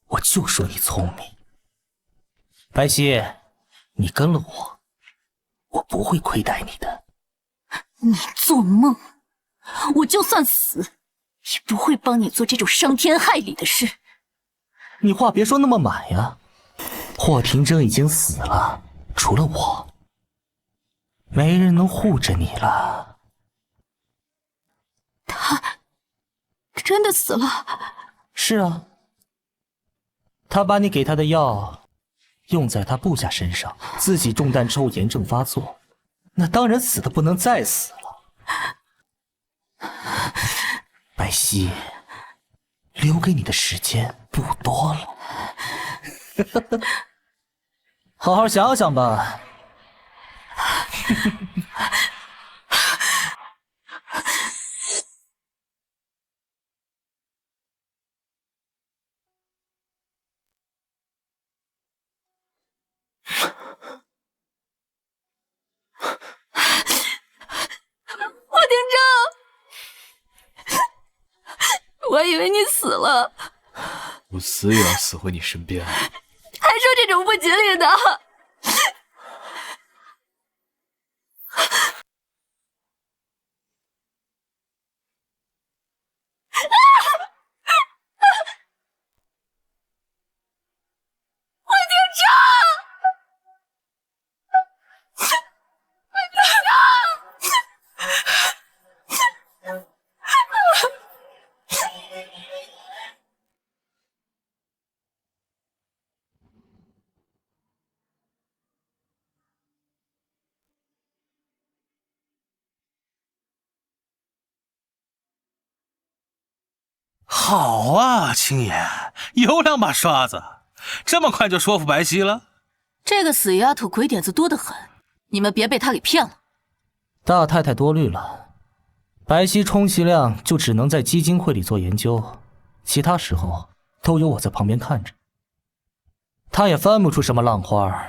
我就说你聪明，白皙，你跟了我，我不会亏待你的。
你做梦！我就算死，也不会帮你做这种伤天害理的事。
你话别说那么满呀！霍廷铮已经死了，除了我，没人能护着你了。
他真的死了？
是啊，他把你给他的药用在他部下身上，自己中弹之后炎症发作，那当然死的不能再死了。白皙，留给你的时间不多了，好好想想吧。
霍廷铮，我以为你死了，
我死也要死回你身边。
还说这种不吉利的。
好啊，青爷，有两把刷子，这么快就说服白皙了？
这个死丫头鬼点子多得很，你们别被她给骗了。
大太太多虑了，白皙充其量就只能在基金会里做研究，其他时候都有我在旁边看着。她也翻不出什么浪花。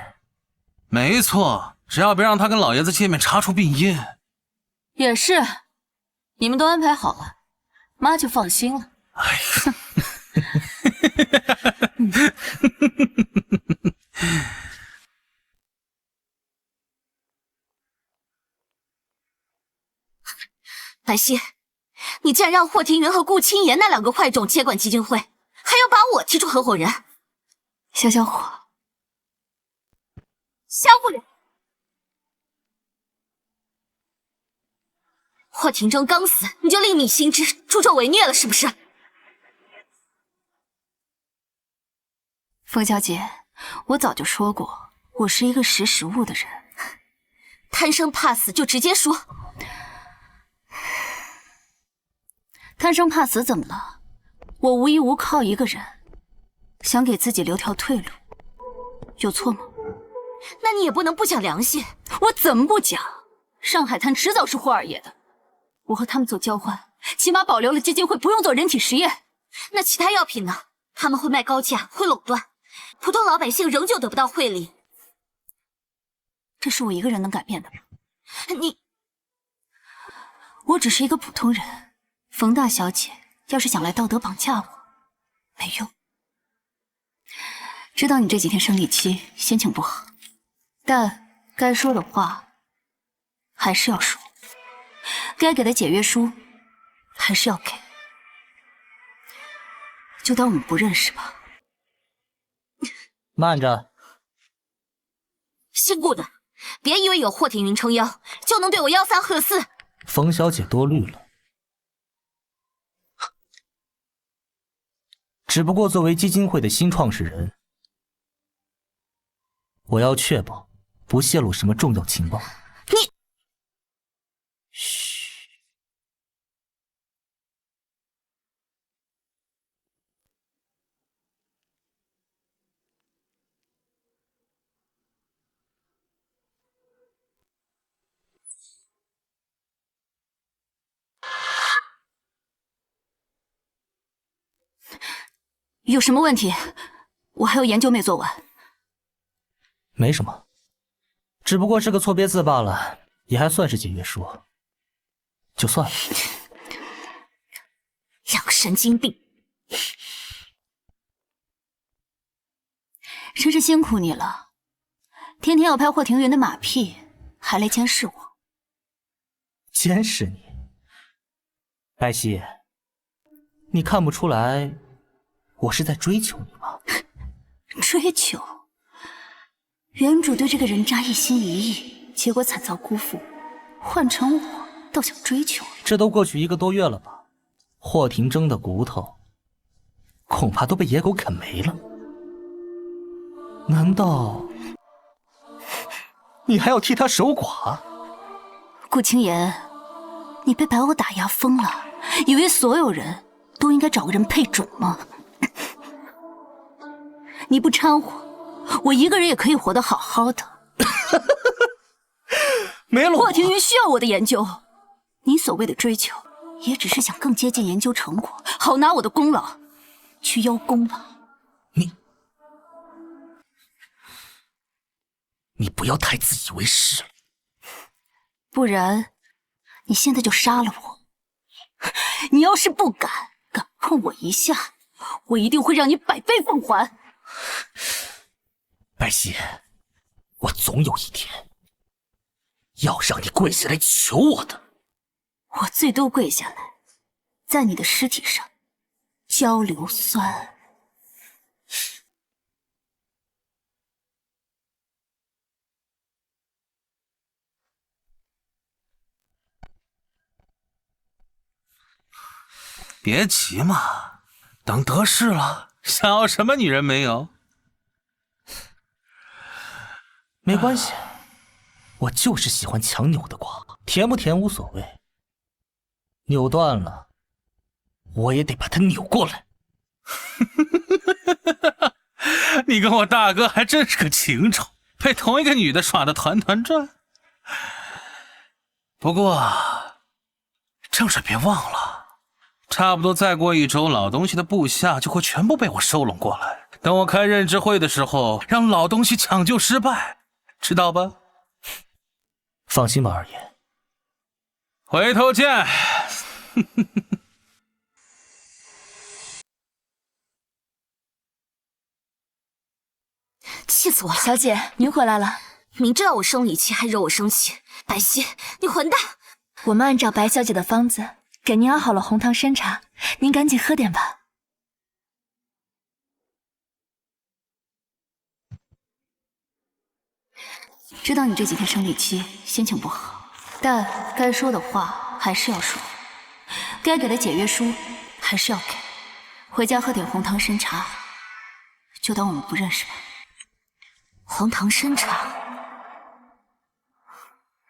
没错，只要别让她跟老爷子见面查出病因。
也是，你们都安排好了，妈就放心了。
哎呀！
白皙，你竟然让霍庭云和顾青言那两个坏种接管基金会，还要把我踢出合伙人。
小火，
萧夫人，霍廷铮刚死，你就另觅新知，助纣为虐了是不是？
冯小姐，我早就说过，我是一个识时务的人。
贪生怕死就直接说。
贪生怕死怎么了？我无依无靠一个人，想给自己留条退路，有错吗？
那你也不能不讲良心。
我怎么不讲？上海滩迟早是霍二爷的，我和他们做交换，起码保留了基金会不用做人体实验。
那其他药品呢？他们会卖高价，会垄断，普通老百姓仍旧得不到惠利。
这是我一个人能改变的吗？我只是一个普通人。冯大小姐要是想来道德绑架我，没用。知道你这几天生理期，心情不好，但该说的话还是要说，该给的解约书还是要给。就当我们不认识吧。
慢着，
姓顾的，别以为有霍庭云撑腰就能对我吆三喝四。
冯小姐多虑了。只不过作为基金会的新创始人，我要确保不泄露什么重要情报。
你，
嘘。
有什么问题？我还有研究没做完。
没什么，只不过是个错别字罢了，也还算是解约书，就算了。
两个神经病！
真是辛苦你了，天天要拍霍庭云的马屁，还来监视我。
监视你？白皙，你看不出来我是在追求你吗？
追求？原主对这个人渣一心一意，结果惨遭辜负，换成我倒想追求。
这都过去1个多月了吧？霍庭铮的骨头恐怕都被野狗啃没了，难道你还要替他守寡？
顾青言，你被白欧打压疯了，以为所有人都应该找个人配种吗？你不掺和，我一个人也可以活得好好的。
没了，
霍庭云需要我的研究，你所谓的追求，也只是想更接近研究成果，好拿我的功劳去邀功了。
你不要太自以为是了，
不然你现在就杀了我。你要是不敢碰我一下，我一定会让你百倍奉还。
白皙，我总有一天要让你跪下来求我的。
我最多跪下来，在你的尸体上浇硫酸。
别急嘛，等得势了，想要什么女人没有？
没关系，我就是喜欢强扭的瓜，甜不甜无所谓。扭断了，我也得把他扭过来。
你跟我大哥还真是个情仇，被同一个女的耍得团团转。不过，正事别忘了，差不多再过1周，老东西的部下就会全部被我收拢过来。等我开认知会的时候，让老东西抢救失败，知道吧？
放心吧，二爷。
回头见。
气死我了！
小姐，您回来了。
明知道我生理期还惹我生气，白皙，你混蛋！
我们按照白小姐的方子给您熬好了红糖参茶，您赶紧喝点吧。知道你这几天生理期，心情不好，但该说的话还是要说，该给的解约书还是要给。回家喝点红糖参茶，就当我们不认识吧。
红糖参茶，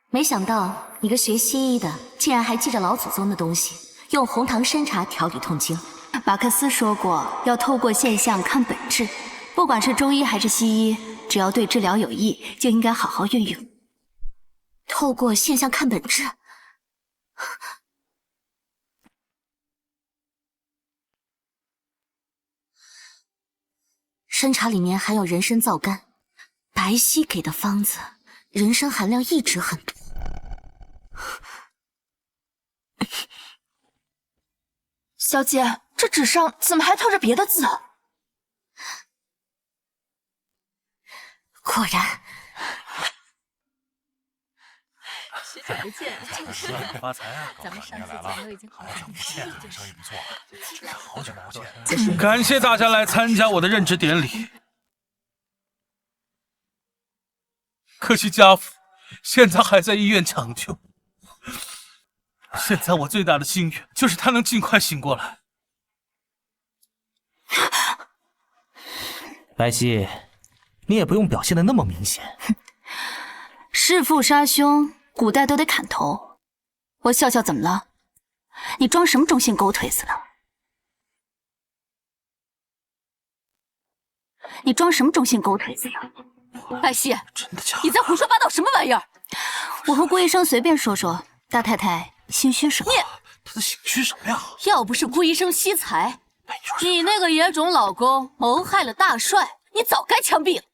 没想到你个学西医的，竟然还记着老祖宗的东西，用红糖参茶调理痛经。
马克思说过，要透过现象看本质，不管是中医还是西医，只要对治疗有益，就应该好好运用。
透过现象看本质。参茶里面含有人参皂苷，白皙给的方子，人参含量一直很多。
小姐，这纸上怎么还套着别的字？
果然。
许久不见，
发财啊！
咱们上次见都已经好久不见了，
生意不错，好久不见。
感谢大家来参加我的任职典礼。可惜家父现在还在医院抢救。现在我最大的心愿就是他能尽快醒过来。
白皙，你也不用表现的那么明显。
弑父杀兄，古代都得砍头。我笑笑怎么了？你装什么忠心狗腿子呢？你装什么忠心狗腿子呀？
白皙，
真的假的？
你在胡说八道什么玩意儿？
我和顾医生随便说说，大太太心虚什么？
他在心虚什么呀？
要不是顾医生惜才，你那个野种老公谋害了大帅，你早该枪毙了，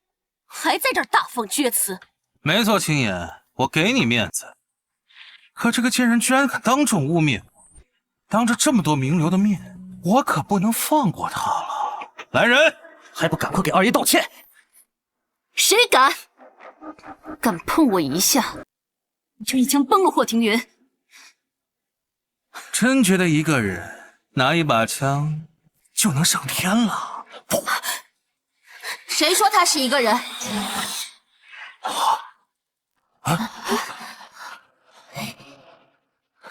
还在这儿大放厥词。
没错，青岩，我给你面子，可这个贱人居然敢当众污蔑我，当着这么多名流的面，我可不能放过他了。来人，
还不赶快给二爷道歉！
谁敢？
敢碰我一下，
你就一枪崩了霍庭云。
真觉得一个人拿一把枪就能上天了？不，
谁说他是一个人？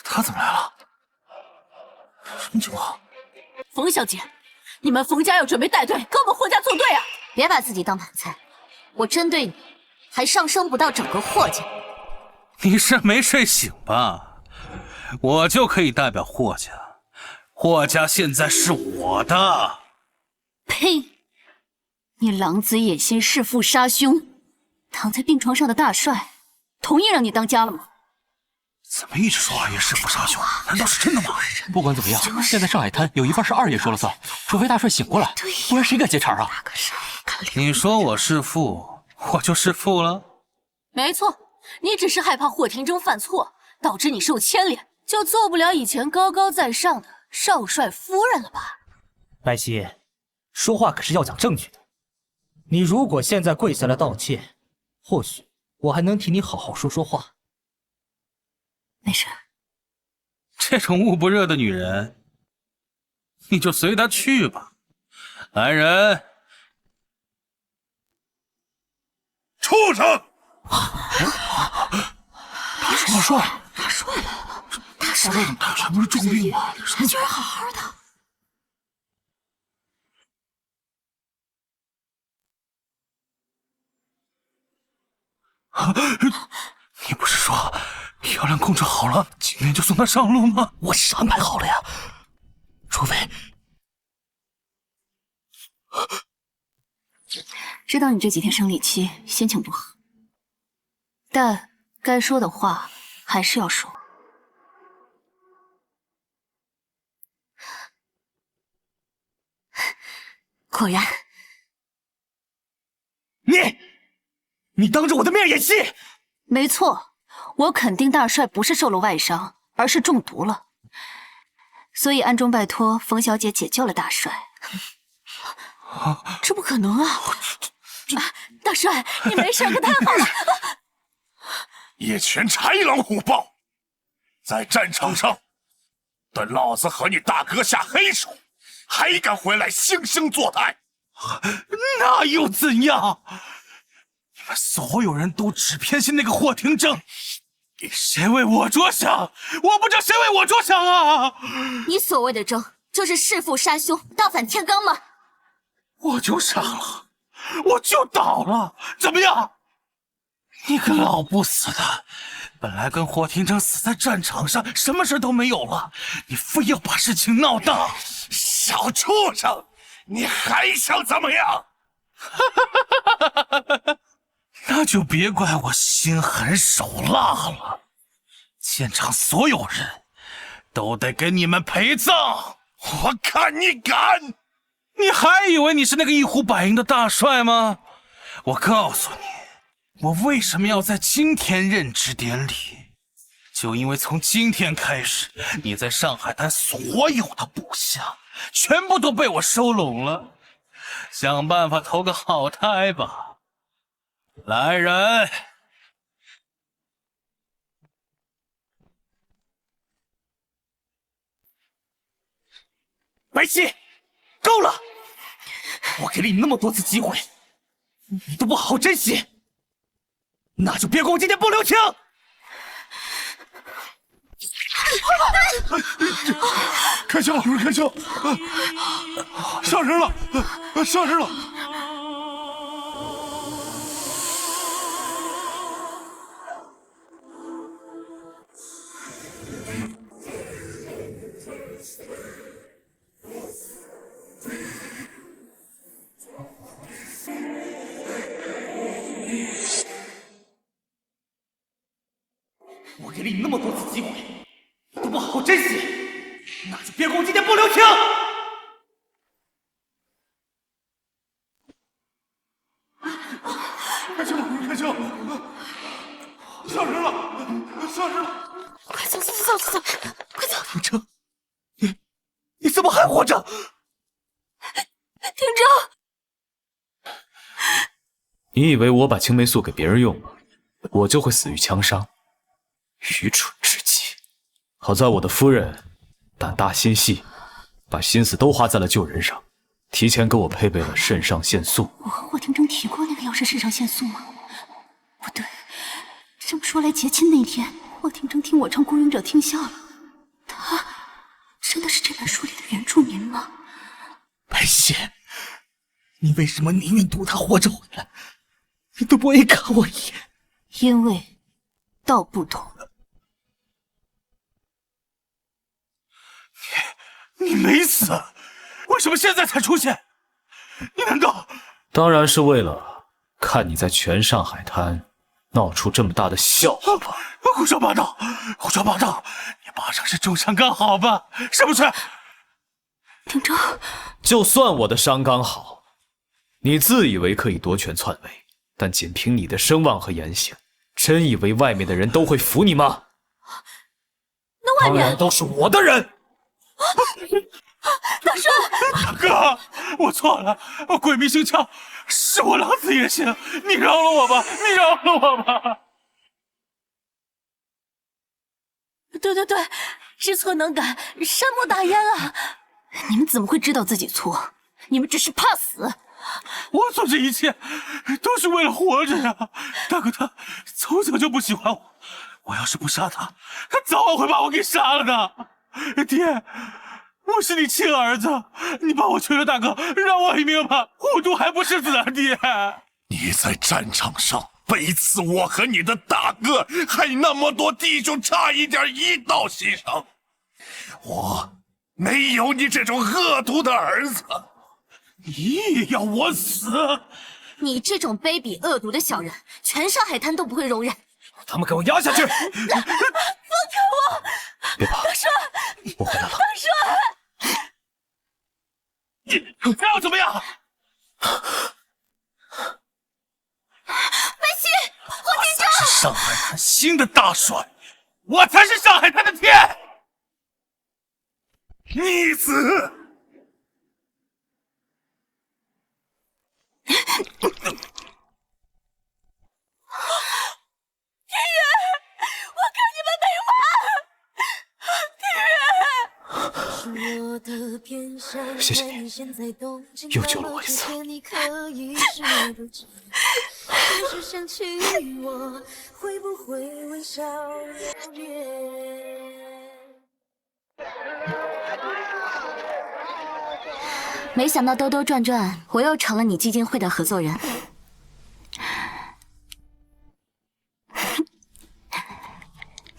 他怎么来了？什么情况？
冯小姐，你们冯家要准备带队跟我们霍家作对啊！
别把自己当盘菜，我针对你，还上升不到整个霍家。
你是没睡醒吧？我就可以代表霍家，霍家现在是我的。
呸！你狼子野心，弑父杀兄，躺在病床上的大帅，同意让你当家了吗？
怎么一直说二爷弑父杀兄？难道是真的吗？
不管怎么样，现在上海滩有一半是二爷说了算，除非大帅醒过来，不然谁敢接茬啊？
你说我弑父，我就弑父了。
没错，你只是害怕霍廷铮犯错，导致你受牵连，就做不了以前高高在上的少帅夫人了吧？
白皙，说话可是要讲证据的。你如果现在跪下来道歉，或许我还能替你好好说说话。
没事。
这种捂不热的女人，你就随她去吧。来人！
畜生！
大帅，
大帅来了！大帅
怎么还不是重病吗？
他居然好好的。
你不是说漂亮控制好了，今天就送她上路吗？
我是安排好了呀。除非
知道你这几天生理期，心情不好，但该说的话还是要说。果然，
你当着我的面演戏？
没错，我肯定大帅不是受了外伤，而是中毒了，所以暗中拜托冯小姐解救了大帅。
这不可能啊！大帅，你没事可太好了！
一群豺狼虎豹，在战场上等老子和你大哥下黑手，还敢回来惺惺作态？
那又怎样？你们所有人都只偏心那个霍廷正，谁为我着想？我不知道谁为我着想啊！
你所谓的正，就是弑父杀兄，大反天罡吗？
我就傻了，我就倒了，怎么样？你个老不死的，本来跟霍廷正死在战场上，什么事都没有了，你非要把事情闹大，
小畜生，你还想怎么样？
那就别怪我心狠手辣了，现场所有人都得给你们陪葬！
我看你敢！
你还以为你是那个一呼百应的大帅吗？我告诉你，我为什么要在今天任职典礼，就因为从今天开始，你在上海滩所有的部下全部都被我收拢了，想办法投个好胎吧。来人！
白皙，够了！我给了你那么多次机会，你都不好好珍惜，那就别怪我今天不留情！
开枪！开枪！杀人了！杀人了！
我给了你那么多次机会，你都不好好珍惜，那就别怪我今天不留情！
开枪！开枪！杀人了！杀人了！
快走，快走！
廷正，你怎么还活着？
廷正，
你以为我把青霉素给别人用了，我就会死于枪伤？愚蠢至极！好在我的夫人胆大心细，把心思都花在了救人上，提前给我配备了肾上腺素。
我和霍廷正提过那个药是肾上腺素吗？不对，这么说来，结亲那天，霍廷正听我唱《孤勇者》听笑了。他真的是这本书里的原住民吗？
白皙，你为什么宁愿赌他活着回来，你都不愿意看我一眼？
因为道不同。
你没死，为什么现在才出现？你难道……
当然是为了看你在全上海滩闹出这么大的笑话吧！
胡说八道！胡说八道！你八成是重伤刚好吧？是不是？
廷正，
就算我的伤刚好，你自以为可以夺权篡位，但仅凭你的声望和言行，真以为外面的人都会服你吗？
那外面
当然都是我的人。
大帅，
大哥，我错了，我鬼迷心窍，是我老子也行，你饶了我吧，你饶了我吧。
对，知错能改，善莫大焉啊！
你们怎么会知道自己错？你们只是怕死。
我做这一切都是为了活着呀！大哥他从小就不喜欢我，我要是不杀他，他早晚会把我给杀了的。爹，我是你亲儿子，你把我娶了，大哥，让我一命吧，虎毒还不是子啊！爹，
你在战场上背刺我和你的大哥，害那么多弟兄差一点一道牺牲。我没有你这种恶毒的儿子。
你也要我死？
你这种卑鄙恶毒的小人，全上海滩都不会容忍。
他们给我压下去！
放开我！
别跑，
大帅，
我回来了。
大帅，
你还要怎么样？
白皙，霍天
才是上海滩新的大帅，我才是上海滩的天！逆子！
谢谢你，又救了我一次。
没想到兜兜转转，我又成了你基金会的合作人。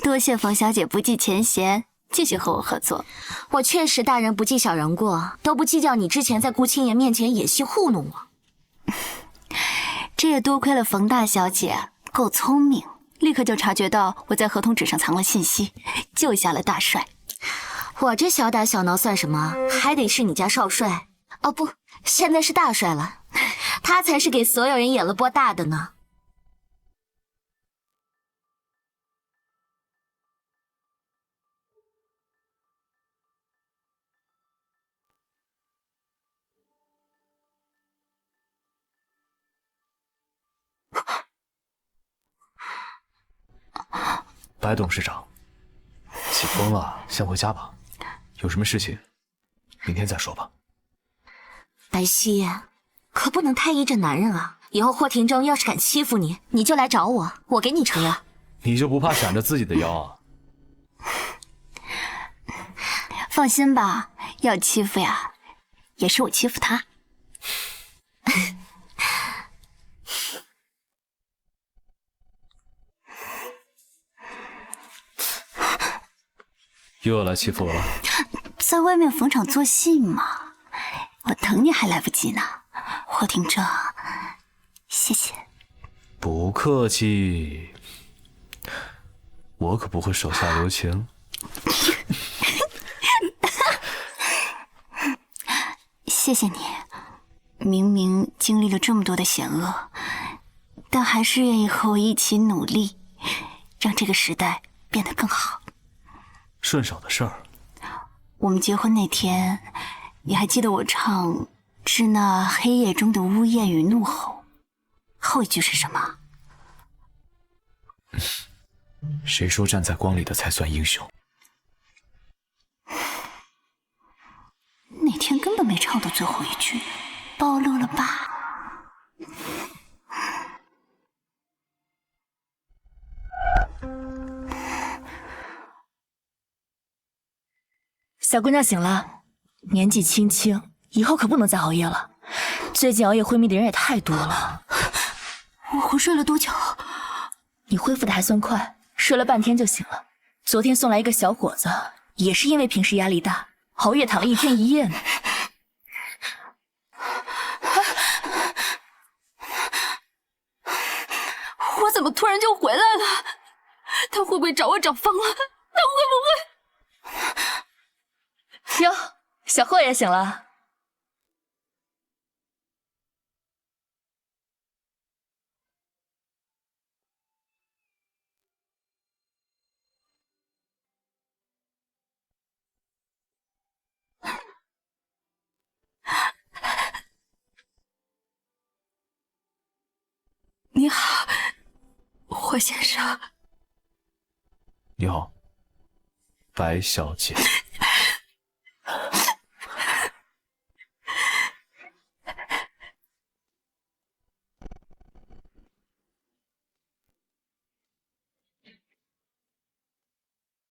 多谢冯小姐不计前嫌，继续和我合作。
我确实大人不计小人过，都不计较你之前在顾青言面前演戏糊弄我。
这也多亏了冯大小姐够聪明，立刻就察觉到我在合同纸上藏了信息，救下了大帅。
我这小打小闹算什么？还得是你家少帅。哦不，现在是大帅了，他才是给所有人演了波大的呢。
白董事长，起风了，先回家吧。有什么事情，明天再说吧。
白皙，可不能太依着男人啊！以后霍廷铮要是敢欺负你，你就来找我，我给你撑腰。
你就不怕闪着自己的腰啊？
放心吧，要欺负呀，也是我欺负他。
又要来欺负我了？
在外面逢场作戏嘛，我疼你还来不及呢。霍廷铮，谢谢。
不客气，我可不会手下留情。
谢谢你，明明经历了这么多的险恶，但还是愿意和我一起努力，让这个时代变得更好。
顺手的事儿。
我们结婚那天，你还记得我唱《致那黑夜中的呜咽与怒吼》后一句是什么？
谁说站在光里的才算英雄？
那天根本没唱到最后一句，暴露了吧？
小姑娘醒了，年纪轻轻，以后可不能再熬夜了。最近熬夜昏迷的人也太多了。
我昏睡了多久？
你恢复的还算快，睡了半天就醒了。昨天送来一个小伙子，也是因为平时压力大，熬夜躺了1天1夜呢。
我怎么突然就回来了？他会不会找我找疯了？他会不会？
哟，小霍也醒了。
你好，霍先生。
你好，白小姐。